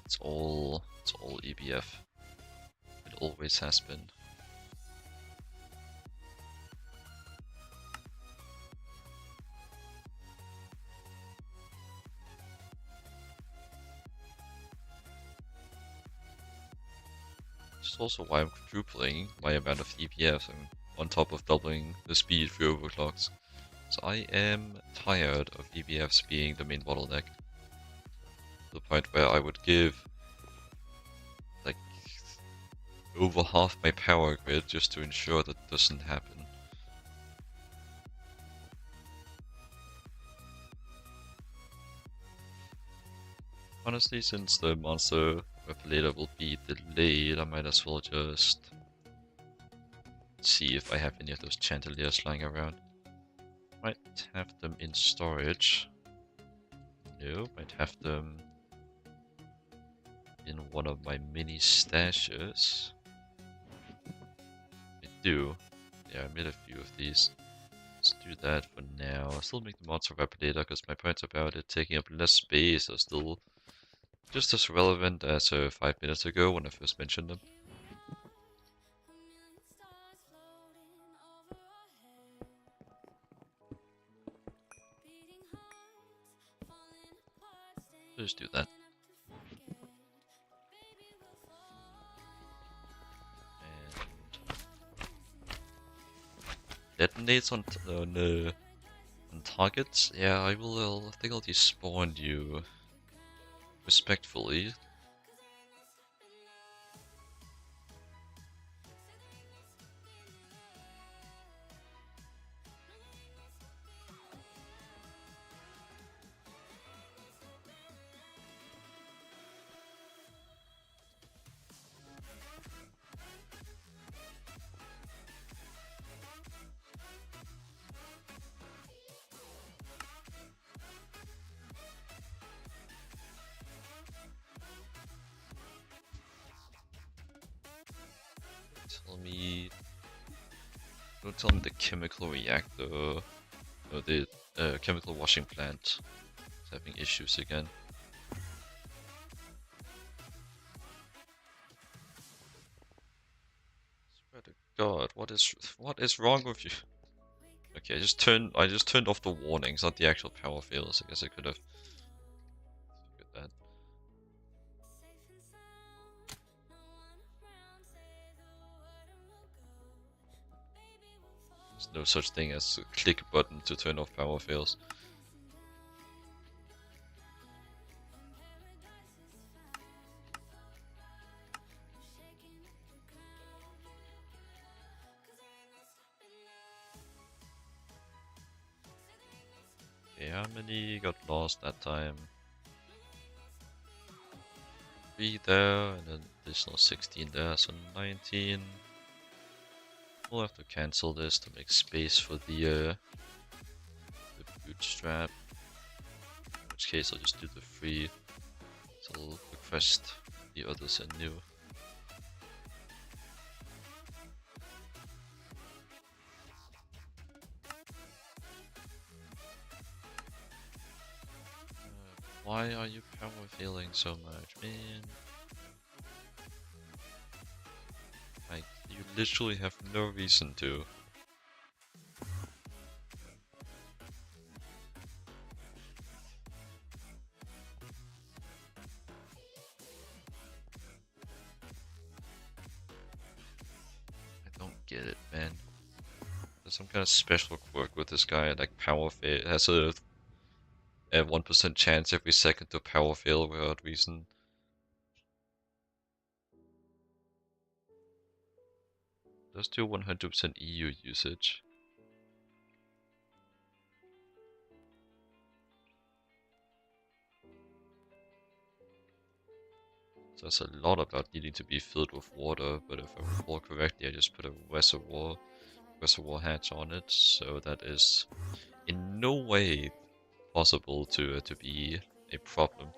It's all EBF. It always has been. It's also why I'm quadrupling my amount of EBFs and on top of doubling the speed through overclocks. So I am tired of EBFs being the main bottleneck. To the point where I would give like over half my power grid just to ensure that doesn't happen. Honestly, since the monster repel will be delayed, I might as well just see if I have any of those chandeliers lying around. Might have them in storage. No, might have them in one of my mini stashes. I do. Yeah, I made a few of these. Let's do that for now. I'll still make the monster repel because my points about it taking up less space are still just as relevant as 5 minutes ago when I first mentioned them. Just do that. And detonates on targets. Yeah, I will. I think I'll despawn you respectfully. Tell me. Don't tell me the chemical reactor. No, the chemical washing plant is having issues again. Swear to God, what is wrong with you? Okay, I just turned off the warnings, not the actual power fails. I guess I could have figured that. There's no such thing as a click button to turn off power fails. Okay, how many got lost that time? 3 there, and an additional 16 there, so 19. We'll have to cancel this to make space for the bootstrap. In which case I'll just do the 3. So I'll request the others anew. Why are you power failing so much, man? Like, you literally have no reason to. I don't get it, man. There's some kind of special quirk with this guy, like power fail. Has a 1% chance every second to power fail without reason. Does do 100% EU usage. So it's a lot about needing to be filled with water, but if I recall correctly, I just put a reservoir hatch on it, so that is in no way possible to be a problem.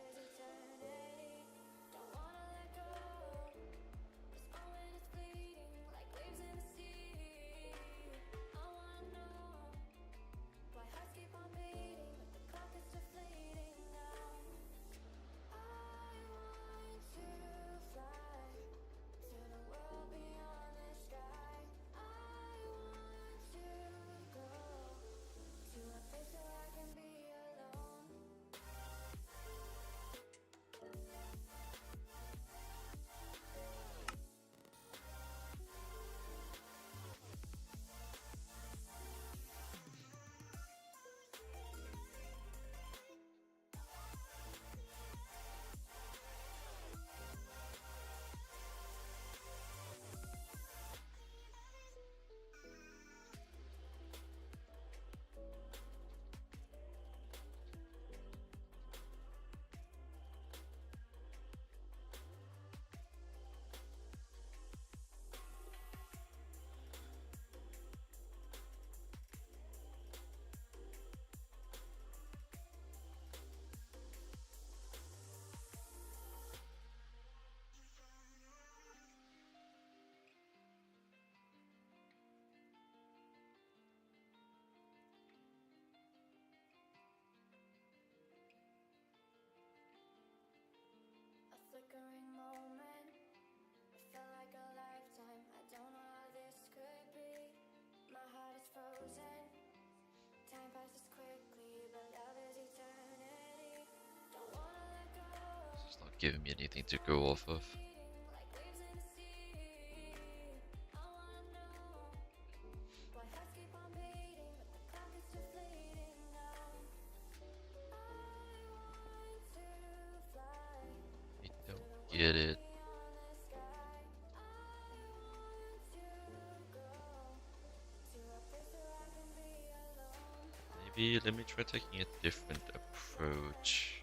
flickering moment. It felt like a lifetime. I don't know how this could be. My heart is frozen. Time passes quickly, but love is eternity. Don't wanna let go. It's not giving me anything to go off of. Like waves in the sea. I wanna know why hearts keep on beating, but the clock is still fleeting now. I want to fly. I don't get it. Maybe let me try taking a different approach.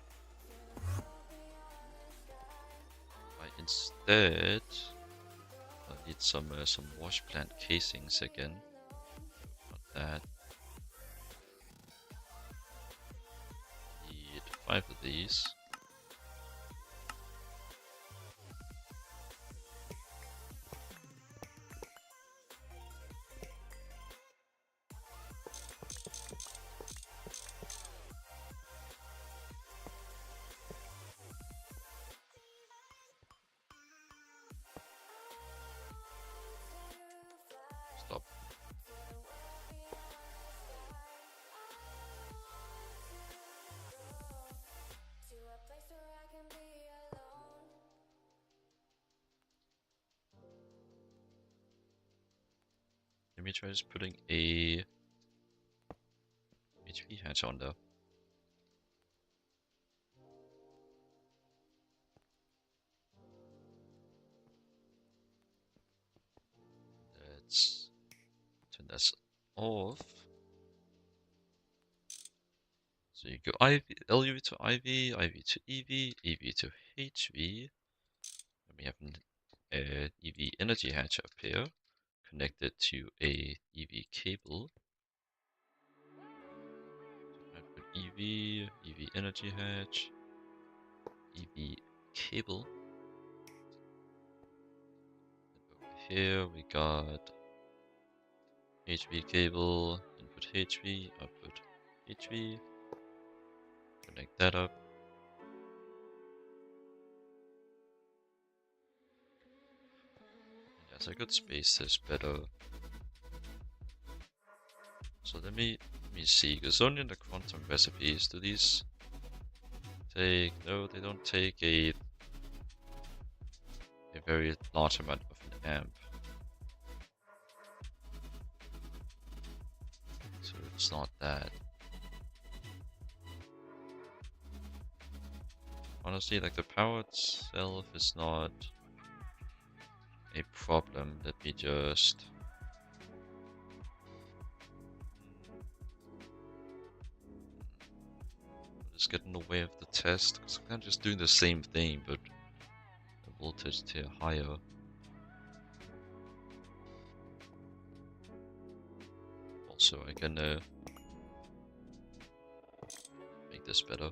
Instead, I need some wash plant casings again. Not that. Need 5 of these. try just putting a HP hatch on there. Let's turn this off. So you go IV, LUV to IV, IV to EV, EV to HV. And we have an EV energy hatch up here, connected to a EV cable. I put EV energy hatch, EV cable. And over here we got HV cable, input HV, output HV. Connect that up. And as I could space this better. So let me see, because only in the quantum recipes do these take, no, they don't take a very large amount of an amp. So it's not that. Honestly, like the power itself is not a problem. Let me just get in the way of the test, because I'm kind of just doing the same thing, but the voltage tier higher. Also, I can make this better.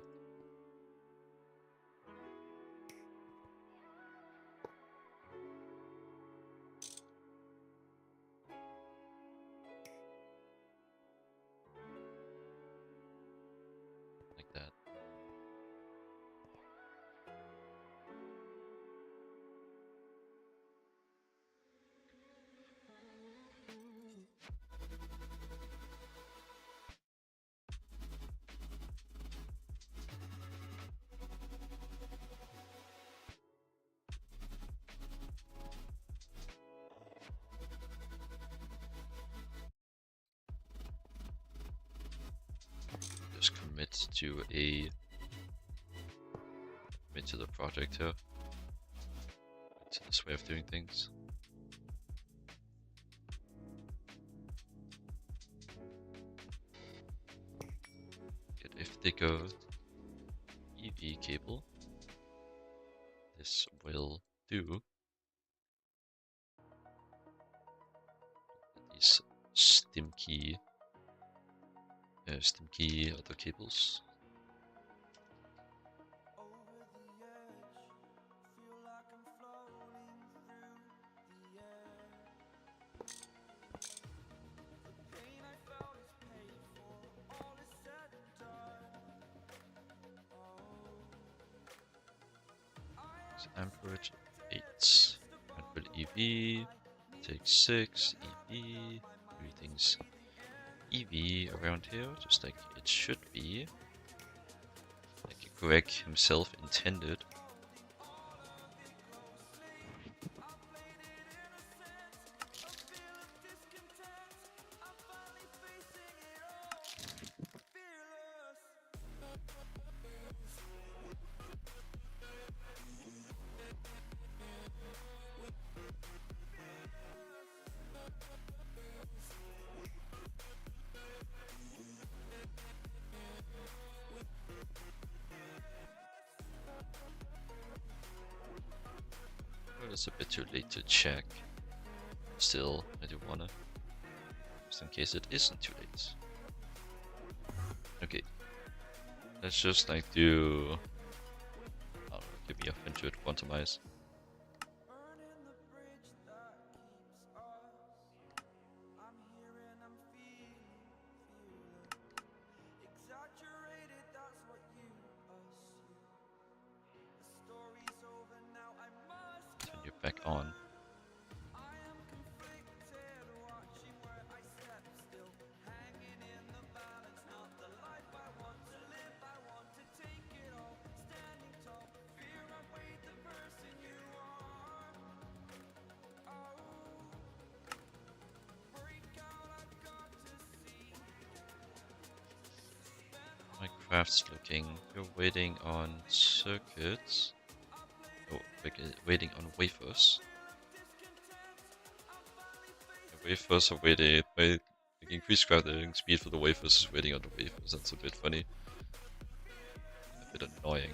Like that. Just commit to the project here. To this way of doing things. Get a thicker EV cable. This will do. These stimky other cables. Amperage 8. Output EV. Take 6. EV. Everything's EV around here, just like it should be. Like Greg himself intended. It's a bit too late to check. Still, I do wanna, just in case it isn't too late. Okay, let's just like do, I don't know, give me a into it, quantumize. Turn you back on. crafts looking? You're waiting on circuits. Oh, waiting on wafers. The wafers are waiting. Like increased crafting speed for the wafers is waiting on the wafers. That's a bit funny. A bit annoying.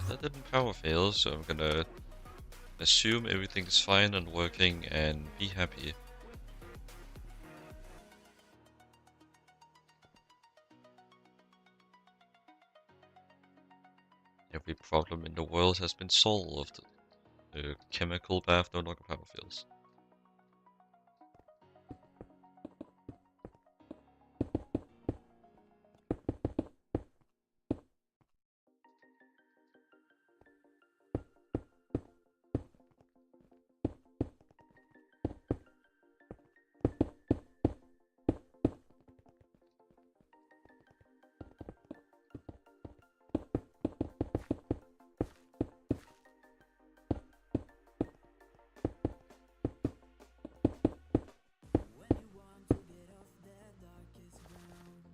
That didn't power fail, so I'm gonna assume everything's fine and working and be happy. Every problem in the world has been solved. The chemical bath no longer power fails.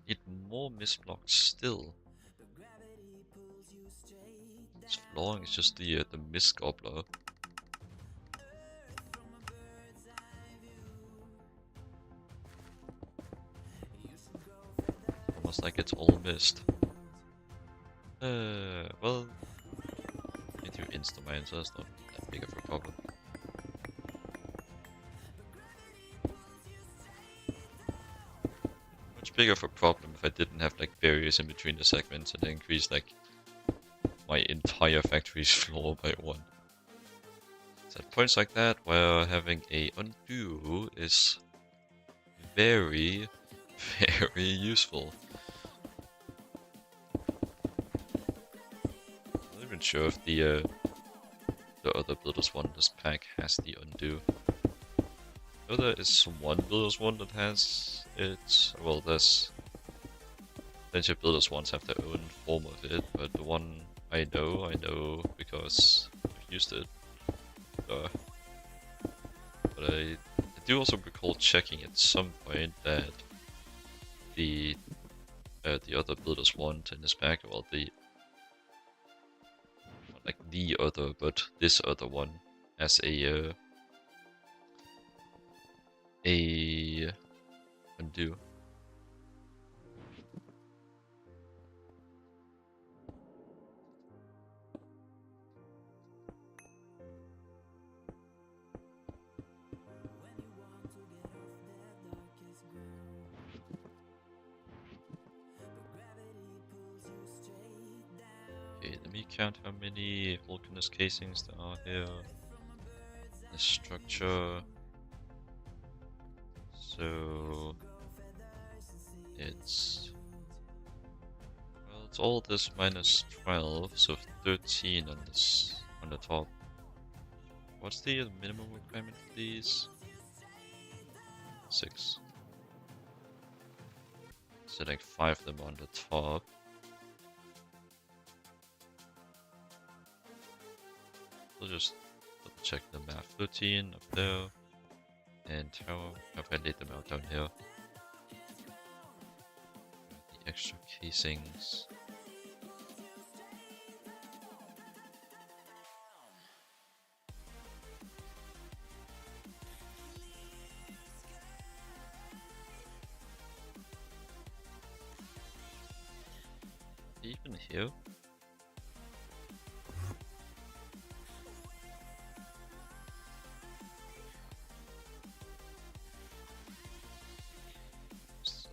Need more misblocks still. This flooring is just the mist gobbler. Almost like it's all mist. Well, we do insta-mine, so it's not that big of a problem. Much bigger of a problem if I didn't have like barriers in between the segments and increase like my entire factory's floor by 1. So at points like that, where having a undo is very, very useful. I'm not even sure if the other Builders 1 this pack has the undo. I know there is one Builders 1 that has it. Well, there's plenty of Builders 1s have their own form of it, but the one I know because I've used it. But I do also recall checking at some point that the other Builders 1 in this pack, well, not like the other, but this other one has a undo. Okay, let me count how many Vulcanus casings there are here. The structure. So it's well, it's all this minus 12, so 13 on this on the top. What's the minimum requirement for these? 6. So like 5 of them on the top. We'll just double check the math. 13 up there. And how have I laid them out down here? The extra casings. Even here?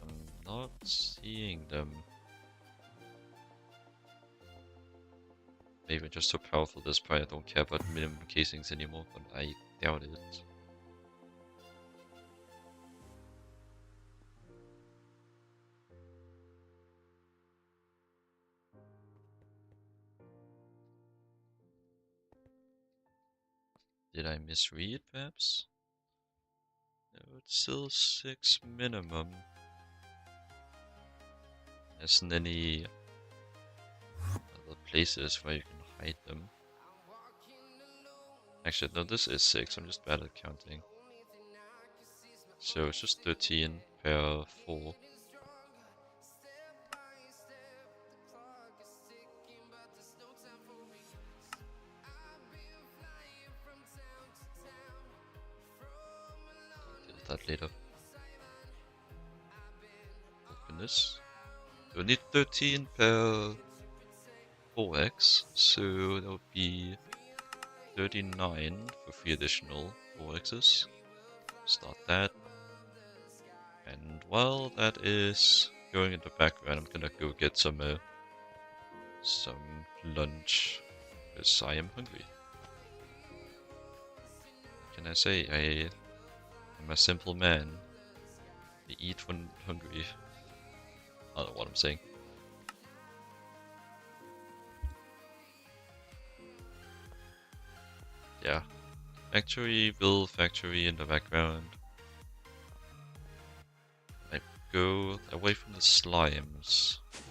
I'm not seeing them. Maybe just so powerful this probably I don't care about minimum casings anymore, but I doubt it. Did I misread, perhaps? No, it's still 6 minimum. There isn't any other places where you can hide them. Actually, no, this is 6. I'm just bad at counting. So it's just 13 per 4. I'll deal with that later. Open this. So we need 13 per 4x, so that would be 39 for 3 additional 4x's. Start that. And while that is going in the background, I'm gonna go get some lunch, because I am hungry. What can I say? I'm a simple man. I eat when hungry. I don't know what I'm saying. Yeah. Factory in the background. I go away from the slimes. I'll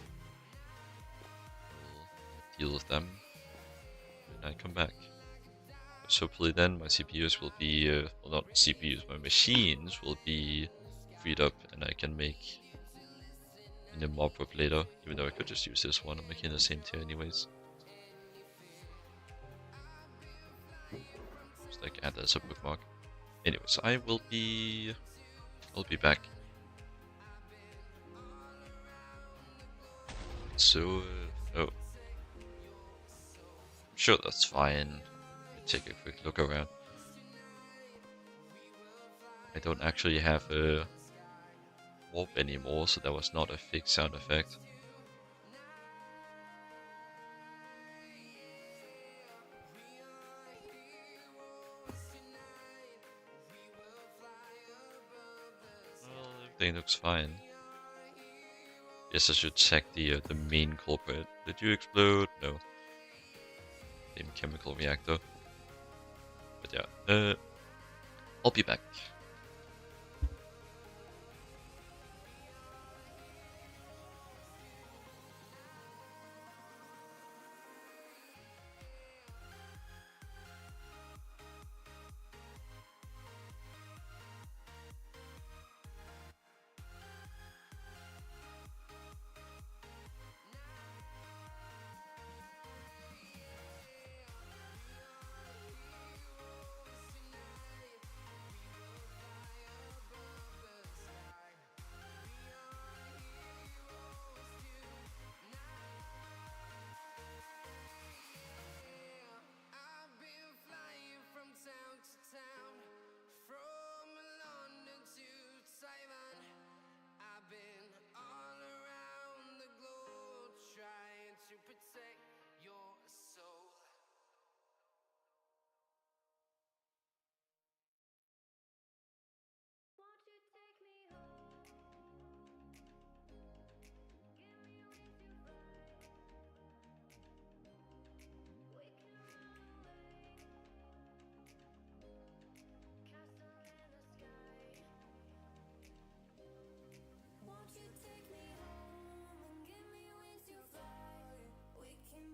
deal with them. And I come back. So hopefully then my CPUs will be, well, not CPUs, my machines will be freed up and I can make a mob whip later, even though I could just use this one. I'm making the same tier anyways. Just like add that as a bookmark. Anyways, I'll be back. So, oh. I'm sure that's fine. Take a quick look around. I don't actually have a warp anymore, so that was not a fake sound effect. Well, everything looks fine. Guess I should check the main culprit. Did you explode? No. Same chemical reactor. But yeah, I'll be back. Won't you take me home and give me wings to fly? We can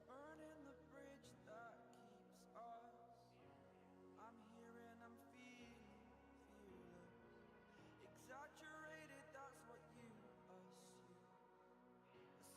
Burning the bridge that keeps us. I'm here and I'm fearless. Exaggerated, that's what you assume. A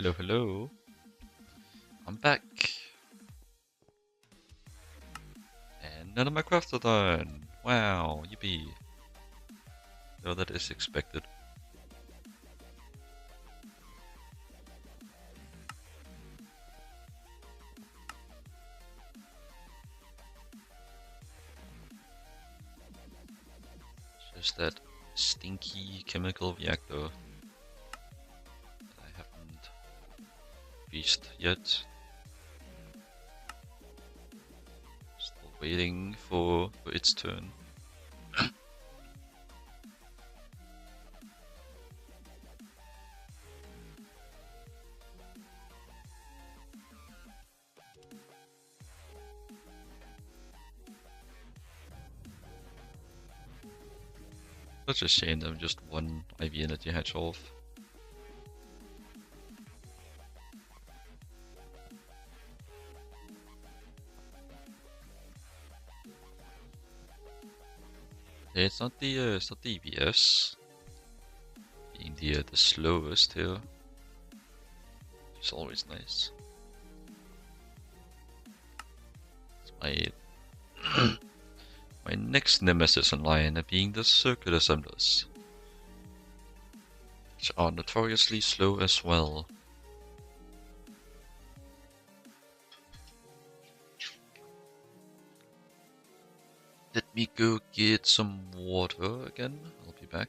Hello, hello. I'm back. And none of my crafts are done. Wow, yippee. No, that is expected. Just that stinky chemical reactor that I haven't reached yet. Still waiting for its turn. Such a shame that I'm just one IV energy hatch off. Yeah, it's not the EBS being the slowest here. It's always nice. It's my next nemesis in line being the circuit assemblers, which are notoriously slow as well. Let me go get some water again. I'll be back.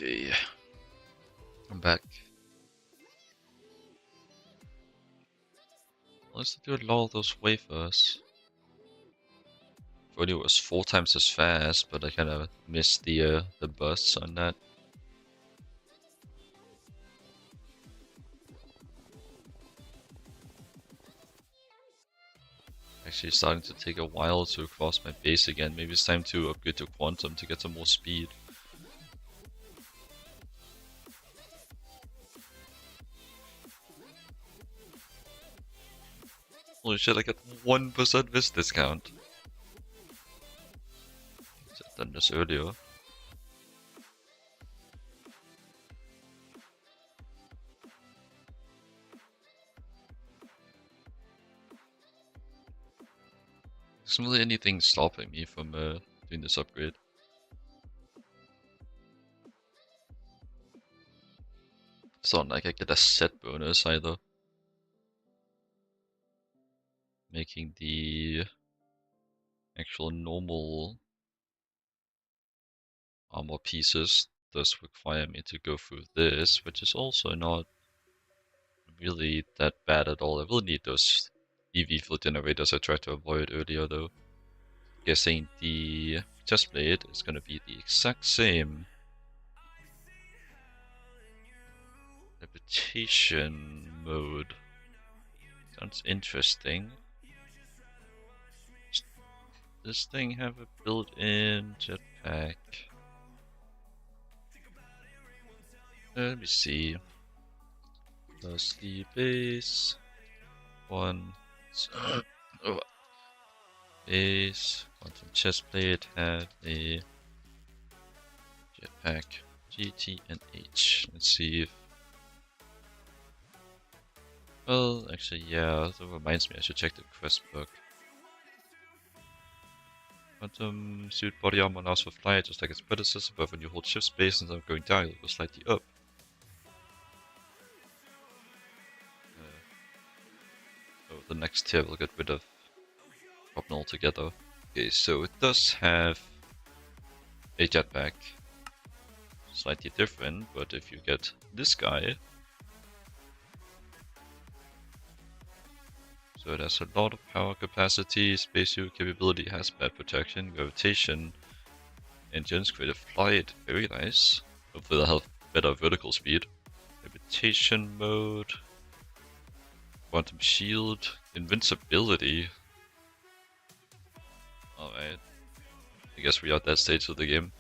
Okay, I'm back. Let's do a lot of those wafers. Thought it was 4 times as fast, but I kind of missed the bursts on that. Actually starting to take a while to cross my base again. Maybe it's time to upgrade to Quantum to get some more speed. Holy shit, I got 1% miss discount. Should have done this earlier. There's not really anything stopping me from doing this upgrade. It's not like I get a set bonus either. Making the actual normal armor pieces does require me to go through this, which is also not really that bad at all. I will need those EV flow generators I tried to avoid earlier though. Guessing the chest plate is gonna be the exact same. Reputation mode. Sounds interesting. Does this thing have a built-in jetpack? Let me see. Does the base one oh, base quantum chestplate have a jetpack? GTNH. Let's see if. Well, actually, yeah, that reminds me I should check the quest book. Quantum suit body armor allows for flight just like its predecessor, but when you hold shift space instead of going down, it will go slightly up. So the next tier will get rid of problem altogether. Okay, so it does have a jetpack. Slightly different, but if you get this guy, so it has a lot of power capacity, spacesuit capability, has bad protection, gravitation, engines, creative flight, very nice. Hopefully they'll have better vertical speed. Levitation mode, quantum shield, invincibility. Alright, I guess we are at that stage of the game.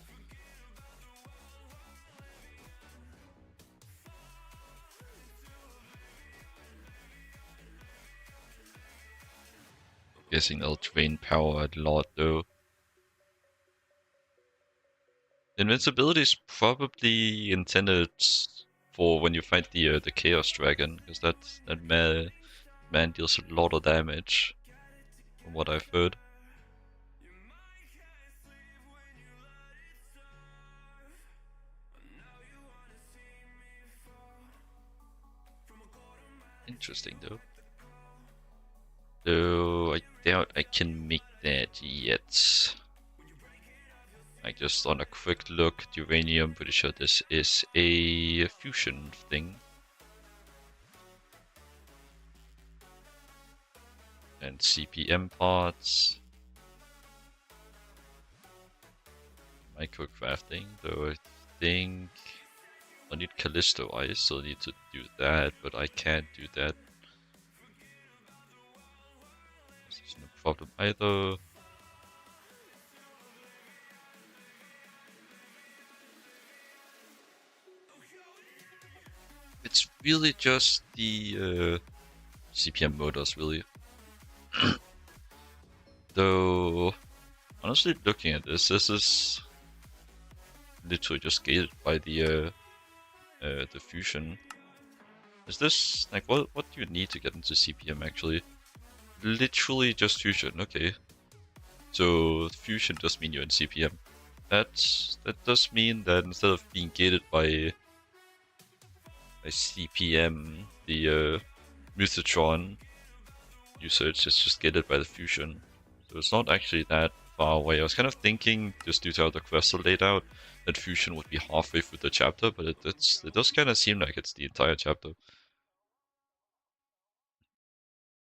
Guessing they'll drain power a lot though. Invincibility is probably intended for when you fight the Chaos Dragon, because that man deals a lot of damage, from what I've heard. Interesting though. Though I doubt I can make that yet. Like just on a quick look, at uranium, pretty sure this is a fusion thing. And CPM parts. Microcrafting, though I think I need Callisto Ice, so I need to do that, but I can't do that. This is no problem either. It's really just the CPM motors, really. Though, honestly, looking at this is literally just gated by the fusion. Is this like what do you need to get into CPM actually? Literally just fusion. Okay, so fusion does mean you're in CPM. That does mean that instead of being gated by CPM, the Mythotron usage is just gated by the fusion. So it's not actually that far away. I was kind of thinking, just due to how the quests are laid out, that fusion would be halfway through the chapter, but it does kind of seem like it's the entire chapter.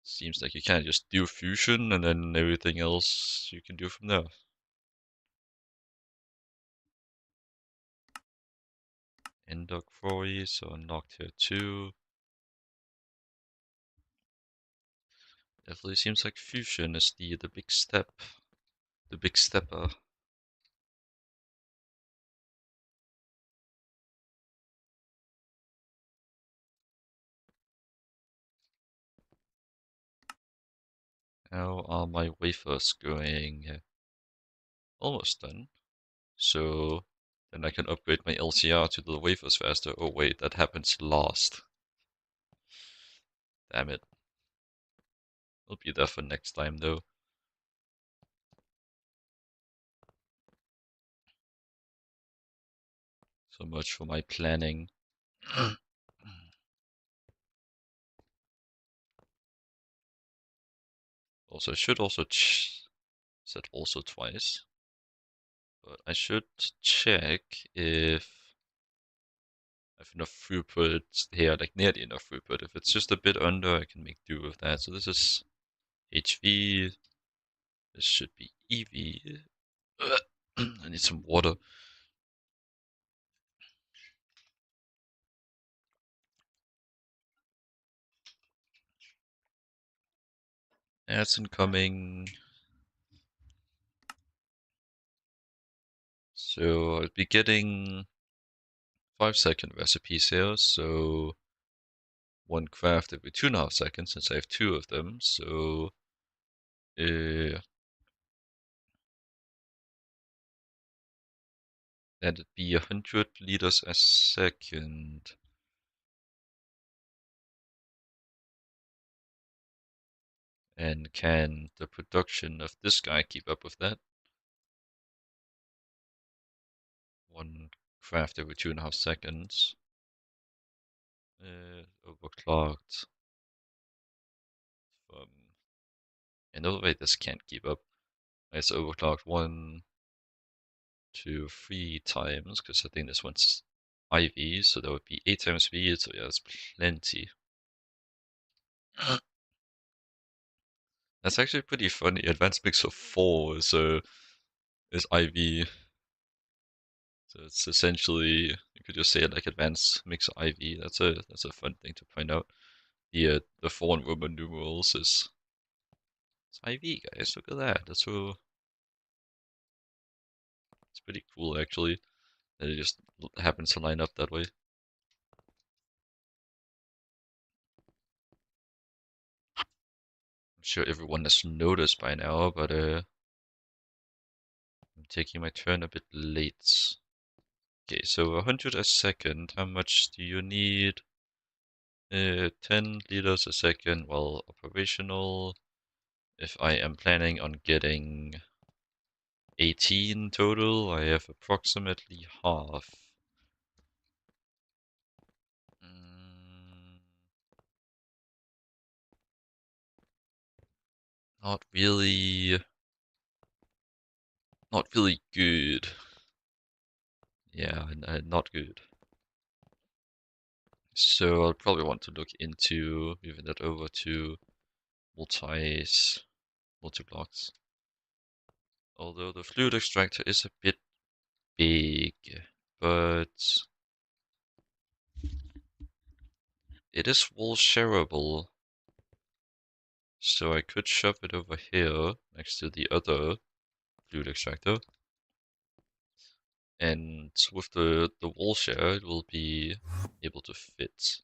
Seems like you can't just do fusion and then everything else you can do from there. Endog Quarry, so unlocked here too. Definitely seems like fusion is the big step. The big stepper. How are my wafers going? Almost done. So then I can upgrade my LCR to the wafers faster. Oh wait, that happens last. Damn it. I'll be there for next time though. So much for my planning. Also, I should also said also twice. But I should check if I have enough throughput here, like nearly enough throughput. If it's just a bit under, I can make do with that. So this is HV. This should be EV. I need some water. Ads incoming. So I'll be getting 5-second recipes here, so one craft every 2.5 seconds since I have 2 of them, so that'd be 100 liters a second. And can the production of this guy keep up with that? One craft every 2.5 seconds. Overclocked. And no, wait, this can't keep up. It's overclocked 1, 2, 3 times, because I think this one's IV, so that would be 8 times speed, so yeah, that's plenty. That's actually pretty funny. Advanced mix of 4 is IV. So it's essentially, you could just say it like advanced mix IV. That's a fun thing to point out. The 4 in Roman numerals is it's IV, guys. Look at that. It's pretty cool actually. That it just happens to line up that way. I'm sure everyone has noticed by now, but I'm taking my turn a bit late. Okay, so 100 a second. How much do you need? 10 liters a second while operational. If I am planning on getting 18 total, I have approximately half. Not really good. Yeah, not good. So I'll probably want to look into moving that over to multi-blocks. Although the fluid extractor is a bit big, but it is wall shareable. So I could shove it over here next to the other fluid extractor. And with the wall share, it will be able to fit.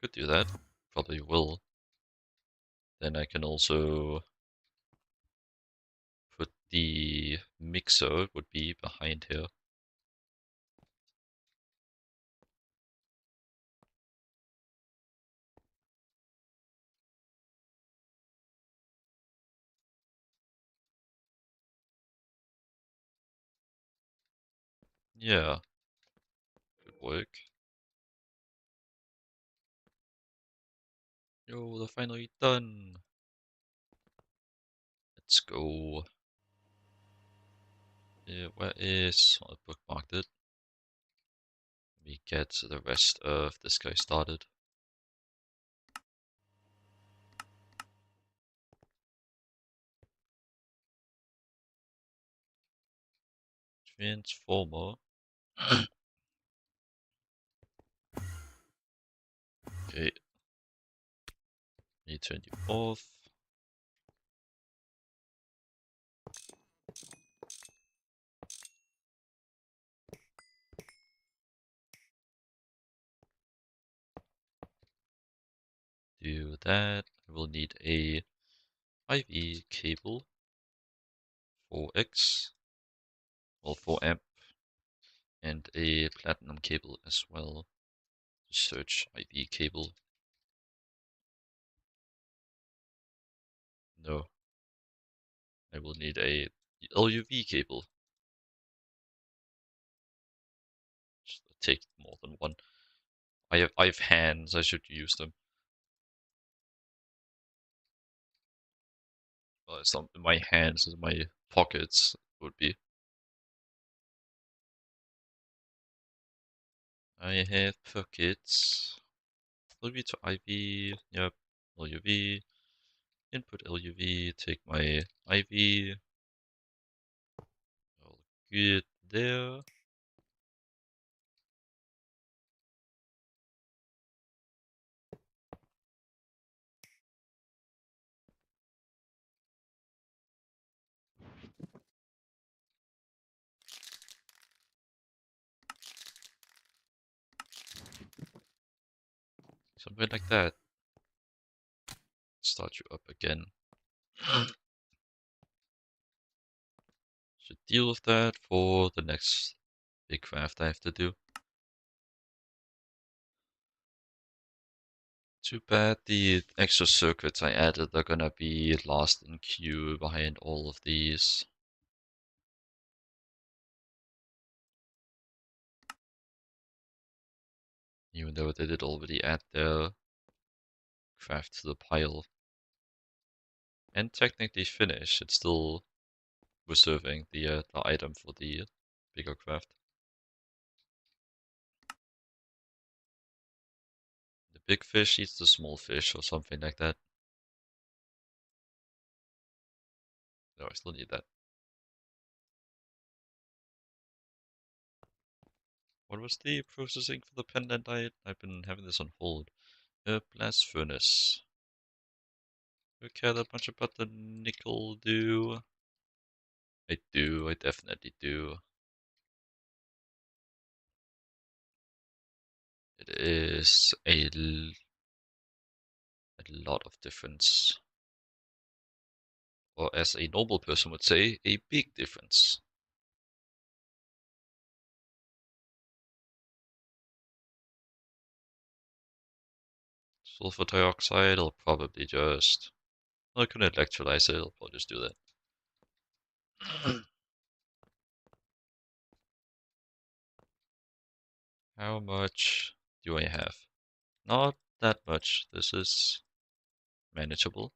Could do that. Probably will. Then I can also put the mixer, would be behind here. Yeah, could work. Yo, they're finally done. Let's go. Yeah, where is... I bookmarked it. Let me get the rest of this guy started. Transformer. Okay. Need to turn you off. Do that. I will need a IV cable. 4x. Well, 4 amp. And a platinum cable as well. Search IV cable. No. I will need a LuV cable. Just take more than one. I have hands, I should use them. Well, it's not in my hands, it's in my pockets would be. I have pockets. LuV to IV, yep, LuV. Input LuV, take my IV. All good there. Something like that. Start you up again. Should deal with that for the next big craft I have to do. Too bad the extra circuits I added are gonna be lost in queue behind all of these. Even though they did already add their craft to the pile. And technically finish, it's still reserving the item for the bigger craft. The big fish eats the small fish or something like that. No, I still need that. What was the processing for the pendant diet? I've been having this on hold. Blast furnace. Do I care that much about the nickel do? I do, I definitely do. It is a lot of difference. Or as a normal person would say, a big difference. Sulfur dioxide, I'll probably just... I can electrolyze it, I'll probably just do that. How much do I have? Not that much. This is manageable.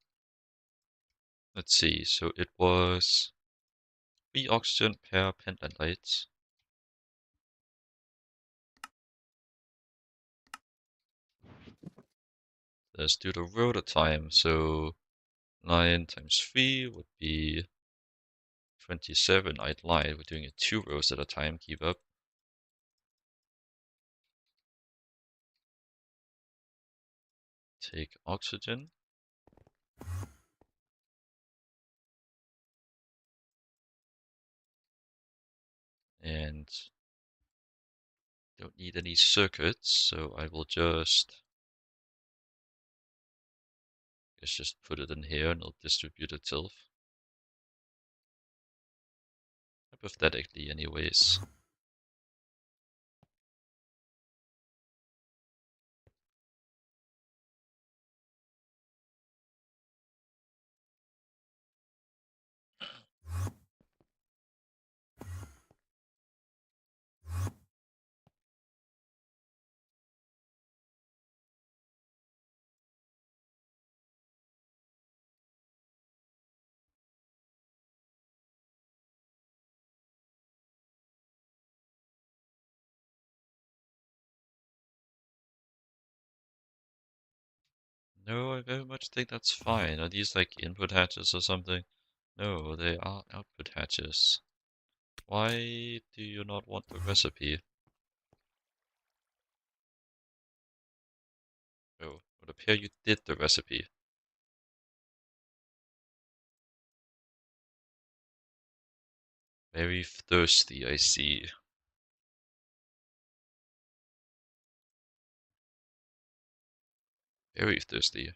Let's see, so it was 3 oxygen per pendant light. Let's do the rotor time, so 9 times 3 would be 27. I'd lied, we're doing it 2 rows at a time, keep up. Take oxygen. And don't need any circuits, so I will just put it in here and it'll distribute itself. Hypothetically anyways. No, I very much think that's fine. Are these like input hatches or something? No, they are output hatches. Why do you not want the recipe? Oh, it would appear you did the recipe. Very thirsty, I see. Very thirsty.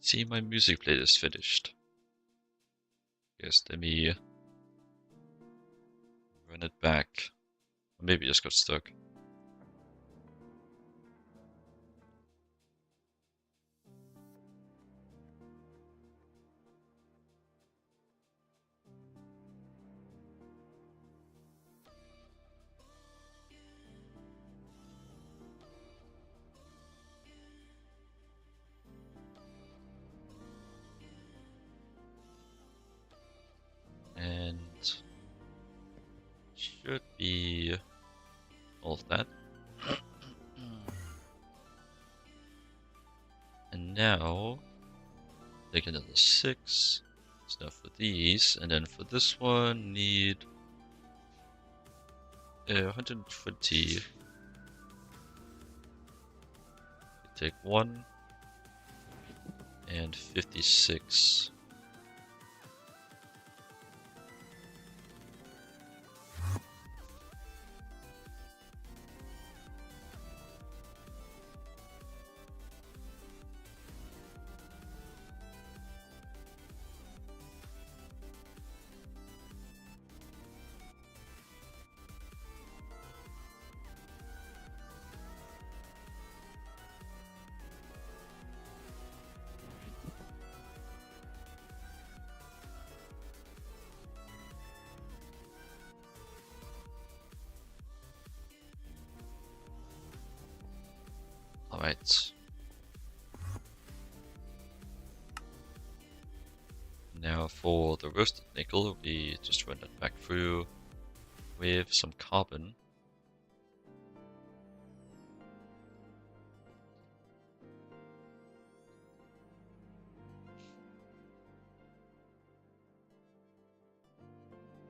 See, my music playlist finished. Yes, let me run it back. Or maybe it just got stuck. should be all of that. And now take another 6 stuff for these, and then for this one need 120. Take 1 and 56. Alright. Now for the roasted nickel, we just run that back through with some carbon.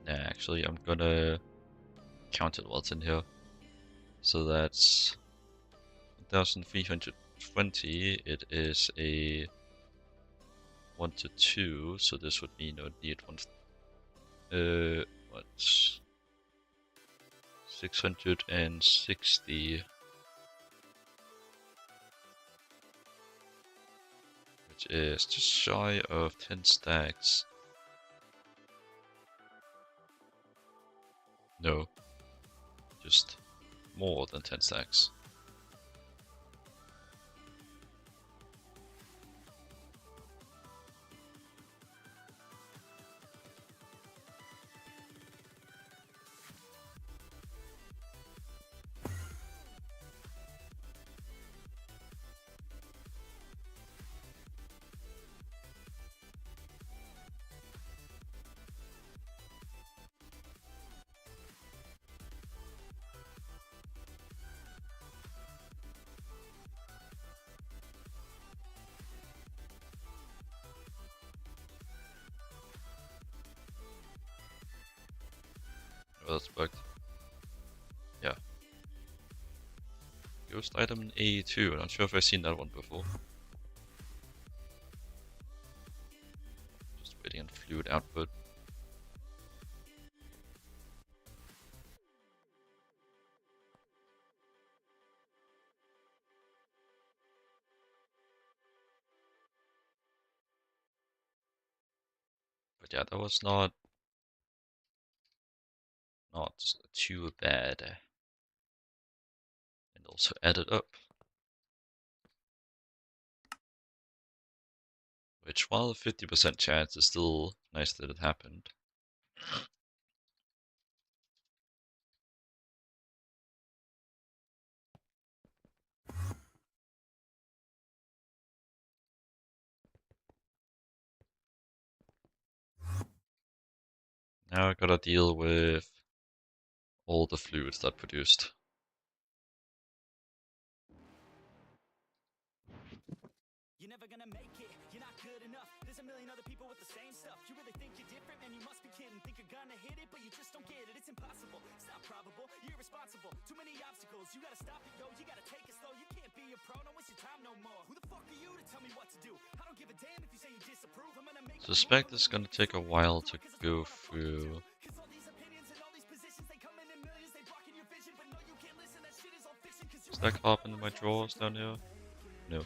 Nah, actually I'm gonna count it what's in here. So that's 1320. It is a 1 to 2, so this would mean I would need one. What? 660. Which is just shy of 10 stacks. No. Just more than 10 stacks. Oh, that's bugged. Yeah. Ghost item in A2. Not sure if I've seen that one before. Just waiting on fluid output. But yeah, that was not too bad. And also added up. Which, while a 50% chance is still nice that it happened. Now I gotta deal with all the fluids that produced. You're never gonna make it, you're not good enough. There's a million other people with the same stuff. You really think you're different, man, you must be kidding. Think you're gonna hit it, but you just don't get it. It's impossible, it's not probable, you're irresponsible. Too many obstacles, you gotta stop it, yo. You gotta take it slow, you can't be a pro. Don't waste your time no more. Who the fuck are you to tell me what to do? I don't give a damn if you say you disapprove. I'm gonna make Suspect this is gonna take a while to go through. Is that carbon in my drawers down here? No.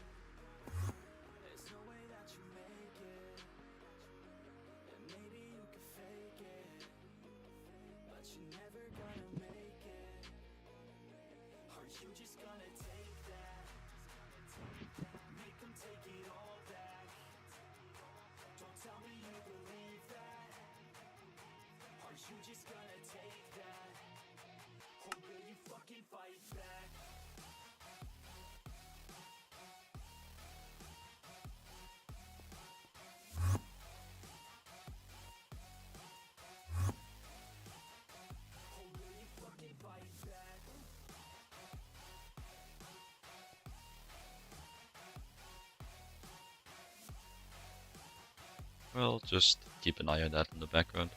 Well, just keep an eye on that in the background.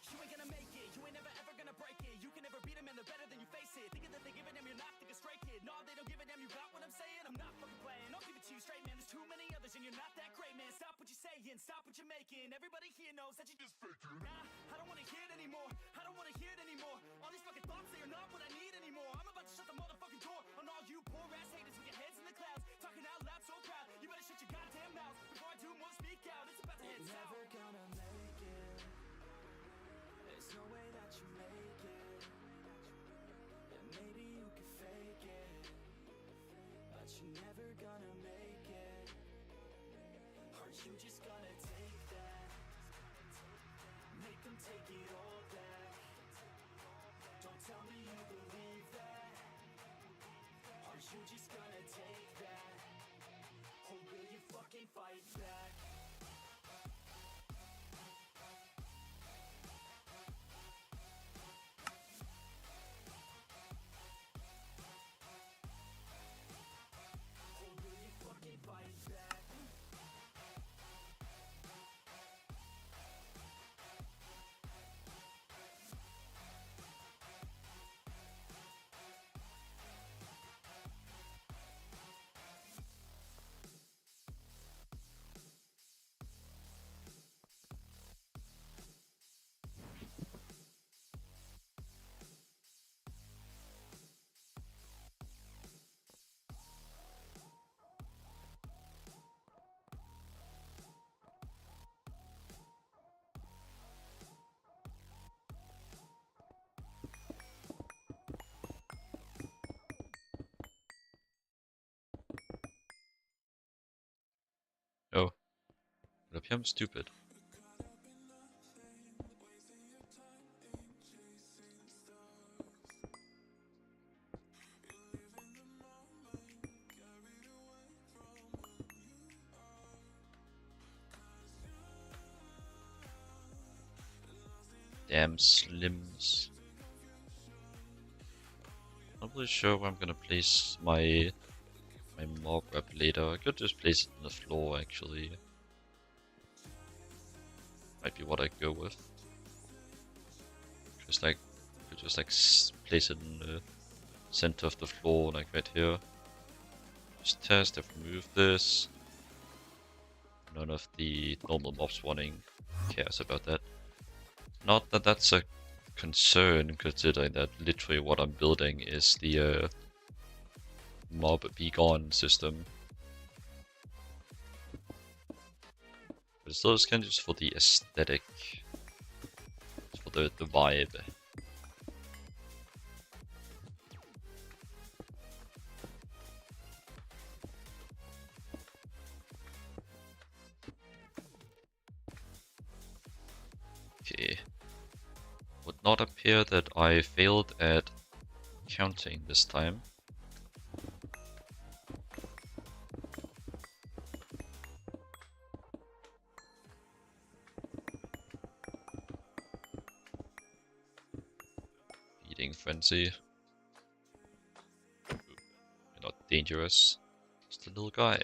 You ain't gonna make it, you ain't never ever gonna break it. You can never beat them and they're better than you face it. Thinking that they give a damn, you're not, think a stray kid. No, they don't give a damn, you got what I'm saying? I'm not fucking playing, I'll give it to you straight, man. There's too many others and you're not that great, man. Stop what you're saying, stop what you're making. Everybody here knows that you just faking. Nah, I don't wanna hear it anymore, I don't wanna hear it anymore. All these fucking thoughts, they are not what I need anymore. I'm about to shut the motherfucking door on all you poor ass haters with your heads in the clouds. Talking out loud so proud, you better shut your goddamn mouth before I do more, speak out. It's about to head south. Never gonna make it. There's no way that you make it. And maybe you can fake it, but you're never gonna make it. Are you just gonna take that? Make them take it all back. Don't tell me you believe that. Are you just gonna take that? Or will you fucking fight back? Or will you fucking fight back? Oh, but up here I'm stupid. Damn slims. Not really sure where I'm gonna place my mob web later. I could just place it on the floor actually. Might be what I go with. Just like could just like place it in the center of the floor, like right here. Just test. I've removed this. None of the normal mob spawning cares about that. Not that that's a concern, considering that literally what I'm building is the mob be gone system. But still, it's kind of just for the aesthetic, for the vibe. Okay. Would not appear that I failed at counting this time. Feeding frenzy. You're not dangerous. Just a little guy.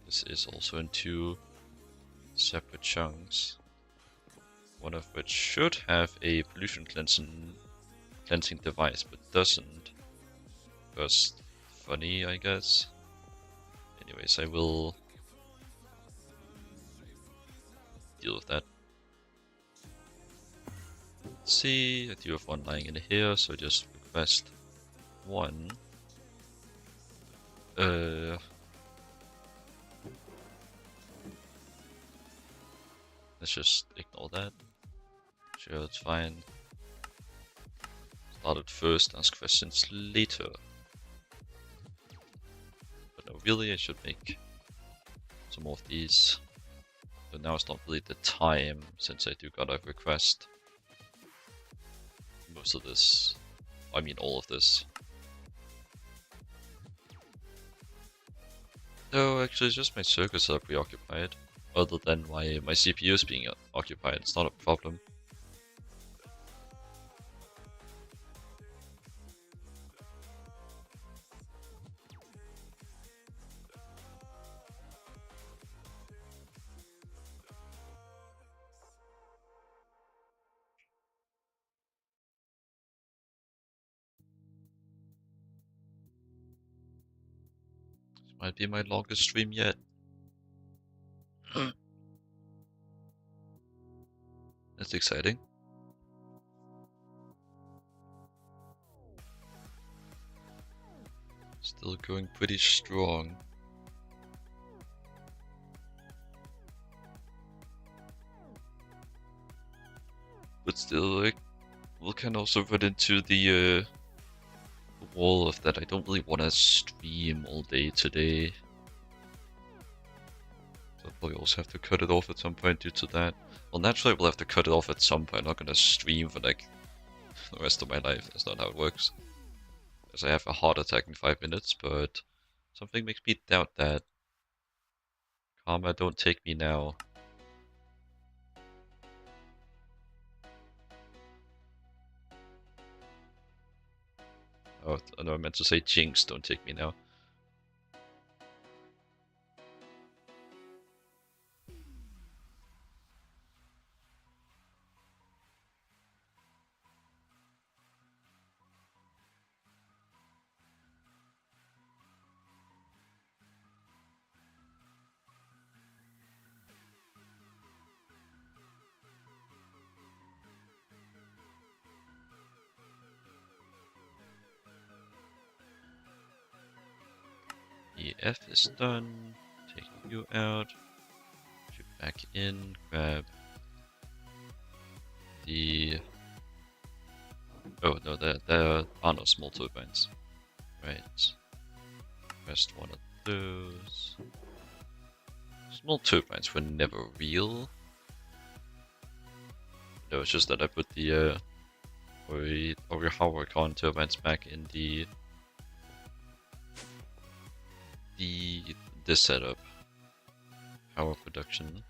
This is also in two separate chunks, one of which should have a pollution cleansing device, but doesn't. Just funny, I guess. Anyways, I will deal with that. Let's see, I do have one lying in here, so just request one. Let's just ignore that. Sure, it's fine. Start it first, ask questions later. But no, really, I should make some more of these. But now it's not really the time, since I do got a request. Most of this, I mean all of this. No, actually, it's just my circuits are preoccupied. Other than my CPU is being occupied, it's not a problem. This might be my longest stream yet. That's exciting. Still going pretty strong. But still, like, we can also run into the wall of that I don't really want to stream all day today. So I'll probably also have to cut it off at some point due to that. Well, naturally I will have to cut it off at some point. I'm not gonna stream for like the rest of my life. That's not how it works. As I have a heart attack in 5 minutes, but something makes me doubt that. Karma, don't take me now. Oh, no, I meant to say Jinx, don't take me now. EF is done. Taking you out. Put you back in. Grab the... Oh, no, there are no small turbines. Right. Rest one of those. Small turbines were never real. No, it's just that I put the Orihara turbines back in this setup. Power production.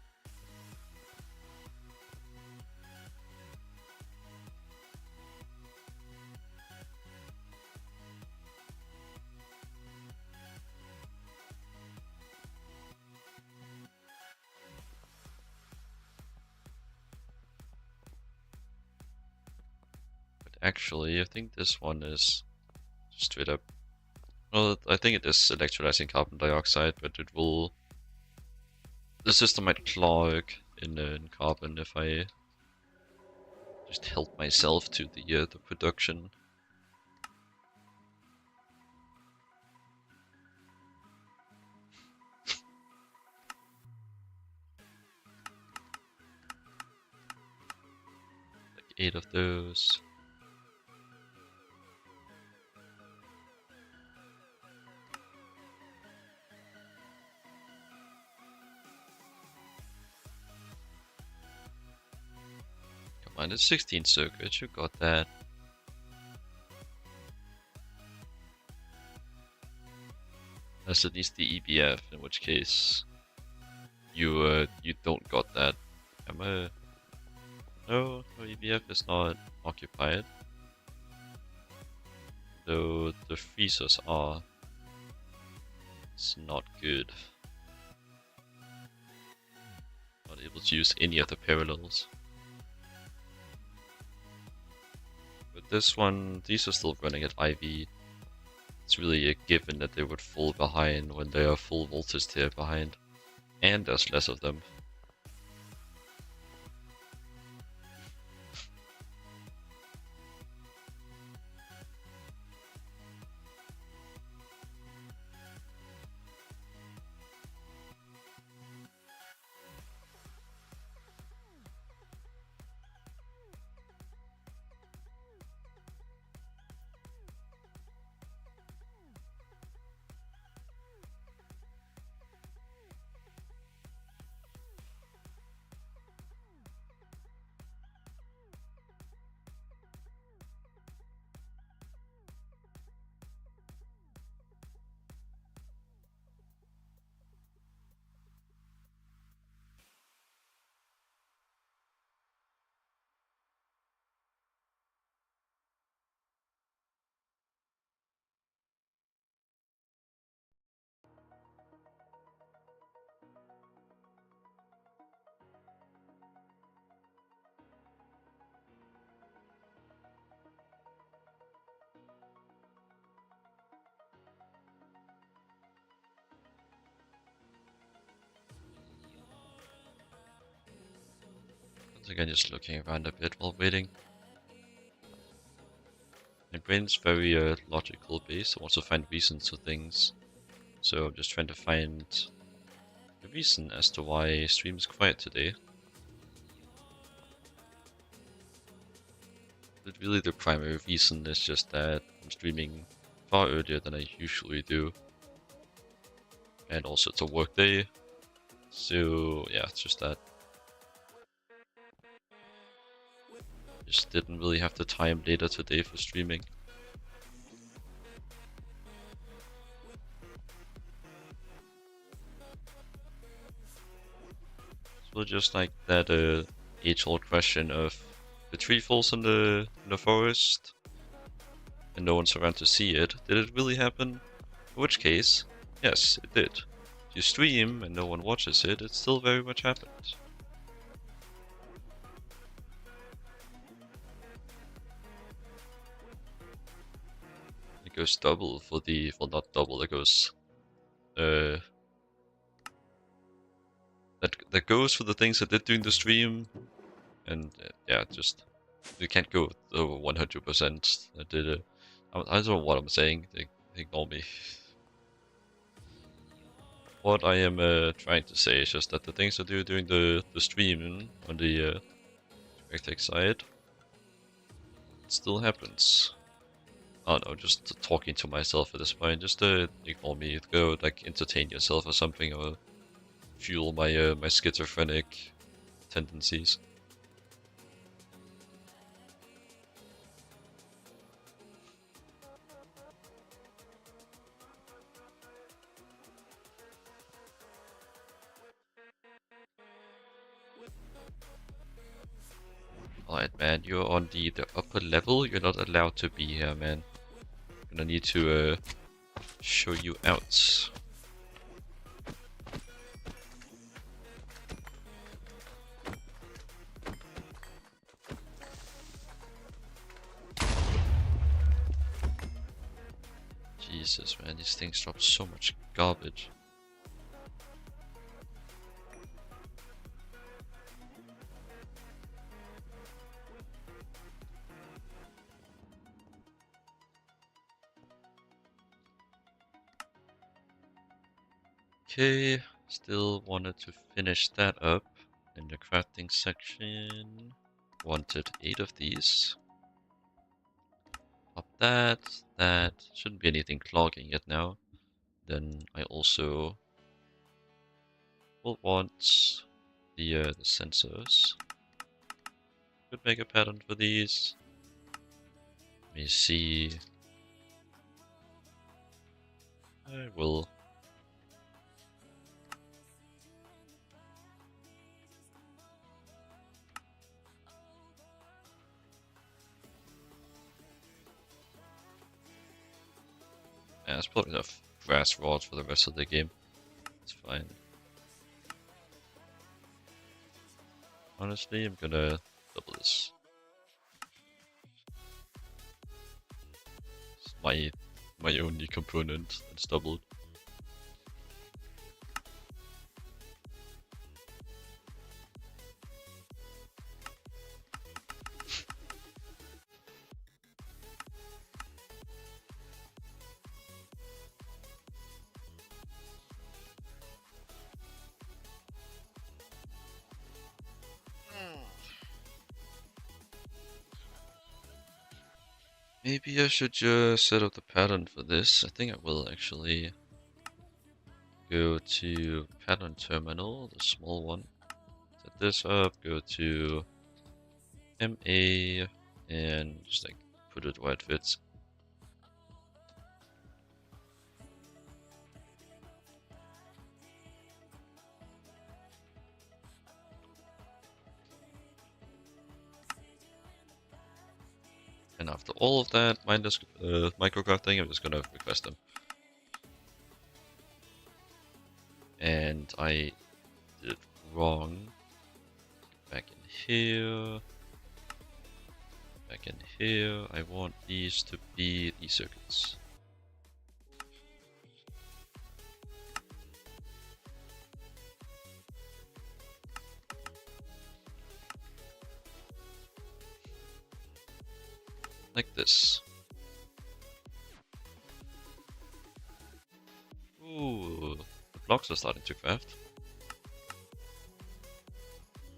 But actually, I think this one is straight up. Well, I think it is electrolyzing carbon dioxide, but it will. The system might clog in carbon if I just help myself to the production. Like 8 of those. Come on, it's 16 circuits, you got that. That's at least the EBF, in which case you don't got that. Am I? No, EBF is not occupied. Though the freezers are. It's not good. Not able to use any of the parallels. But this one, these are still running at IV. It's really a given that they would fall behind when they are full voltage tier behind. And there's less of them. think I'm just looking around a bit while waiting. My brain's very logical based. I want to find reasons to things. So I'm just trying to find the reason as to why stream is quiet today. But really the primary reason is just that I'm streaming far earlier than I usually do. And also it's a work day. So yeah, it's just that. Just didn't really have the time later today for streaming. So just like that age-old question of the tree falls in the forest and no one's around to see it. Did it really happen? In which case, yes, it did. If you stream and no one watches it, it still very much happened. It goes double for the, well not double, it goes that goes for the things I did during the stream, and yeah, just you can't go over 100%. I did it. I don't know what I'm saying. Ignore me. What I am trying to say is just that the things I do during the stream on the tech side, it still happens. I don't know, just talking to myself at this point. Just ignore me. Go like entertain yourself or something, or fuel my my schizophrenic tendencies. Alright, man, you're on the upper level. You're not allowed to be here, man. I'm gonna need to show you out. Jesus, man, these things drop so much garbage. Okay, still wanted to finish that up in the crafting section. Wanted 8 of these. Pop that, that. Shouldn't be anything clogging it now. Then I also will want the sensors. Could make a pattern for these. Let me see. I will. Yeah, it's probably enough grass rods for the rest of the game. It's fine. Honestly, I'm gonna double this. It's my only component that's doubled. Maybe I should just set up the pattern for this. I think I will actually go to pattern terminal, the small one. Set this up, go to MA, and just like put it where it fits. And after all of that, mindless microcrafting, I'm just gonna request them. And I did it wrong. Back in here. Back in here. I want these to be these circuits. Like this. Ooh, the blocks are starting to craft.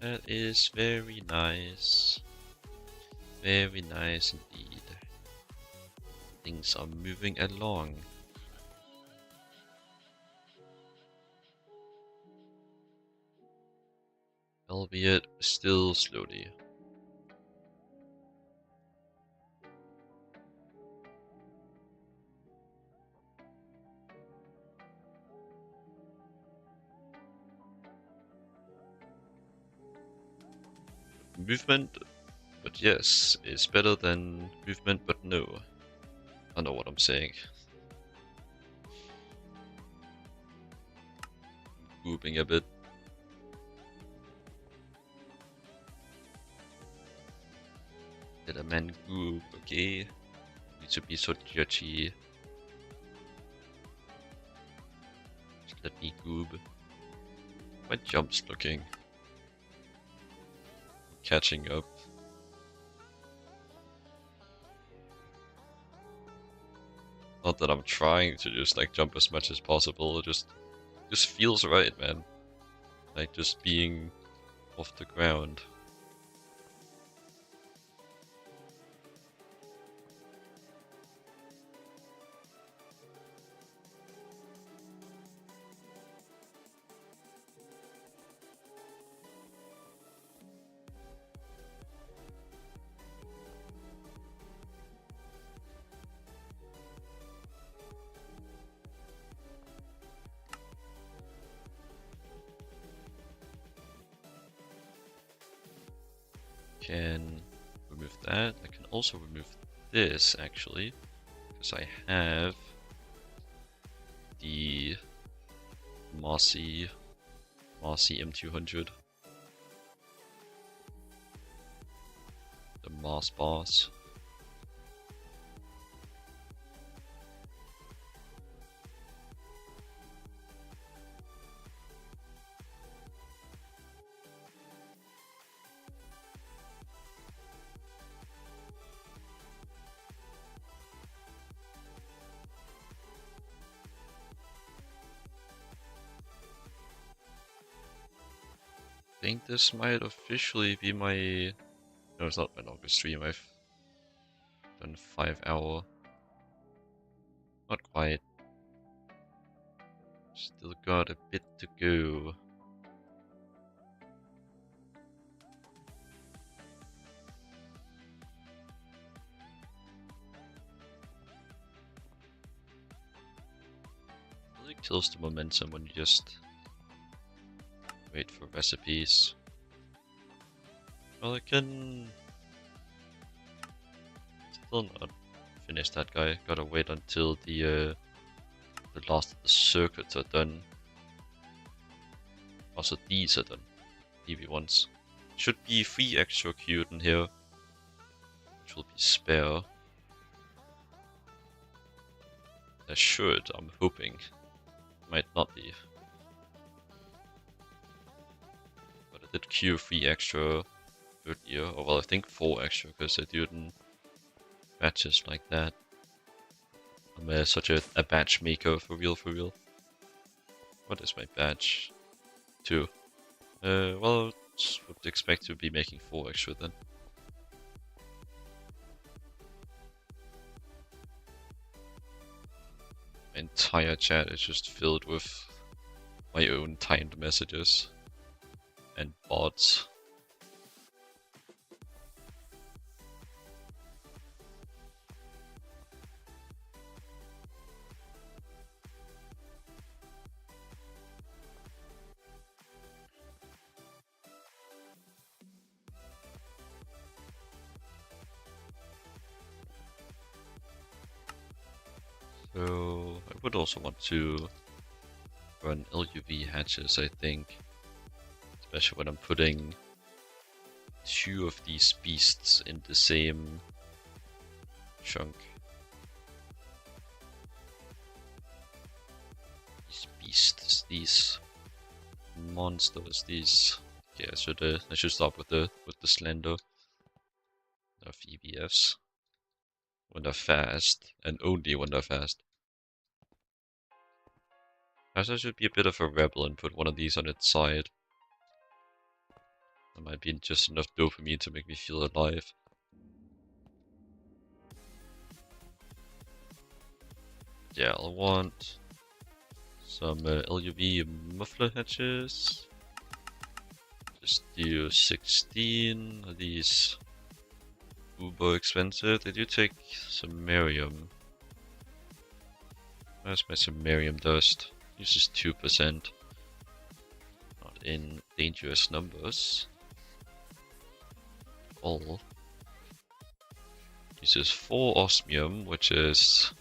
That is very nice. Very nice indeed. Things are moving along. Albeit still slowly. Movement, but yes, is better than movement, but no. I know what I'm saying. Gooping a bit. Let a man goop, okay? Need to be so judgy. Just let me goob. My jump's looking. Catching up. Not that I'm trying to just like jump as much as possible, it just feels right, man. Like just being off the ground. Can remove that. I can also remove this actually, because I have the Marcy M200, the Mars boss. I think this might officially be my... No, it's not my longest stream. I've done 5 hour. Not quite. Still got a bit to go. Really kills the momentum when you just wait for recipes. Well, I can still not finish that guy. Gotta wait until the last of the circuits are done. Also, these are done. EV1s. Should be 3 extra queued in here, which will be spare. There should, I'm hoping. Might not be. But I did queue 3 extra earlier, or well, I think 4 extra, because I do it in batches like that. I'm such a batch maker, for real, for real. What is my batch? 2. Well, would expect to be making 4 extra then. My entire chat is just filled with my own timed messages and bots. So I would also want to run LuV hatches, I think. Especially when I'm putting 2 of these beasts in the same chunk. These beasts, these monsters, these... Yeah, I should start with the slender of EBFs. when they're fast, and only when they're fast. Perhaps I should be a bit of a rebel and put one of these on its side. That might be just enough dopamine to make me feel alive. Yeah, I'll want some LuV muffler hatches. Just do 16 of these. Uber expensive. They do take samarium. Where's my samarium dust? Uses 2%. Not in dangerous numbers. All. Uses 4 osmium, which is...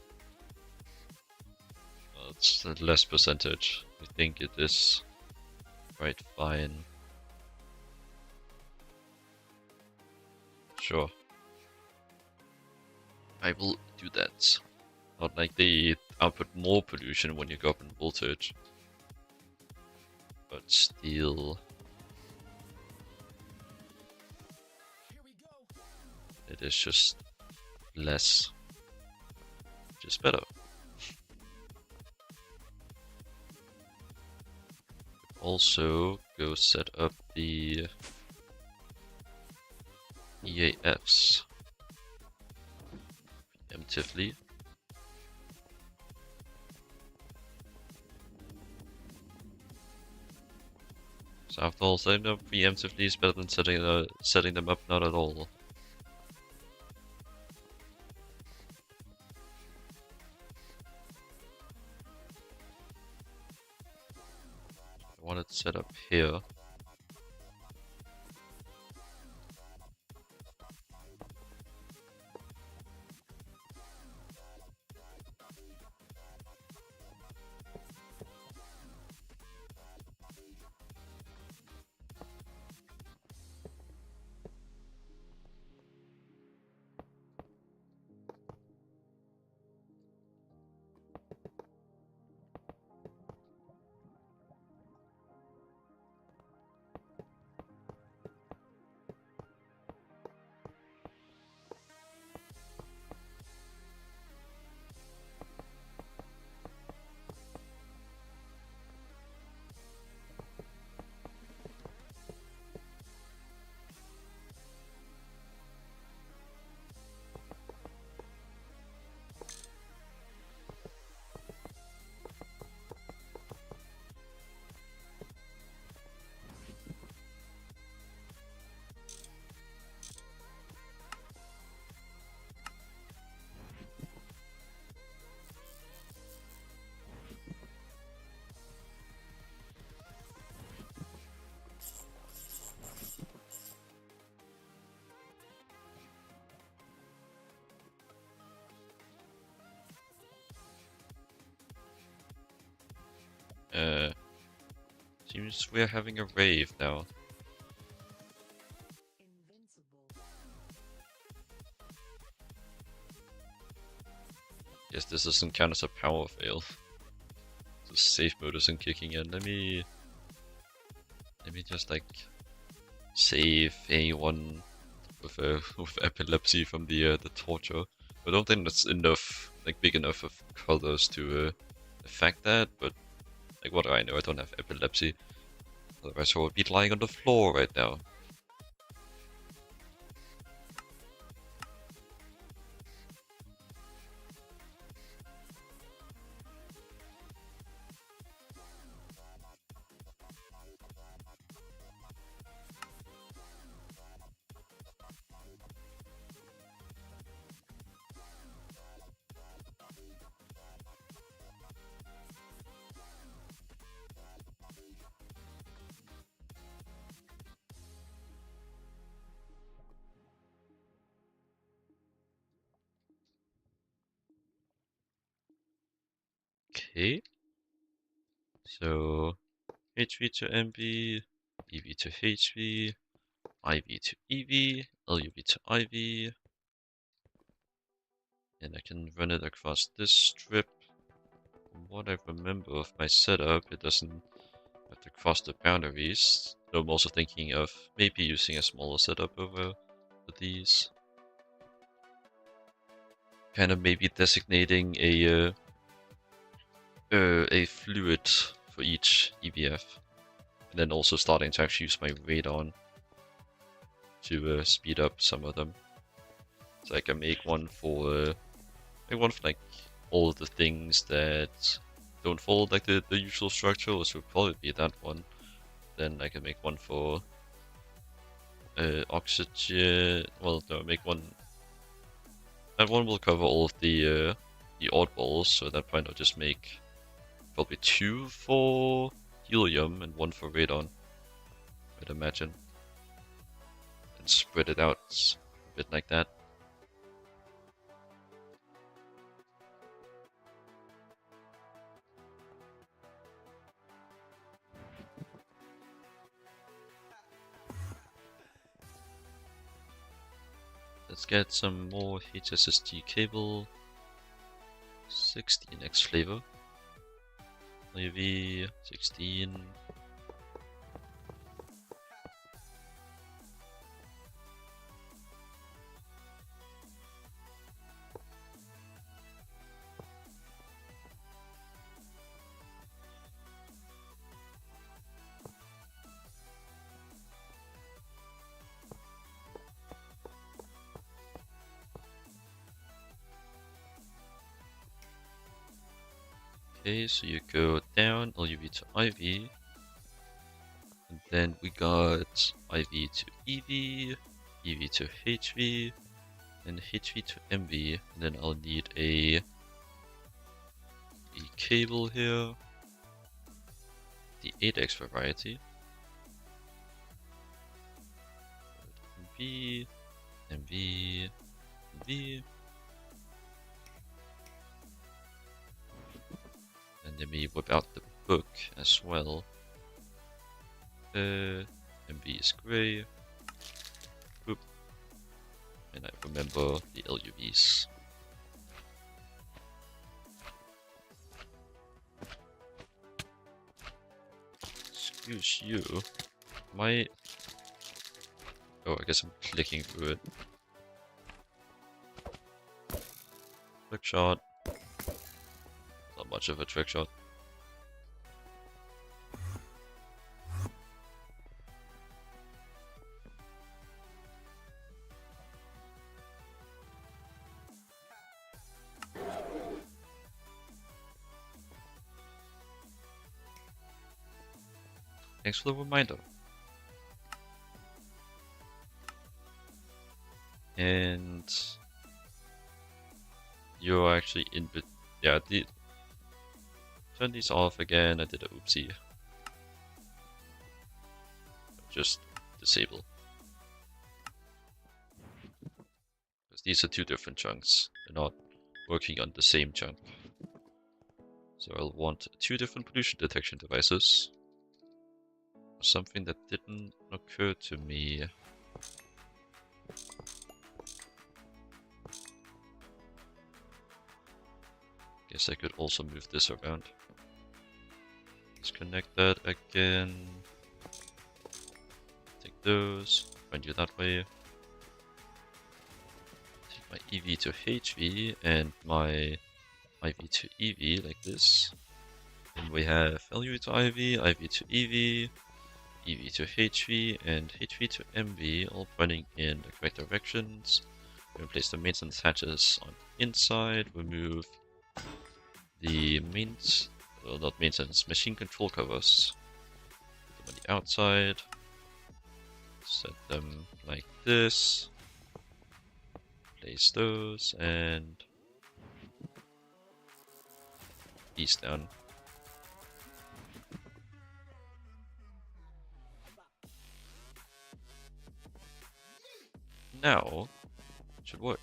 well, it's a less percentage. I think it is quite fine. Sure. I will do that. Not like they output more pollution when you go up in voltage. But still... it is just less. Which is better. Also, go set up the EAFs preemptively. So after all, setting them up preemptively is better than setting them up not at all. I want it set up here. Seems we're having a rave now. Guess this doesn't count as a power fail. The safe mode isn't kicking in. Let me just like save anyone with with epilepsy from the torture. I don't think that's enough, like big enough of colors to affect that. But like, what do I know? I don't have epilepsy. Otherwise, I would be lying on the floor right now. Okay. So HV to MV, EV to HV, IV to EV, LUV to IV. And I can run it across this strip. From what I remember of my setup, it doesn't have to cross the boundaries. So I'm also thinking of maybe using a smaller setup over these. kind of maybe designating a fluid for each EVF, and then also starting to actually use my radon to speed up some of them. So I can make one for like all of the things that don't follow like the usual structure, which would probably be that one. Then I can make one for oxygen. Well, no, make one. That one will cover all of the oddballs. So at that point, I'll just make probably 2 for helium and 1 for radon, I'd imagine, and spread it out a bit like that. Let's get some more HSSD cable. 16x flavor. LuV 16. Okay, so you go down LuV to IV, and then we got IV to EV, EV to HV, and HV to MV, and then I'll need a cable here, the 8x variety, MV, MV, MV, and then we whip out the book as well. MV is gray. Boop. And I remember the LUVs. Excuse you. My... Oh, I guess I'm clicking through it. Trick shot. Not much of a trick shot. Thanks for the reminder. And you're actually in bit. Yeah, turn these off again. I did a oopsie. Just disable. Because these are 2 different chunks. They're not working on the same chunk. So I'll want 2 different pollution detection devices. Something that didn't occur to me. Guess I could also move this around. Disconnect that again. Take those. Find you that way. Take my EV to HV and my IV to EV like this. And we have LUV to IV, IV to EV, EV to HV, and HV to MV, all pointing in the correct directions. We place the maintenance hatches on the inside, remove the not maintenance, machine control covers. Put them on the outside, set them like this, place those, and these down. Now, it should work.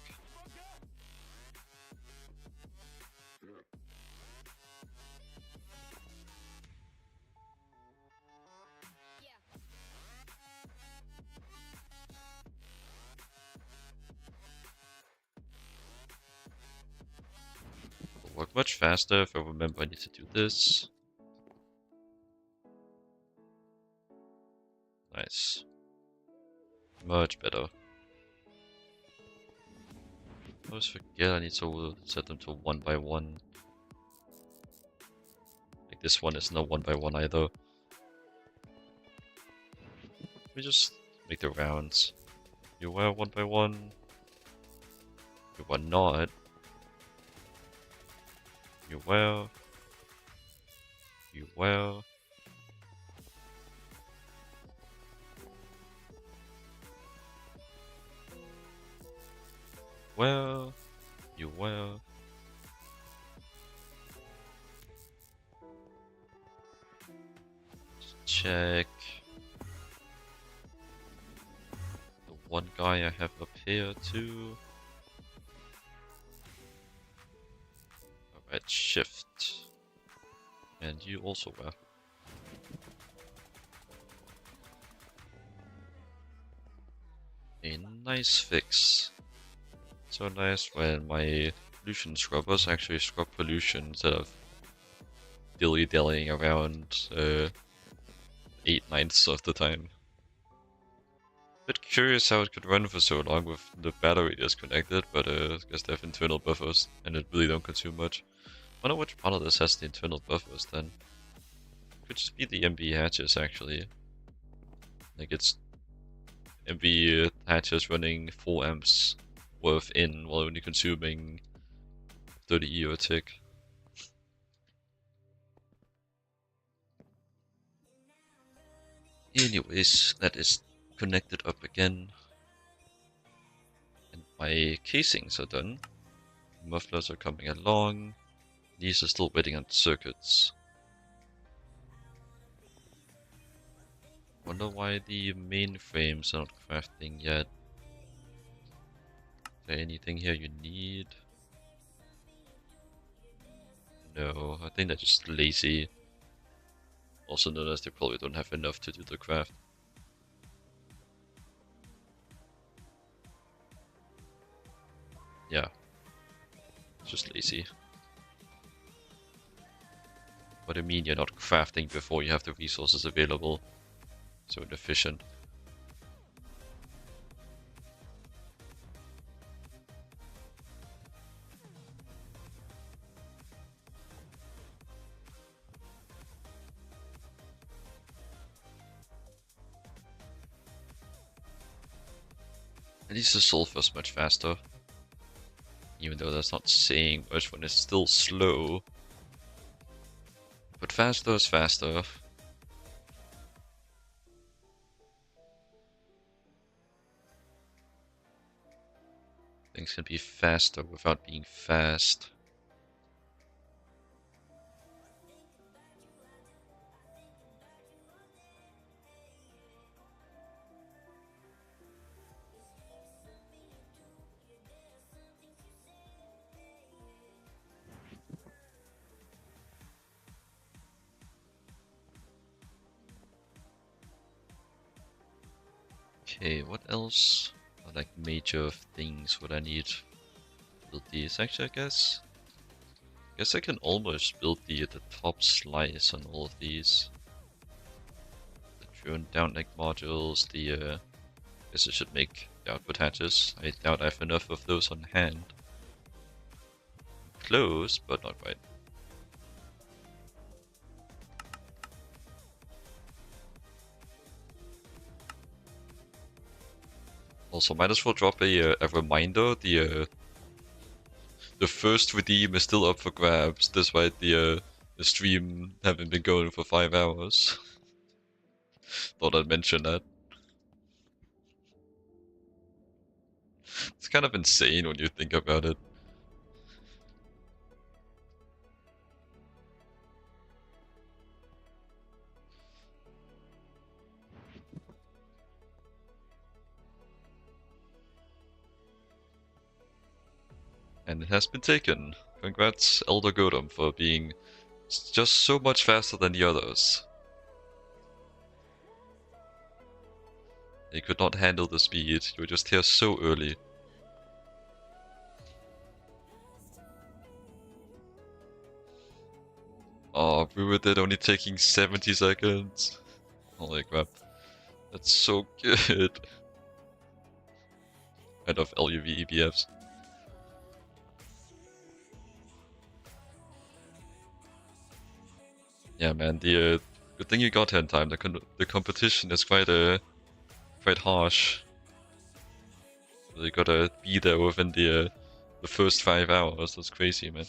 It'll work much faster if I remember I need to do this. Nice. Much better. I always forget I need to set them to 1 by 1. Like this one is not 1 by 1 either. We just make the rounds. You were 1 by 1. You were not. You were. You were. Well, you were. Check. The one guy I have up here too. Alright, shift. And you also were. A nice fix. So nice when my pollution scrubbers actually scrub pollution instead of dilly-dallying around 8/9 of the time. Bit curious how it could run for so long with the battery disconnected, but I guess they have internal buffers and it really don't consume much. I wonder which part of this has the internal buffers then. Could just be the MB hatches actually. Like it's MB hatches running 4 amps worth in while only consuming 30 EO tick. Anyways, that is connected up again. And my casings are done. Mufflers are coming along. These are still waiting on circuits. Wonder why the mainframes are not crafting yet. Is there anything here you need? No, I think they're just lazy. Also notice they probably don't have enough to do the craft. Yeah, just lazy. What do you mean you're not crafting before you have the resources available? So inefficient. At least the sulfur's much faster. Even though that's not saying much when it's still slow. But faster is faster. Things can be faster without being fast. Okay, what else are like major things would I need to build these? Actually, I guess I can almost build the top slice on all of these. The drone downlink modules, the guess I should make the output hatches. I doubt I have enough of those on hand. Close, but not quite. Also, might as well drop a reminder. The first redeem is still up for grabs, despite the stream having been going for 5 hours. Thought I'd mention that. It's kind of insane when you think about it. And it has been taken. Congrats, Elder Godam, for being just so much faster than the others. You could not handle the speed, you were just here so early. Oh, we were dead only taking 70 seconds. Holy crap. That's so good. I love LuV EBFs. Yeah, man. The good thing you got here in time. The competition is quite harsh. So you gotta be there within the first 5 hours. That's crazy, man.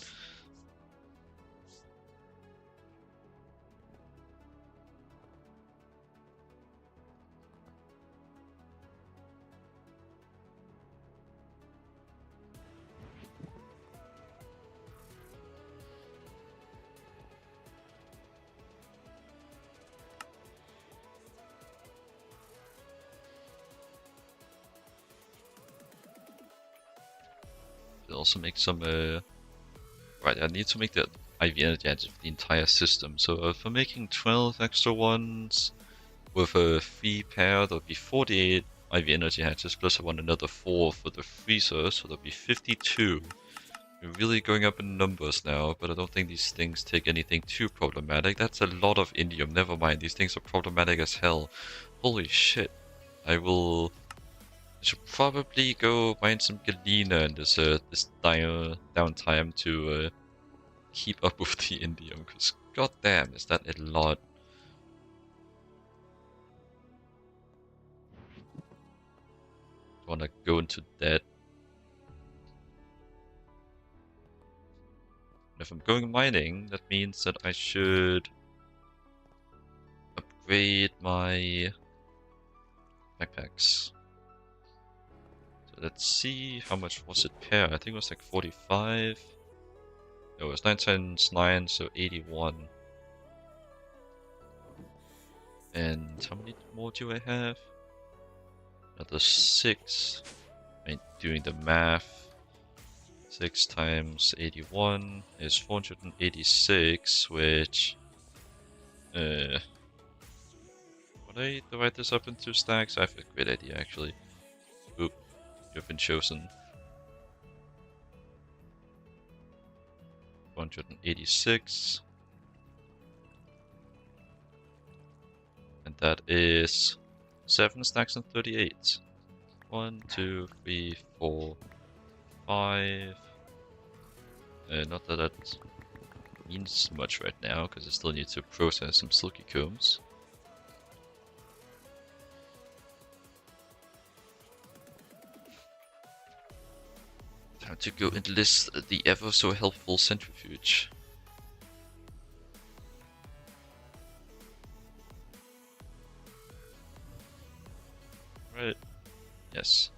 I'll also make some right, I need to make the IV energy edge of the entire system. So for making 12 extra ones with a 3 pair, there'll be 48 IV energy hatches, plus I want another 4 for the freezer, so there'll be 52. We're really going up in numbers now, but I don't think these things take anything too problematic. That's a lot of indium, never mind, these things are problematic as hell. Holy shit. I should probably go mine some galena in this downtime to keep up with the indium, because goddamn, is that a lot. I wanna go into debt. If I'm going mining, that means that I should upgrade my backpacks. So let's see, how much was it per? I think it was like 45. No, it was 9 times 9, so 81. And how many more do I have? Another 6. I mean, doing the math. 6 times 81 is 486, which... would I divide this up into stacks? I have a great idea, actually. Oop, you've been chosen. 486. And that is 7 stacks and 38. 1, 2, 3, 4, 5. Not that that means much right now, because I still need to process some silky combs. Time to go enlist the ever so helpful centrifuge. Right. Yes.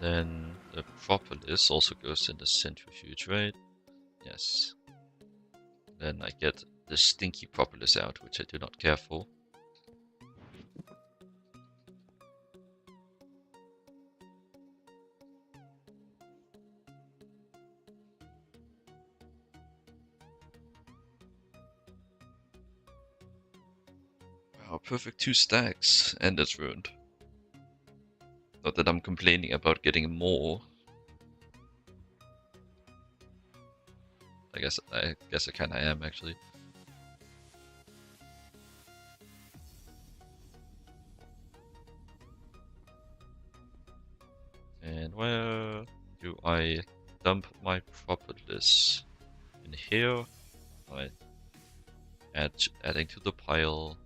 Then the propolis also goes in the centrifuge, right? Yes. Then I get the stinky propolis out, which I do not care for. Wow, perfect 2 stacks, and it's ruined. Not that I'm complaining about getting more. I guess I kinda am, actually. And where do I dump my propolis? In here? Right. Adding to the pile.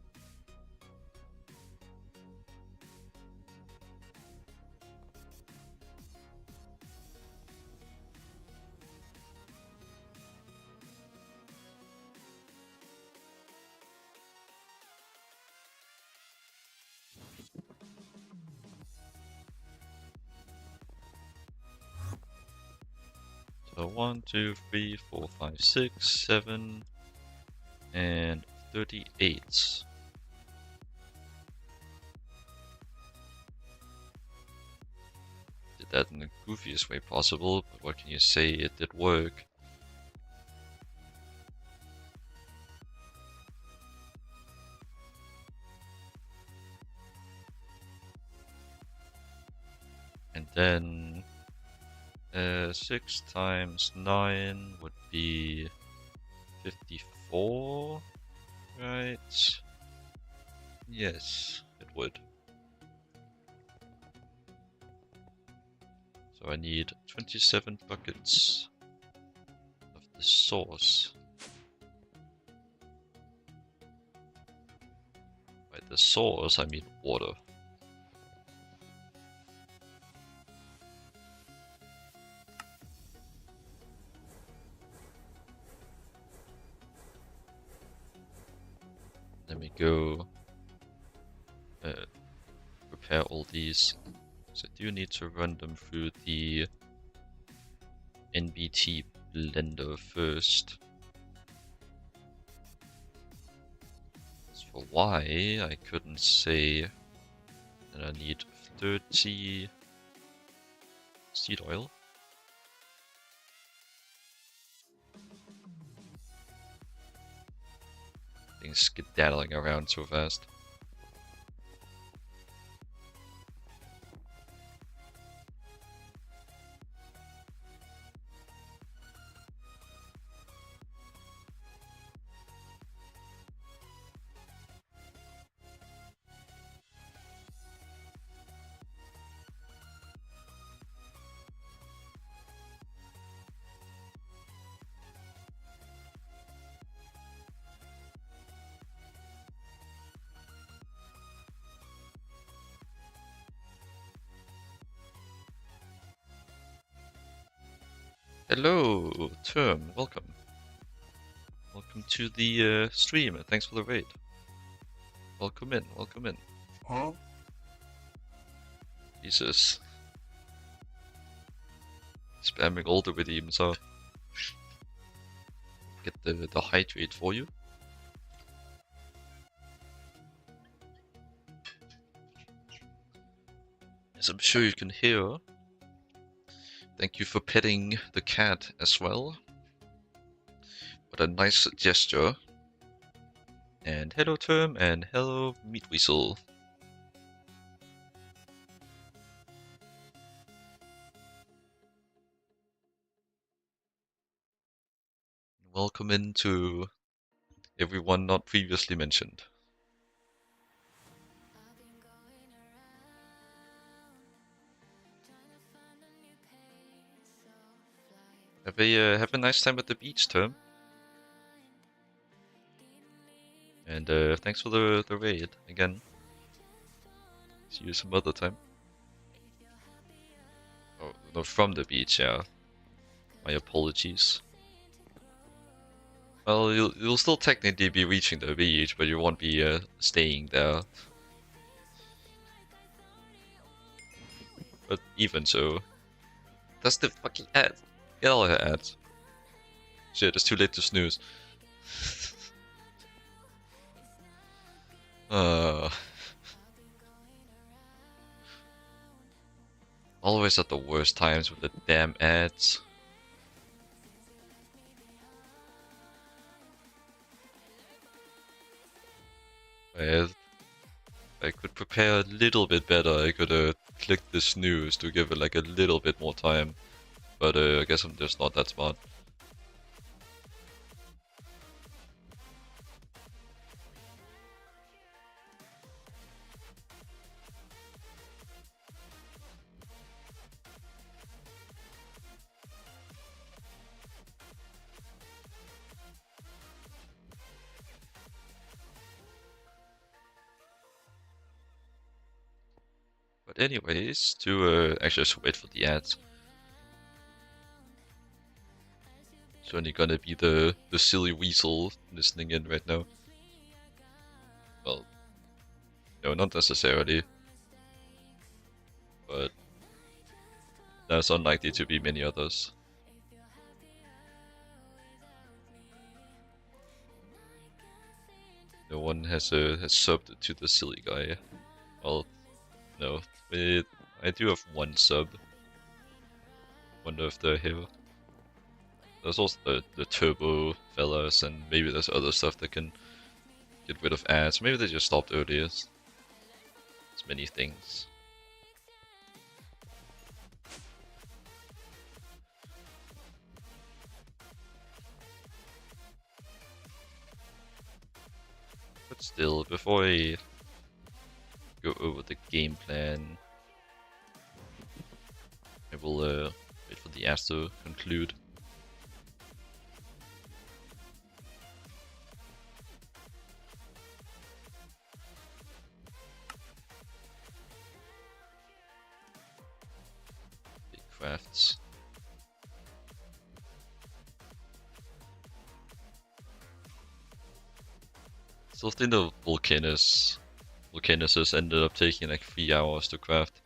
1, 2, 3, 4, 5, 6, 7, and 38. Did that in the goofiest way possible, but what can you say, it did work. And then 6 times 9 would be 54, right? Yes, it would. So I need 27 buckets of the sauce. By the sauce, I mean water. Let me go prepare all these. So I do need to run them through the NBT blender first. As for why, I couldn't say. And I need 30 seed oil. Things skedaddling around so fast. Hello, Term, welcome. Welcome to the stream, and thanks for the raid. Welcome in, welcome in. Huh? Jesus. Spamming all the redeems out. Get the hydrate for you. As I'm sure you can hear. Thank you for petting the cat as well. What a nice gesture. And hello Term, and hello Meat Weasel. Welcome into everyone not previously mentioned. Have a nice time at the beach, Term. And thanks for the raid again. See you some other time. Oh, no, from the beach, yeah. My apologies. Well, you'll still technically be reaching the beach, but you won't be staying there. But even so, that's the fucking ad. Get all her ads. Shit, it's too late to snooze. Always at the worst times with the damn ads. Well, I could prepare a little bit better. I could click the snooze to give it like a little bit more time. But I guess I'm just not that smart. But anyways, to actually just wait for the ads. It's only gonna be the silly weasel listening in right now. Well, no, not necessarily. But there's unlikely to be many others. No one has subbed to the silly guy. Well, no. I do have one sub. Wonder if they're here. There's also the turbo fellas, and maybe there's other stuff that can get rid of ads. Maybe they just stopped earlier. There's many things. But still, before I go over the game plan, I will wait for the ads to conclude. Big crafts. Still think the Volcanuses ended up taking like 3 hours to craft.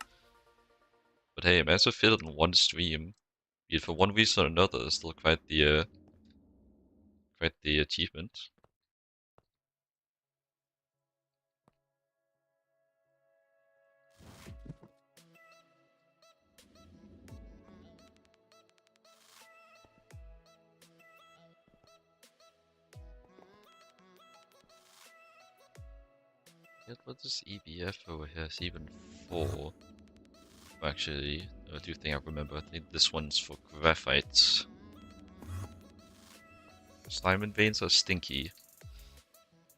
But hey, I managed to fit it in one stream. Be it for one reason or another, it's still quite the achievement. Yet what is EBF over here? It's even 4. Actually, I do think I remember. I think this one's for graphite. Diamond veins are stinky.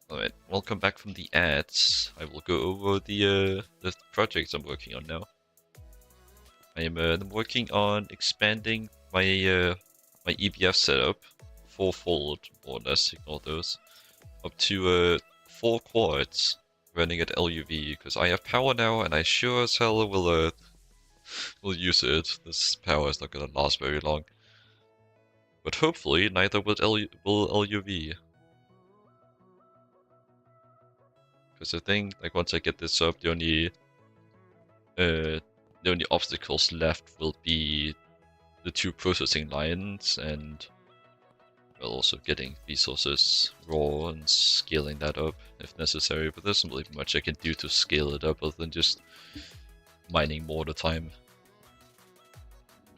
Alright, welcome back from the ads. I will go over the projects I'm working on now. I am working on expanding my my EBF setup fourfold, more or less, ignore those, up to 4 quads running at LuV, because I have power now and I sure as hell will use it. This power is not gonna last very long. But hopefully neither will LuV. Because I think, like, once I get this up, the only obstacles left will be the 2 processing lines and, well, also getting resources raw and scaling that up if necessary. But there's not really much I can do to scale it up other than just mining more of the time.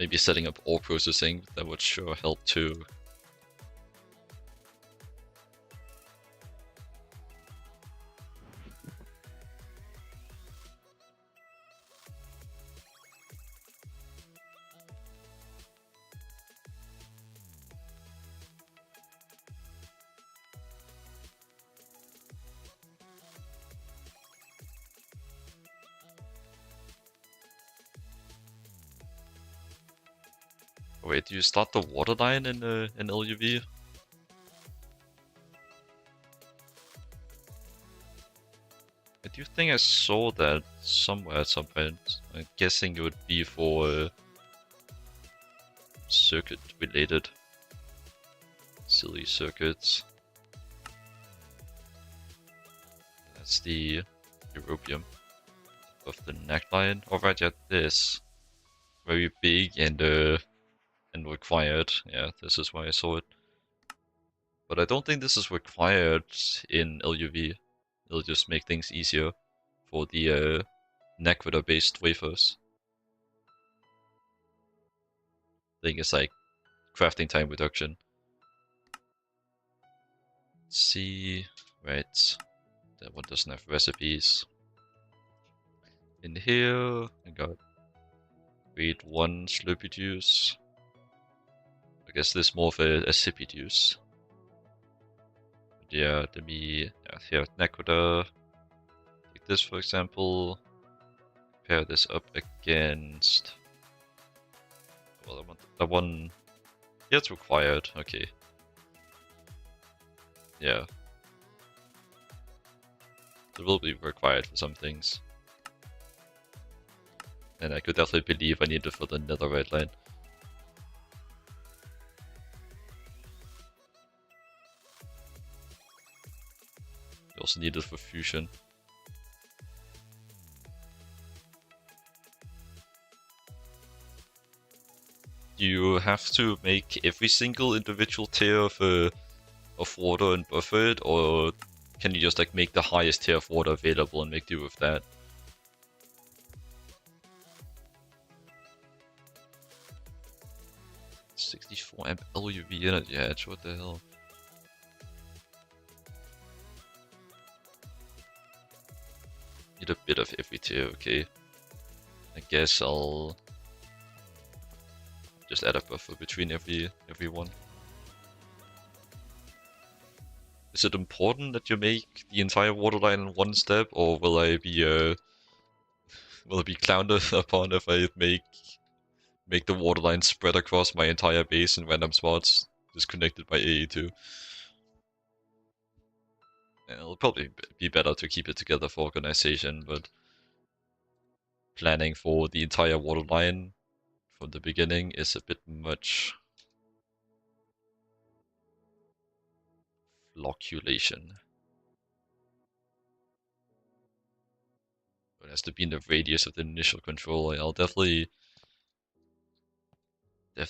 Maybe setting up ore processing, that would sure help too. Wait, do you start the water line in LuV? I do think I saw that somewhere at some point. I'm guessing it would be for circuit related. Silly circuits. That's the europium of the neckline. Alright, yeah, this. Very big and required. Yeah, this is why I saw it. But I don't think this is required in LuV. It'll just make things easier for the Neckweather based wafers. I think it's like crafting time reduction. Let's see, right, that one doesn't have recipes. In here, I got read 1 slurpy juice. I guess this is more of a sippy juice. But yeah, let me here Neckweather. Take this for example. Pair this up against. Well, I want that one. Yeah, it's required. Okay. Yeah. It will be required for some things. And I could definitely believe I need it for the netherite line. You also need it for fusion. Do you have to make every single individual tier of water and buffer it, or can you just like make the highest tier of water available and make do with that? $64 amp LuV energy edge, what the hell? Need a bit of every tier, okay. I guess I'll just add a buffer between every one. Is it important that you make the entire waterline in one step, or will I be clowned upon if I make the waterline spread across my entire base in random spots, just connected by AE2? It'll probably be better to keep it together for organization, but planning for the entire waterline from the beginning is a bit much. Flocculation. It has to be in the radius of the initial control. I'll definitely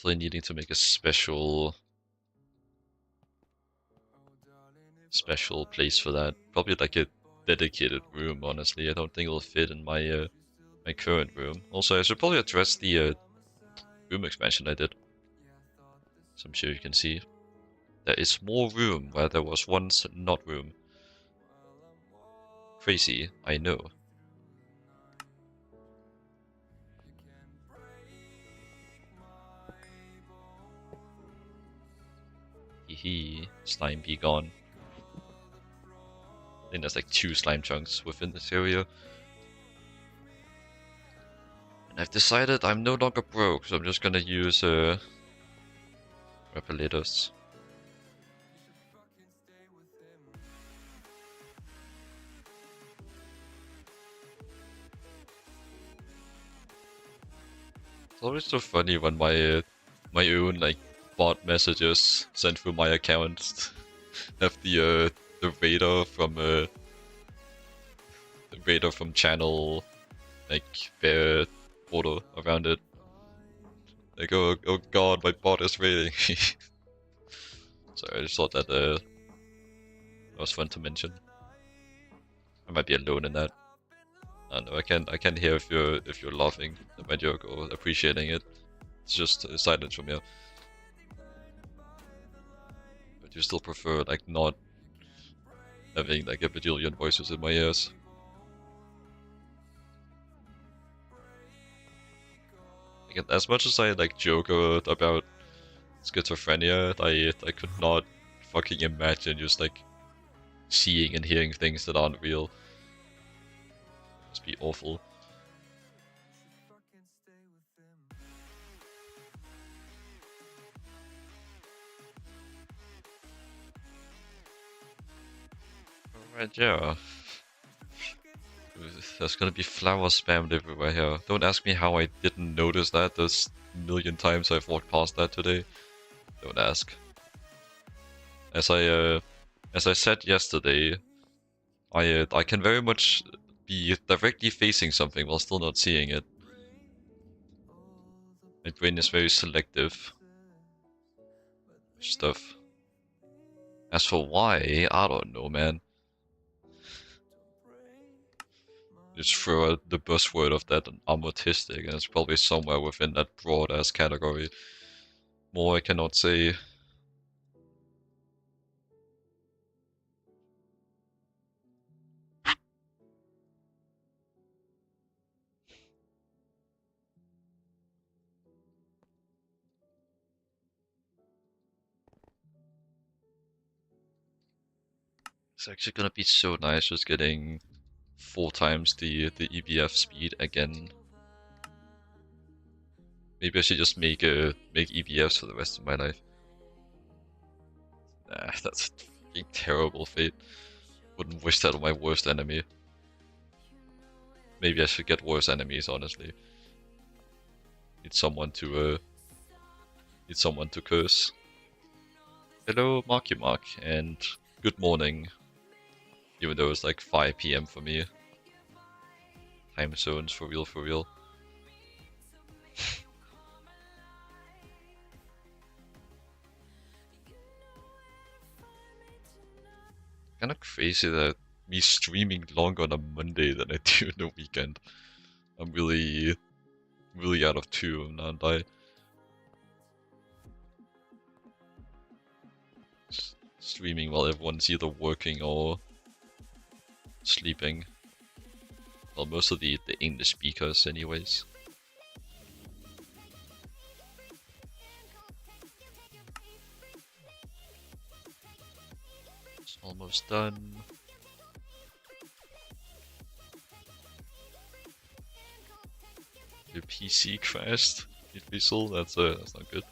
needing to make a special place for that. Probably like a dedicated room, honestly. I don't think it'll fit in my my current room. Also, I should probably address the room expansion I did. So I'm sure you can see. There is more room where there was once not room. Crazy, I know. Hehe, slime be gone. I think there's like 2 slime chunks within this area. And I've decided I'm no longer broke, so I'm just gonna use repellators. It's always so funny when my own like bot messages sent through my account have the radar from channel like bear border around it. Like, oh god, my bot is raiding me. Sorry, I just thought that was fun to mention. I might be alone in that. I don't know. I can hear if you're laughing at my joke or appreciating it. It's just silence from you. But you still prefer like not having like a bajillion voices in my ears. Like, as much as I like joke about schizophrenia, I could not fucking imagine just like seeing and hearing things that aren't real. Must be awful. Alright, yeah. There's gonna be flower spammed everywhere here. Don't ask me how I didn't notice that. There's a million times I've walked past that today. Don't ask. As I said yesterday, I can very much be directly facing something while still not seeing it. My brain is very selective. Stuff. As for why, I don't know, man. Just throw out the buzzword of that autistic, and it's probably somewhere within that broad-ass category. More I cannot say. It's actually gonna be so nice just getting 4 times the EBF speed again. Maybe I should just make EBFs for the rest of my life. Nah, that's a fucking terrible fate. Wouldn't wish that on my worst enemy. Maybe I should get worse enemies, honestly. Need someone to curse. Hello, Marky Mark, and good morning. Even though it's like 5 PM for me. Time zones, for real, for real. kind of crazy that me streaming longer on a Monday than I do on the weekend. I'm really out of tune, aren't I? Streaming while everyone's either working or sleeping. Well, most of the English speakers anyways. It's almost done. Your PC crashed, Weasel. That's not good.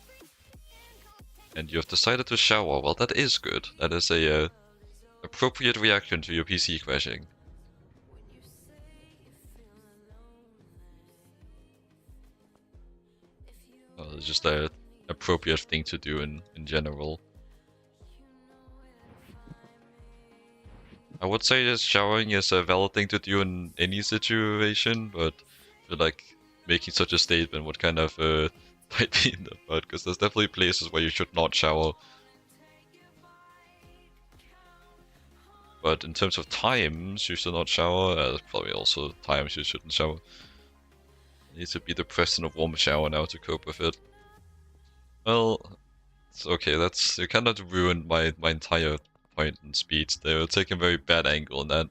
And you have decided to shower. Well, that is good. That is a appropriate reaction to your PC crashing. Well, it's just a appropriate thing to do in general. I would say that showering is a valid thing to do in any situation, but I feel like making such a statement would kind of bite me in the butt, because there's definitely places where you should not shower. But in terms of times you should not shower, there's probably also times you shouldn't shower. You need to be depressed in a warm shower now to cope with it. Well, it's okay, you kind of ruined my entire point in speech. They were taking a very bad angle in that.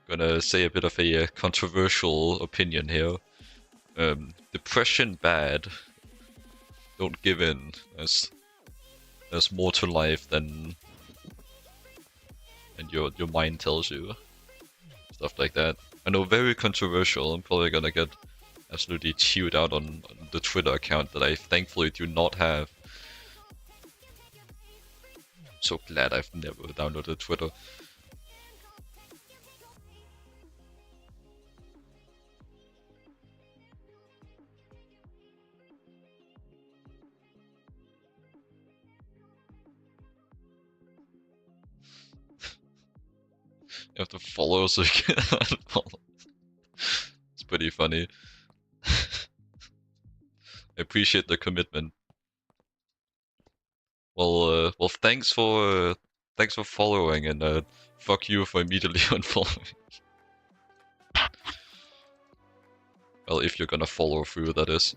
Gonna say a bit of a controversial opinion here. Depression bad. Don't give in. There's more to life than your mind tells you. Stuff like that. I know, very controversial. I'm probably gonna get absolutely chewed out on the Twitter account that I thankfully do not have. I'm so glad I've never downloaded Twitter. You have to follow so you can unfollow. It's pretty funny. I appreciate the commitment. Well, thanks for following, and fuck you for immediately unfollowing. Well, if you're gonna follow through, that is.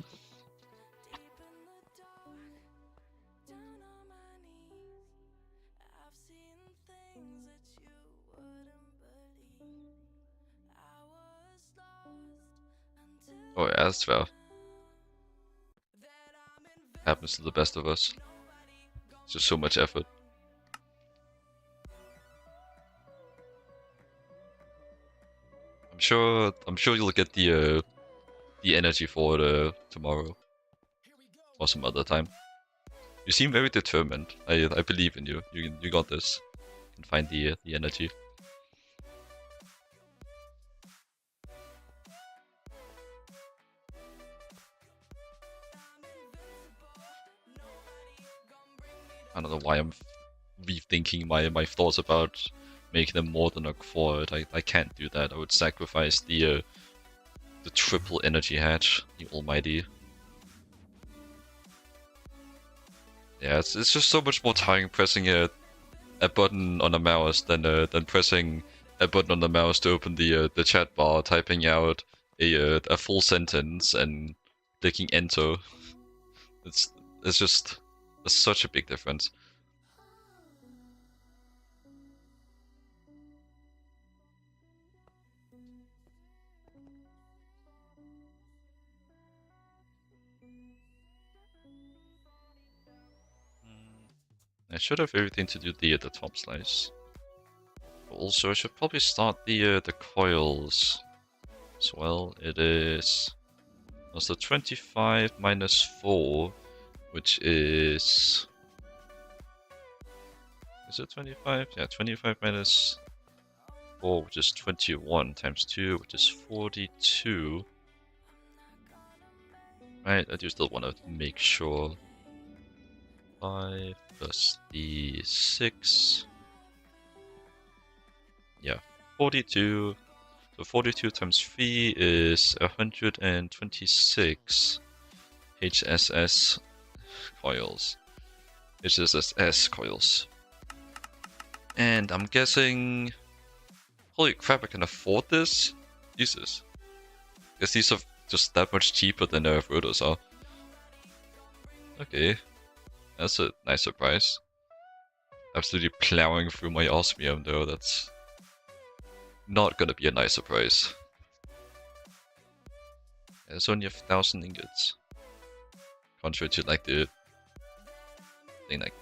Oh yeah, that's fair. Happens to the best of us. It's just so much effort. I'm sure you'll get the energy for it tomorrow or some other time. You seem very determined. I believe in you. You got this. You can find the energy. I don't know why I'm rethinking my thoughts about making them more than a quad. I can't do that. I would sacrifice the triple energy hatch, the almighty. Yeah, it's just so much more tiring pressing a button on a mouse than pressing a button on the mouse to open the chat bar, typing out a full sentence and clicking enter. It's just there's such a big difference. I should have everything to do the top slice. Also, I should probably start the coils as well. It is also 25 minus 4, which is it 25? Yeah, 25 minus 4, which is 21 times 2, which is 42. Right, I do still want to make sure. 5 plus the 6. Yeah, 42. So 42 times 3 is 126 HSS coils. HSS coils. And I'm guessing... Holy crap, I can afford this? Jesus. Guess these are just that much cheaper than the rotors are. Okay. That's a nice surprise. Absolutely plowing through my osmium though, that's not gonna be a nice surprise. It's only 1,000 ingots. Contrary to like the thing like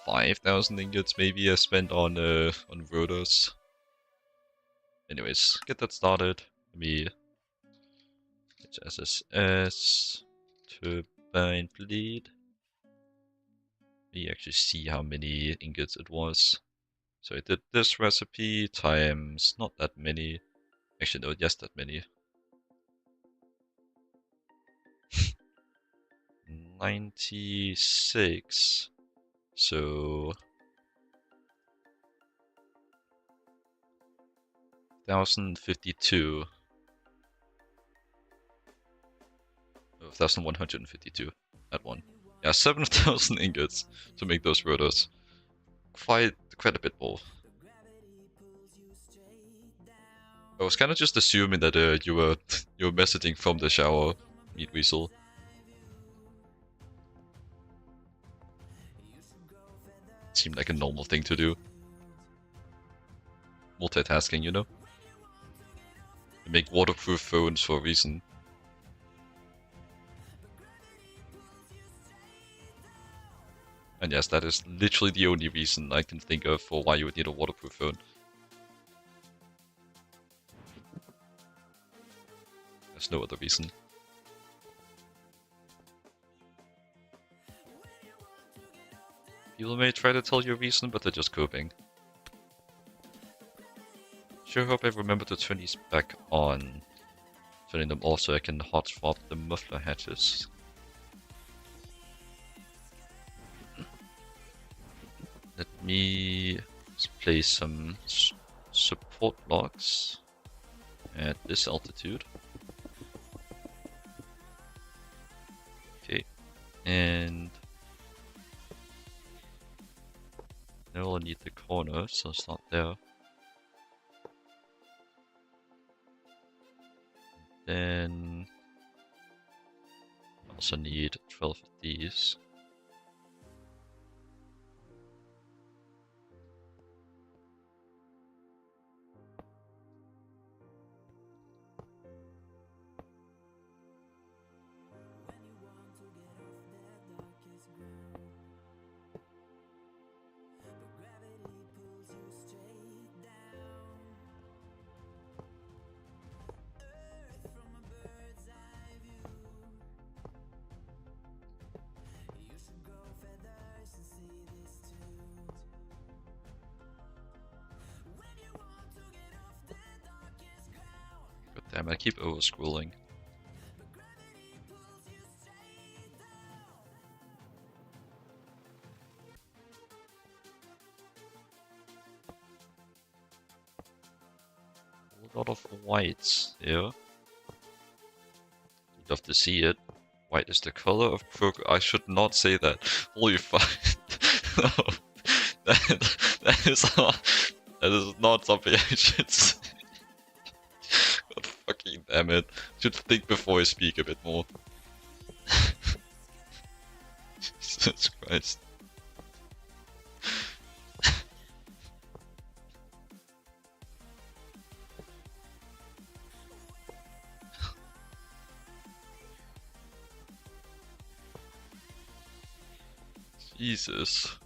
5,000 ingots maybe I spent on rotors. Anyways, get that started. Let me HSS turbine bleed. We actually see how many ingots it was. So I did this recipe times not that many. Actually no, yes that many. 96. So 1,052. 1,152 at one. Yeah, 7,000 ingots to make those rotors. Quite a bit more. I was kind of just assuming that you were messaging from the shower, Meat Weasel. Seemed like a normal thing to do. Multitasking, you know? They make waterproof phones for a reason. And yes, that is literally the only reason I can think of for why you would need a waterproof phone. There's no other reason. People may try to tell you a reason, but they're just coping. Sure hope I remember to turn these back on. Turning them off so I can hot swap the muffler hatches. Let me place some support blocks at this altitude. Okay, and now I'll need the corner, so it's not there. Then I also need 12 of these. Damn, I keep over-scrolling. A lot of whites here. You'd love to see it. White is the color of progress. I should not say that. Holy fuck. No. That is not something I should say. God fucking damn it. Should think before I speak a bit more. Jesus Christ. Jesus.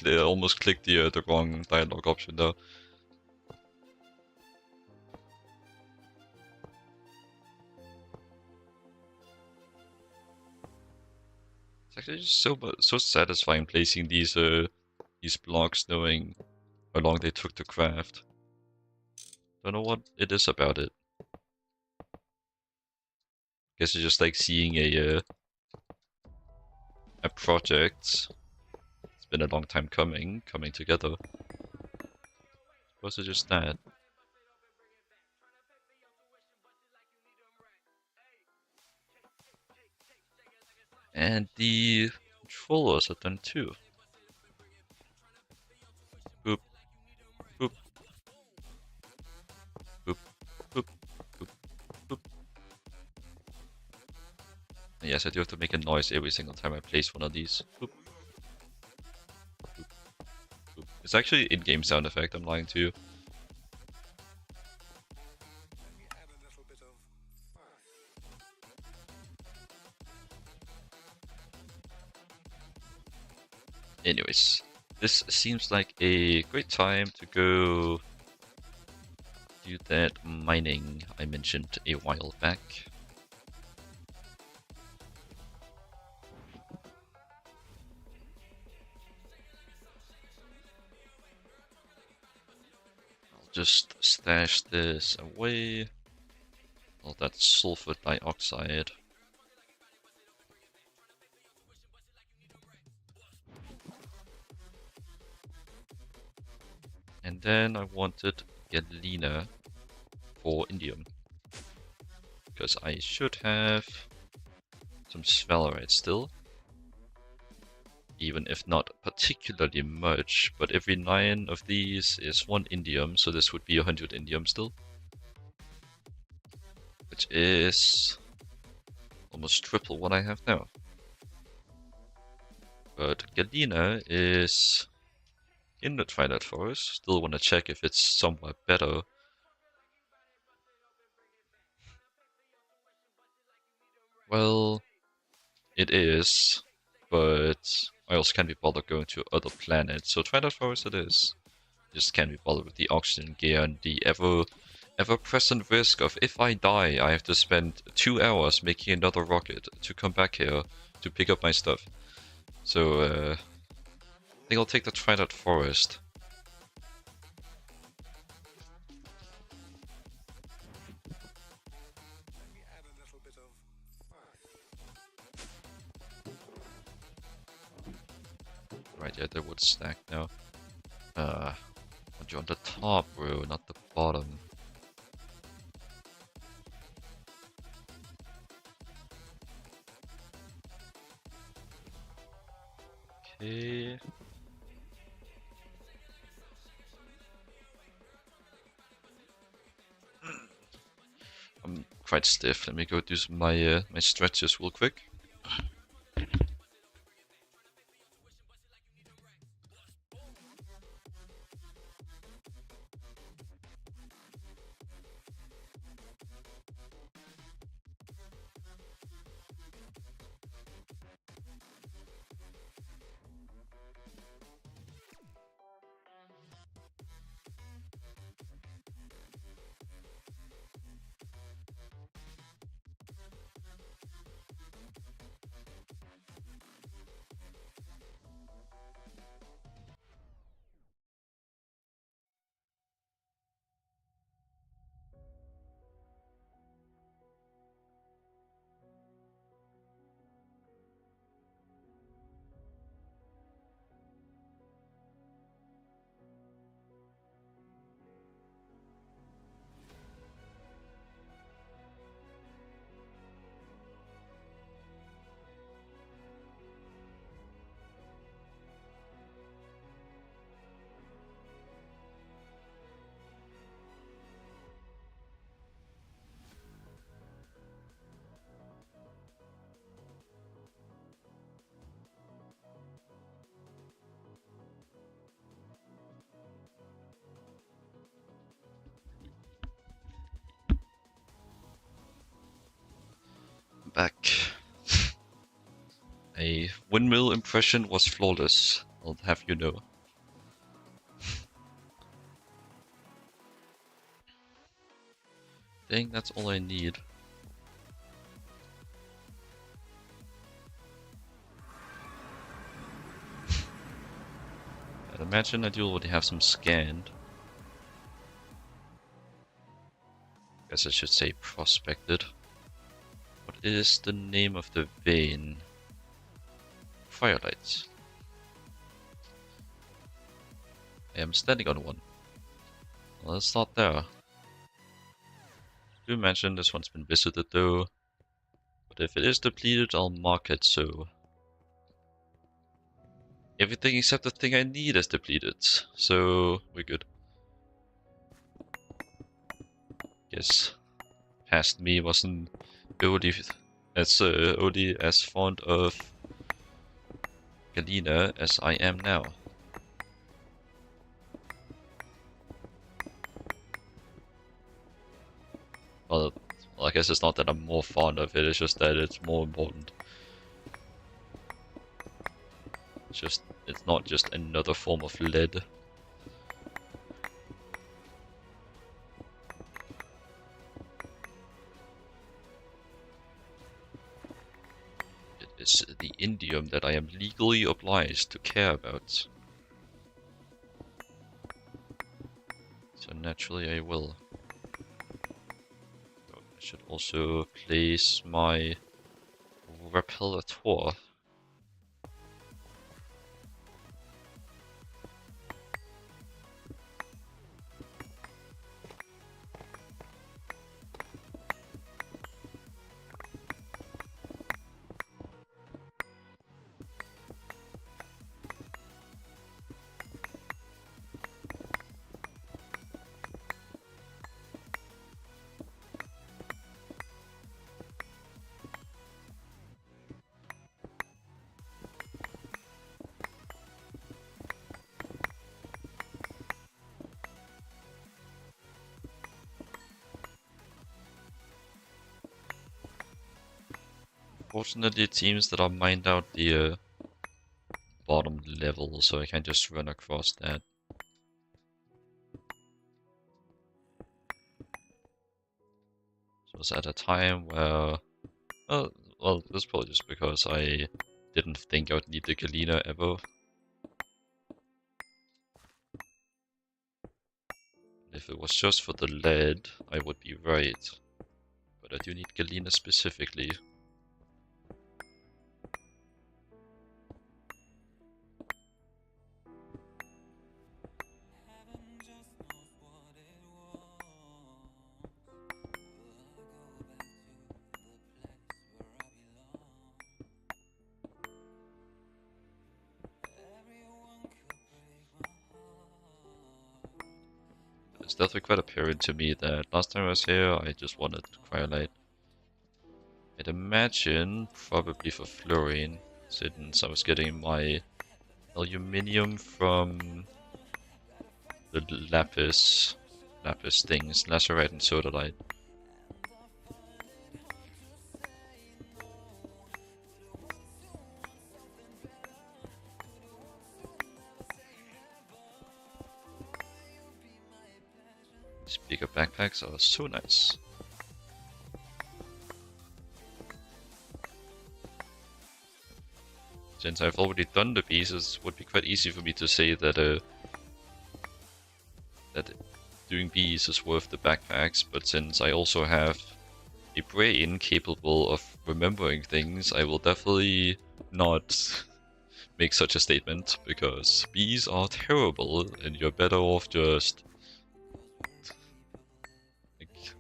I almost clicked the wrong dialogue option there. It's actually just so satisfying placing these blocks, knowing how long they took to craft. Don't know what it is about it. Guess it's just like seeing a project. It's been a long time coming together. Suppose it's just that. And the controllers are done too. Boop, boop, boop, boop, boop, boop. And yes, I do have to make a noise every single time I place one of these. Boop, boop, boop. It's actually in-game sound effect, I'm lying to you. Anyways, this seems like a great time to go do that mining I mentioned a while back. I'll just stash this away. All that sulfur dioxide. And then I wanted galena for indium. Because I should have some sphalerite still. Even if not particularly much, but every 9 of these is 1 indium, so this would be 100 indium still. Which is almost triple what I have now. But galena is in the Twilight Forest. Still want to check if it's somewhat better. Well, it is, but I also can't be bothered going to other planets, so Twilight Forest it is. Just can't be bothered with the oxygen gear and the ever-present risk of if I die, I have to spend 2 hours making another rocket to come back here to pick up my stuff. So, I think I'll take the Twilight Forest. Right, yeah, the wood's stacked now. Want you on the top, bro, not the bottom. Okay. I'm quite stiff. Let me go do some my stretches real quick. Back. A windmill impression was flawless, I'll have you know. I think that's all I need. I'd imagine I do already have some scanned. Guess I should say prospected. What is the name of the vein? Firelights. I am standing on one. Well, let's start there. Do mention this one's been visited though. But if it is depleted, I'll mark it so. Everything except the thing I need is depleted, so we're good. Guess past me wasn't only as fond of Galena as I am now. Well, I guess it's not that I'm more fond of it, it's just that it's more important. It's not just another form of lead. It is the indium that I am legally obliged to care about. So naturally I will. I should also place my repellator. Fortunately, it seems that I mined out the bottom level, so I can just run across that. So it's at a time where, well, that's probably just because I didn't think I would need the Galena ever. If it was just for the lead, I would be right. But I do need Galena specifically. Heaven just knows what it was. Will I go back to the place where I belong? Everyone could break my heart. It's definitely quite apparent to me that last time I was here, I just wanted Cryolite. I'd imagine probably for fluorine, since I was getting my aluminium from the lapis things, lacerite and sodalite. These bigger backpacks are so nice. Since I've already done the pieces, it would be quite easy for me to say that that doing bees is worth the backpacks, but since I also have a brain capable of remembering things, I will definitely not make such a statement, because bees are terrible and you're better off just like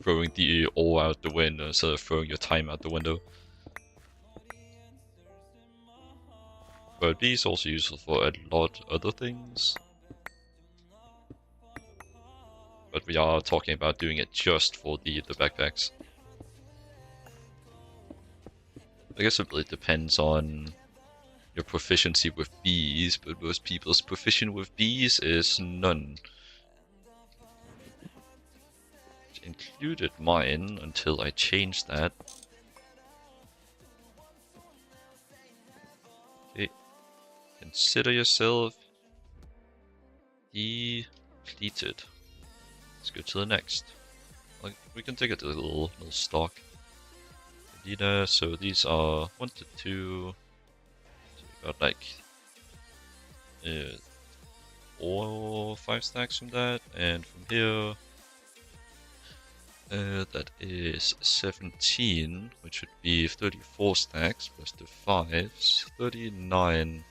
throwing the ore out the window instead of throwing your time out the window. But bees is also useful for a lot of other things. But we are talking about doing it just for the backpacks. I guess it really depends on your proficiency with bees, but most people's proficient with bees is none. Which included mine until I changed that. Okay. Consider yourself depleted. Let's go to the next. Like, we can take it to a little stock. Galena, so these are 1 to 2. So we got like 4 or 5 stacks from that, and from here that is 17, which would be 34 stacks plus the 5s, 39,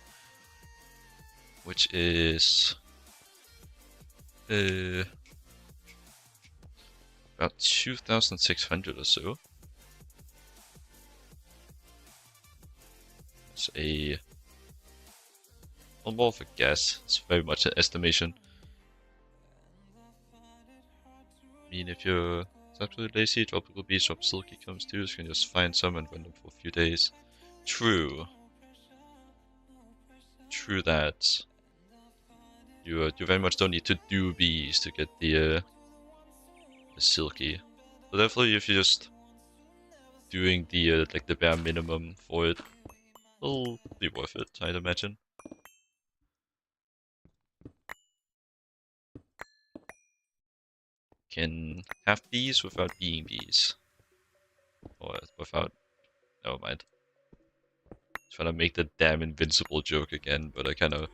which is about 2,600 or so. It's a Well, more of a guess. It's very much an estimation. I mean, if you're absolutely lazy, tropical beach or silky comes too, so you can just find some and run them for a few days. True. True that. You very much don't need to do bees to get the silky. So definitely, if you're just doing the like the bare minimum for it, it'll be worth it, I'd imagine. Can have bees without being bees, or without. Never mind. Trying to make the damn invincible joke again, but I kind of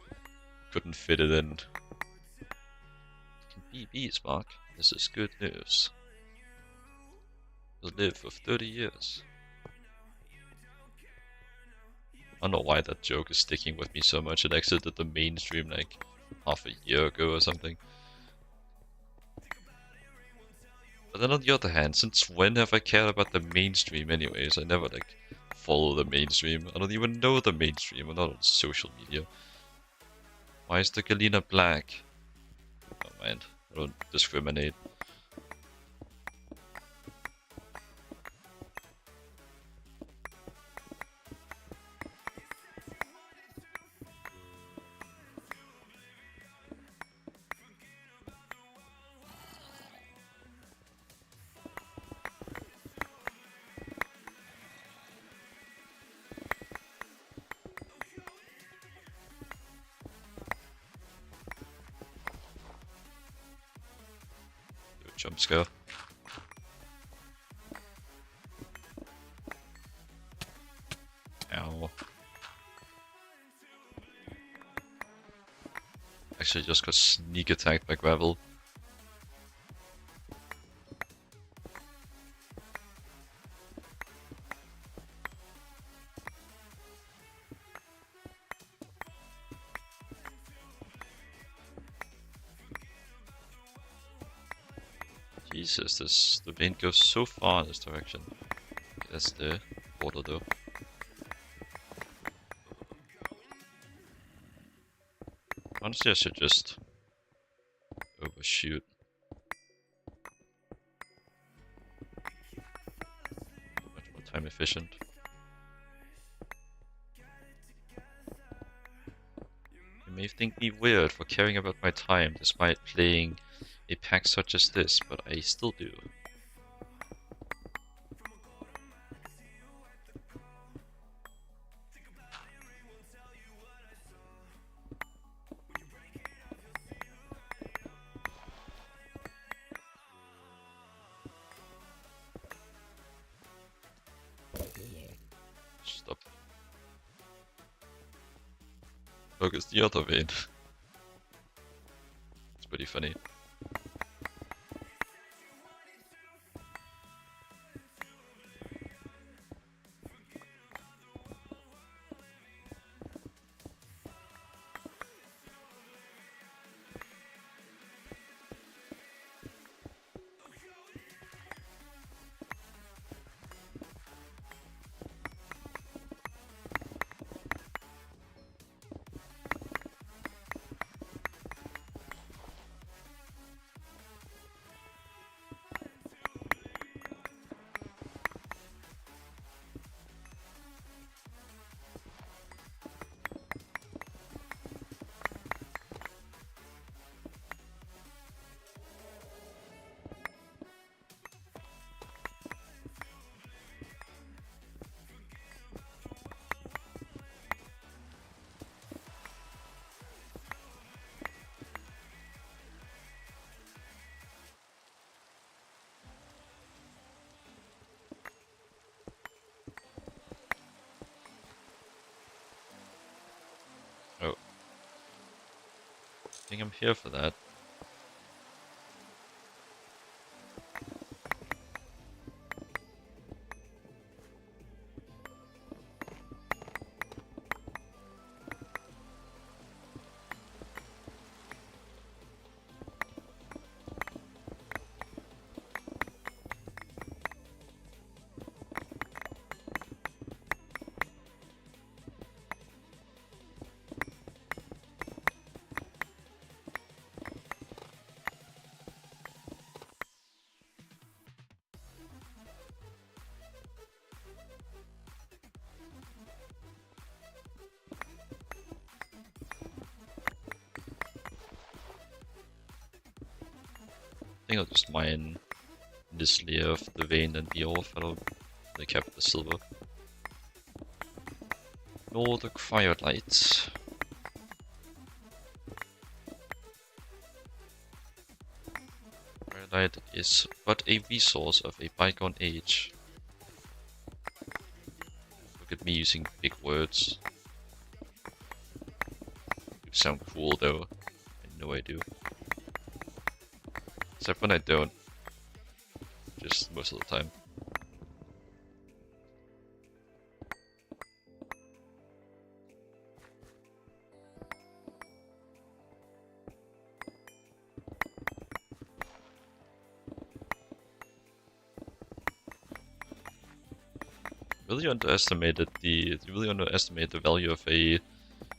couldn't fit it in. Can be bees, Mark. This is good news. You'll live for 30 years. I don't know why that joke is sticking with me so much. It exited the mainstream like half a year ago or something. But then on the other hand, since when have I cared about the mainstream anyways? I never like follow the mainstream. I don't even know the mainstream. I'm not on social media. Why is the Galena black? Oh mind, I don't discriminate. Jump scare. Ow. Actually just got sneak attacked by gravel. Jesus, the vein goes so far in this direction. That's the border though. Honestly, I should just overshoot. Much more time efficient. You may think me weird for caring about my time despite playing a pack such as this, but I still do. Stop. Focus the other vein. It's pretty funny. Oh. I think I'm here for that. think I'll just mine this layer of the vein and be off. I don't really care about the silver. Nor the cryolite. Cryolite is but a resource of a bygone age. Look at me using big words. You sound cool though. I know I do. Except when I don't. Just most of the time. Really underestimated you really underestimate the value of a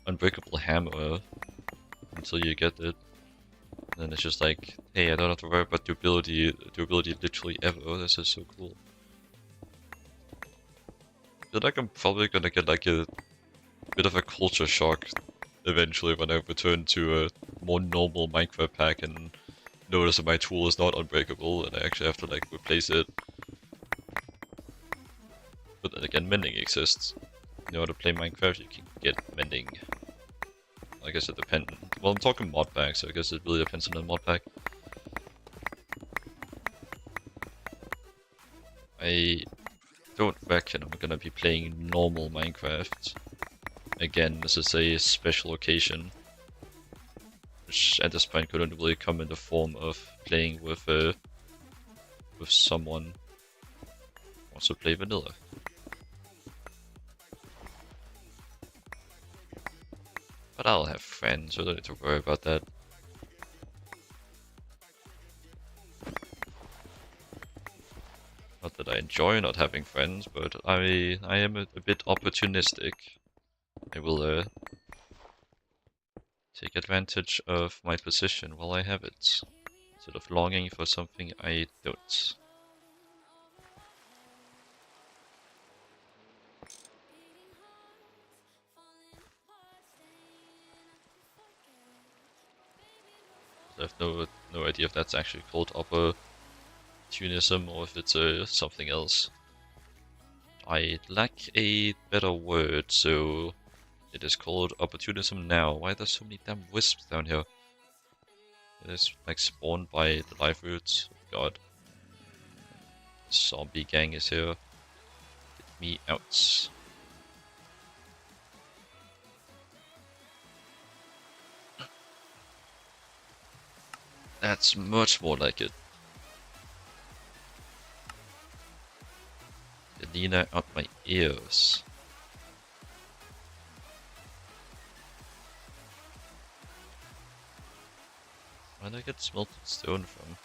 unbreakable hammer until you get it. And then it's just like, hey, I don't have to worry about durability literally ever. This is so cool. I feel like I'm probably gonna get like a bit of a culture shock eventually when I return to a more normal Minecraft pack and notice that my tool is not unbreakable and I actually have to like replace it. But then again, mending exists. You know how to play Minecraft, you can get mending. I guess it depends. Well, I'm talking mod pack, so I guess it really depends on the mod pack. I don't reckon I'm gonna be playing normal Minecraft. Again, this is a special occasion. Which at this point couldn't really come in the form of playing with someone who wants to play vanilla. But I'll have friends, so I don't need to worry about that. Not that I enjoy not having friends, but I am a bit opportunistic. I will take advantage of my position while I have it, instead of longing for something I don't. I have no idea if that's actually called opportunism or if it's something else. I lack a better word, so it is called opportunism now. Why are there so many damn wisps down here? It is like spawned by the live roots. Oh god. Zombie gang is here. Get me out. That's much more like it. Galena out my ears. Where did I get smelted stone from?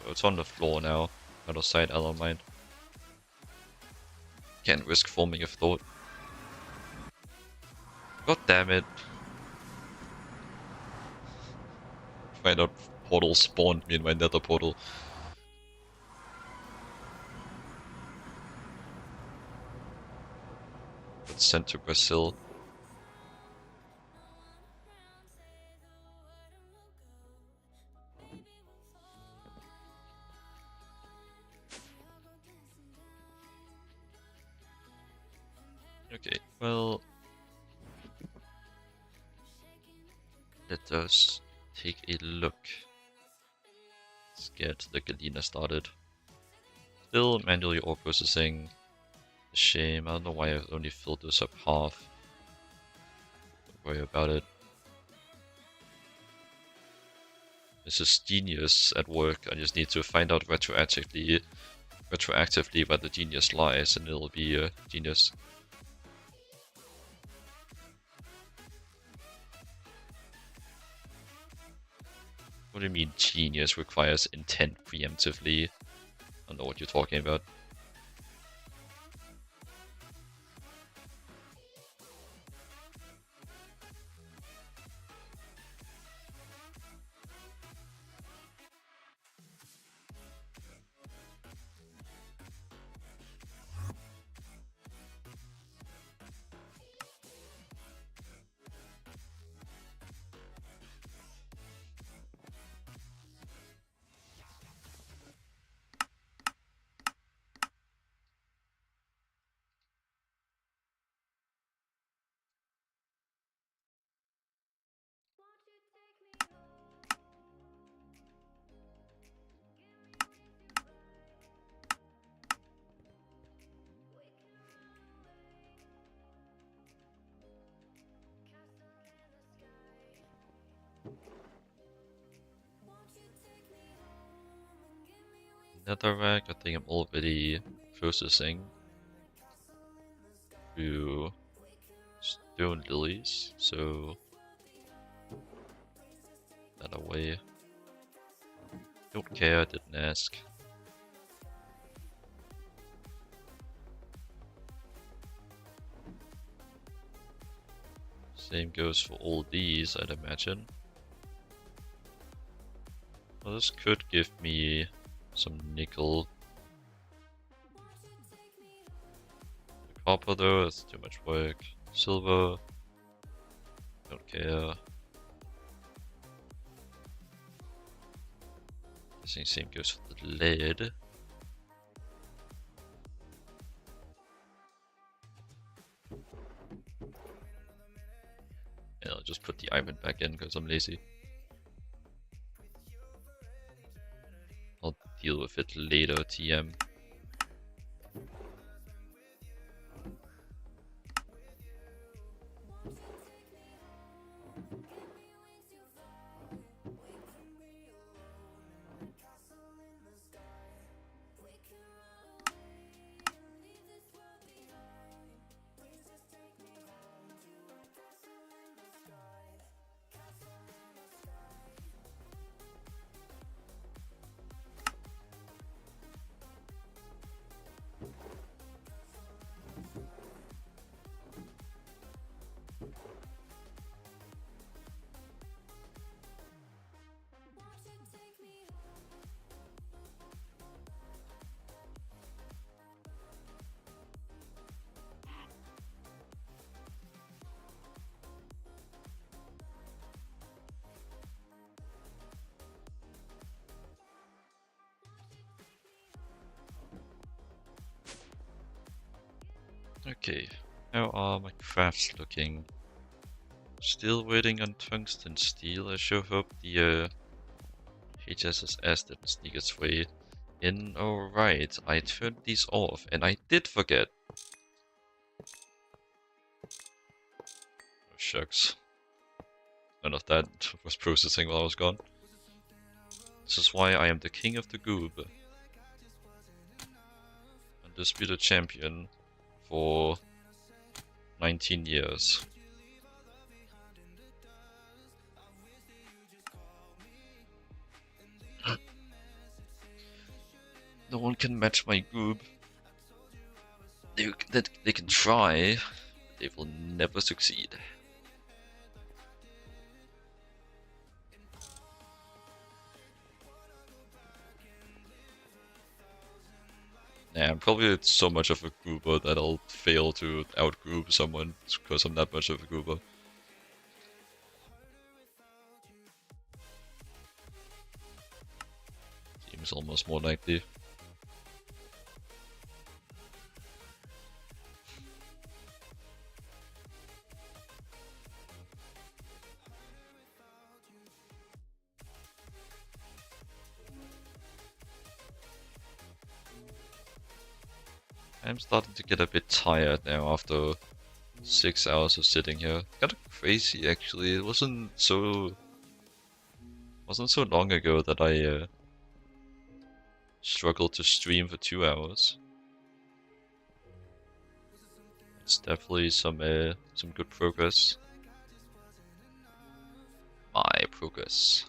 It's on the floor now. Out of sight, I don't mind. Can't risk forming a thought. God damn it. Find out portal spawned me in my nether portal. Got sent to Brazil. Okay, well, let us take a look. Let's get the Galena started. Still manually ore processing. Shame, I don't know why I only filled this up half. Don't worry about it. This is genius at work. I just need to find out retroactively where the genius lies, and it'll be genius. What do you mean genius requires intent preemptively? I don't know what you're talking about. netherrack. I think I'm already processing to stone lilies, so that away. Don't care, didn't ask. Same goes for all these, I'd imagine. Well, this could give me some nickel. Copper though, that's too much work. Silver, don't care. I think same goes for the lead. And I'll just put the iron back in because I'm lazy. I'll deal with it later, TM. Okay, how are my crafts looking? Still waiting on tungsten steel. I sure hope the HSSS didn't sneak its way in. Alright, I turned these off and I did forget. Oh, shucks. None of that was processing while I was gone. This is why I am the king of the goob. Undisputed champion for 19 years. No one can match my goob. They can try, but they will never succeed. Yeah, I'm probably so much of a goober that I'll fail to out-goob someone because I'm that much of a goober. Seems almost more likely. I'm starting to get a bit tired now after 6 hours of sitting here. Kinda crazy actually. It wasn't so long ago that I struggled to stream for 2 hours. It's definitely some good progress. My progress.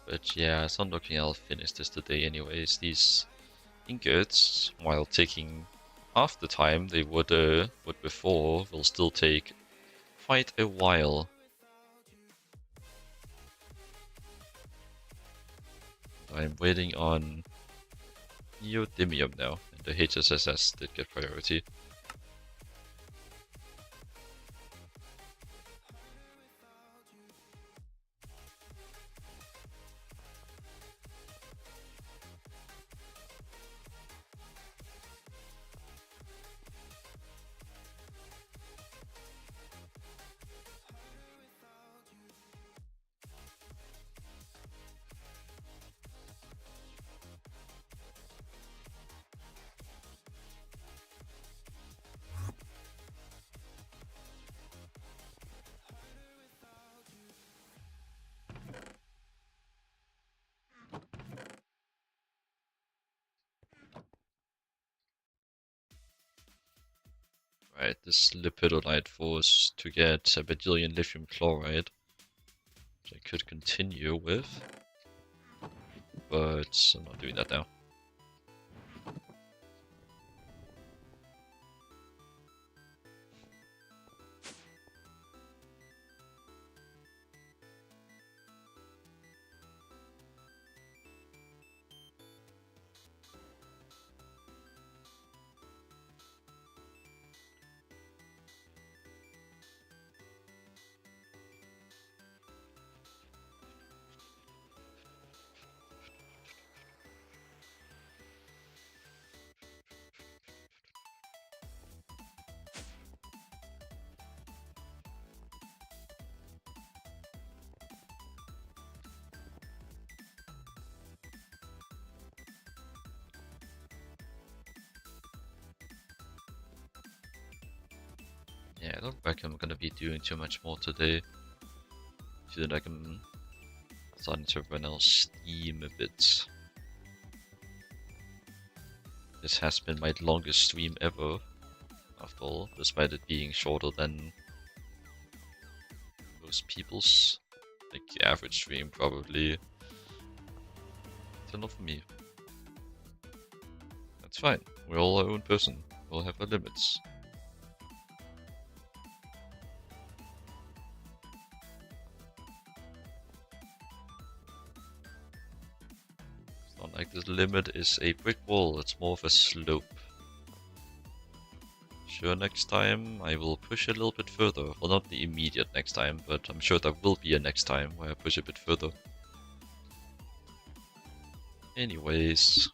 But yeah, it's not looking I'll finish this today anyways. These ingots, while taking half the time they would before, will still take quite a while. I'm waiting on neodymium now, and the HSSS did get priority. Alright, this lepidolite force to get a bajillion lithium chloride, which I could continue with, but I'm not doing that now. Yeah, I don't reckon I'm gonna be doing too much more today. I feel like I'm starting to run out of steam a bit. This has been my longest stream ever, after all, despite it being shorter than most people's. Like the average stream probably. It's enough for me. That's fine. We're all our own person. We'll have our limits. It's not like this limit is a brick wall, it's more of a slope. Sure, next time I will push a little bit further. Well, not the immediate next time, but I'm sure there will be a next time where I push a bit further. Anyways,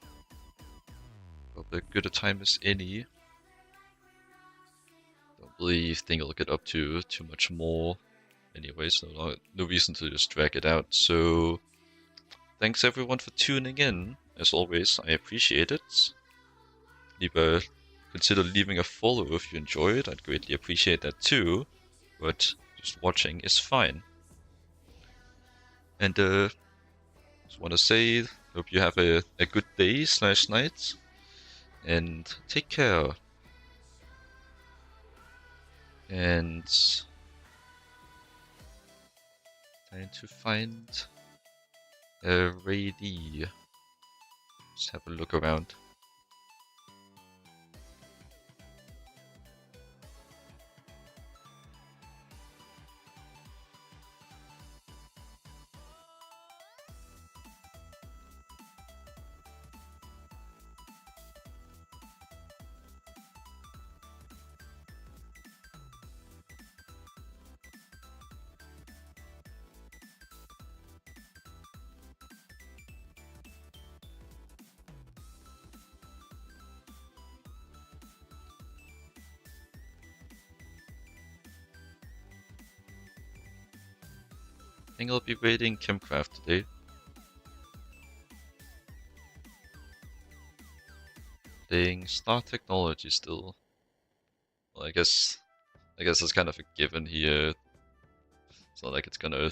probably good a time as any. Don't really think I'll get up to too much more. Anyway, so no reason to just drag it out. So, thanks everyone for tuning in. As always, I appreciate it. Consider leaving a follow if you enjoyed. I'd greatly appreciate that too. But just watching is fine. And just want to say, hope you have a good day / night. And take care. And trying to find a raidee. Just have a look around. I think I'll be raiding Chemcraft today. Playing Star Technology still. Well, I guess it's kind of a given here. It's not like it's gonna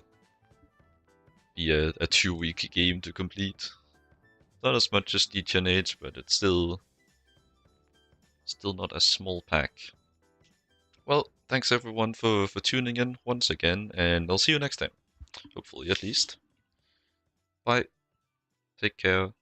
be a 2-week game to complete. Not as much as GTNH, but it's still not a small pack. Well, thanks everyone for tuning in once again, and I'll see you next time. Hopefully, at least. Bye. Take care.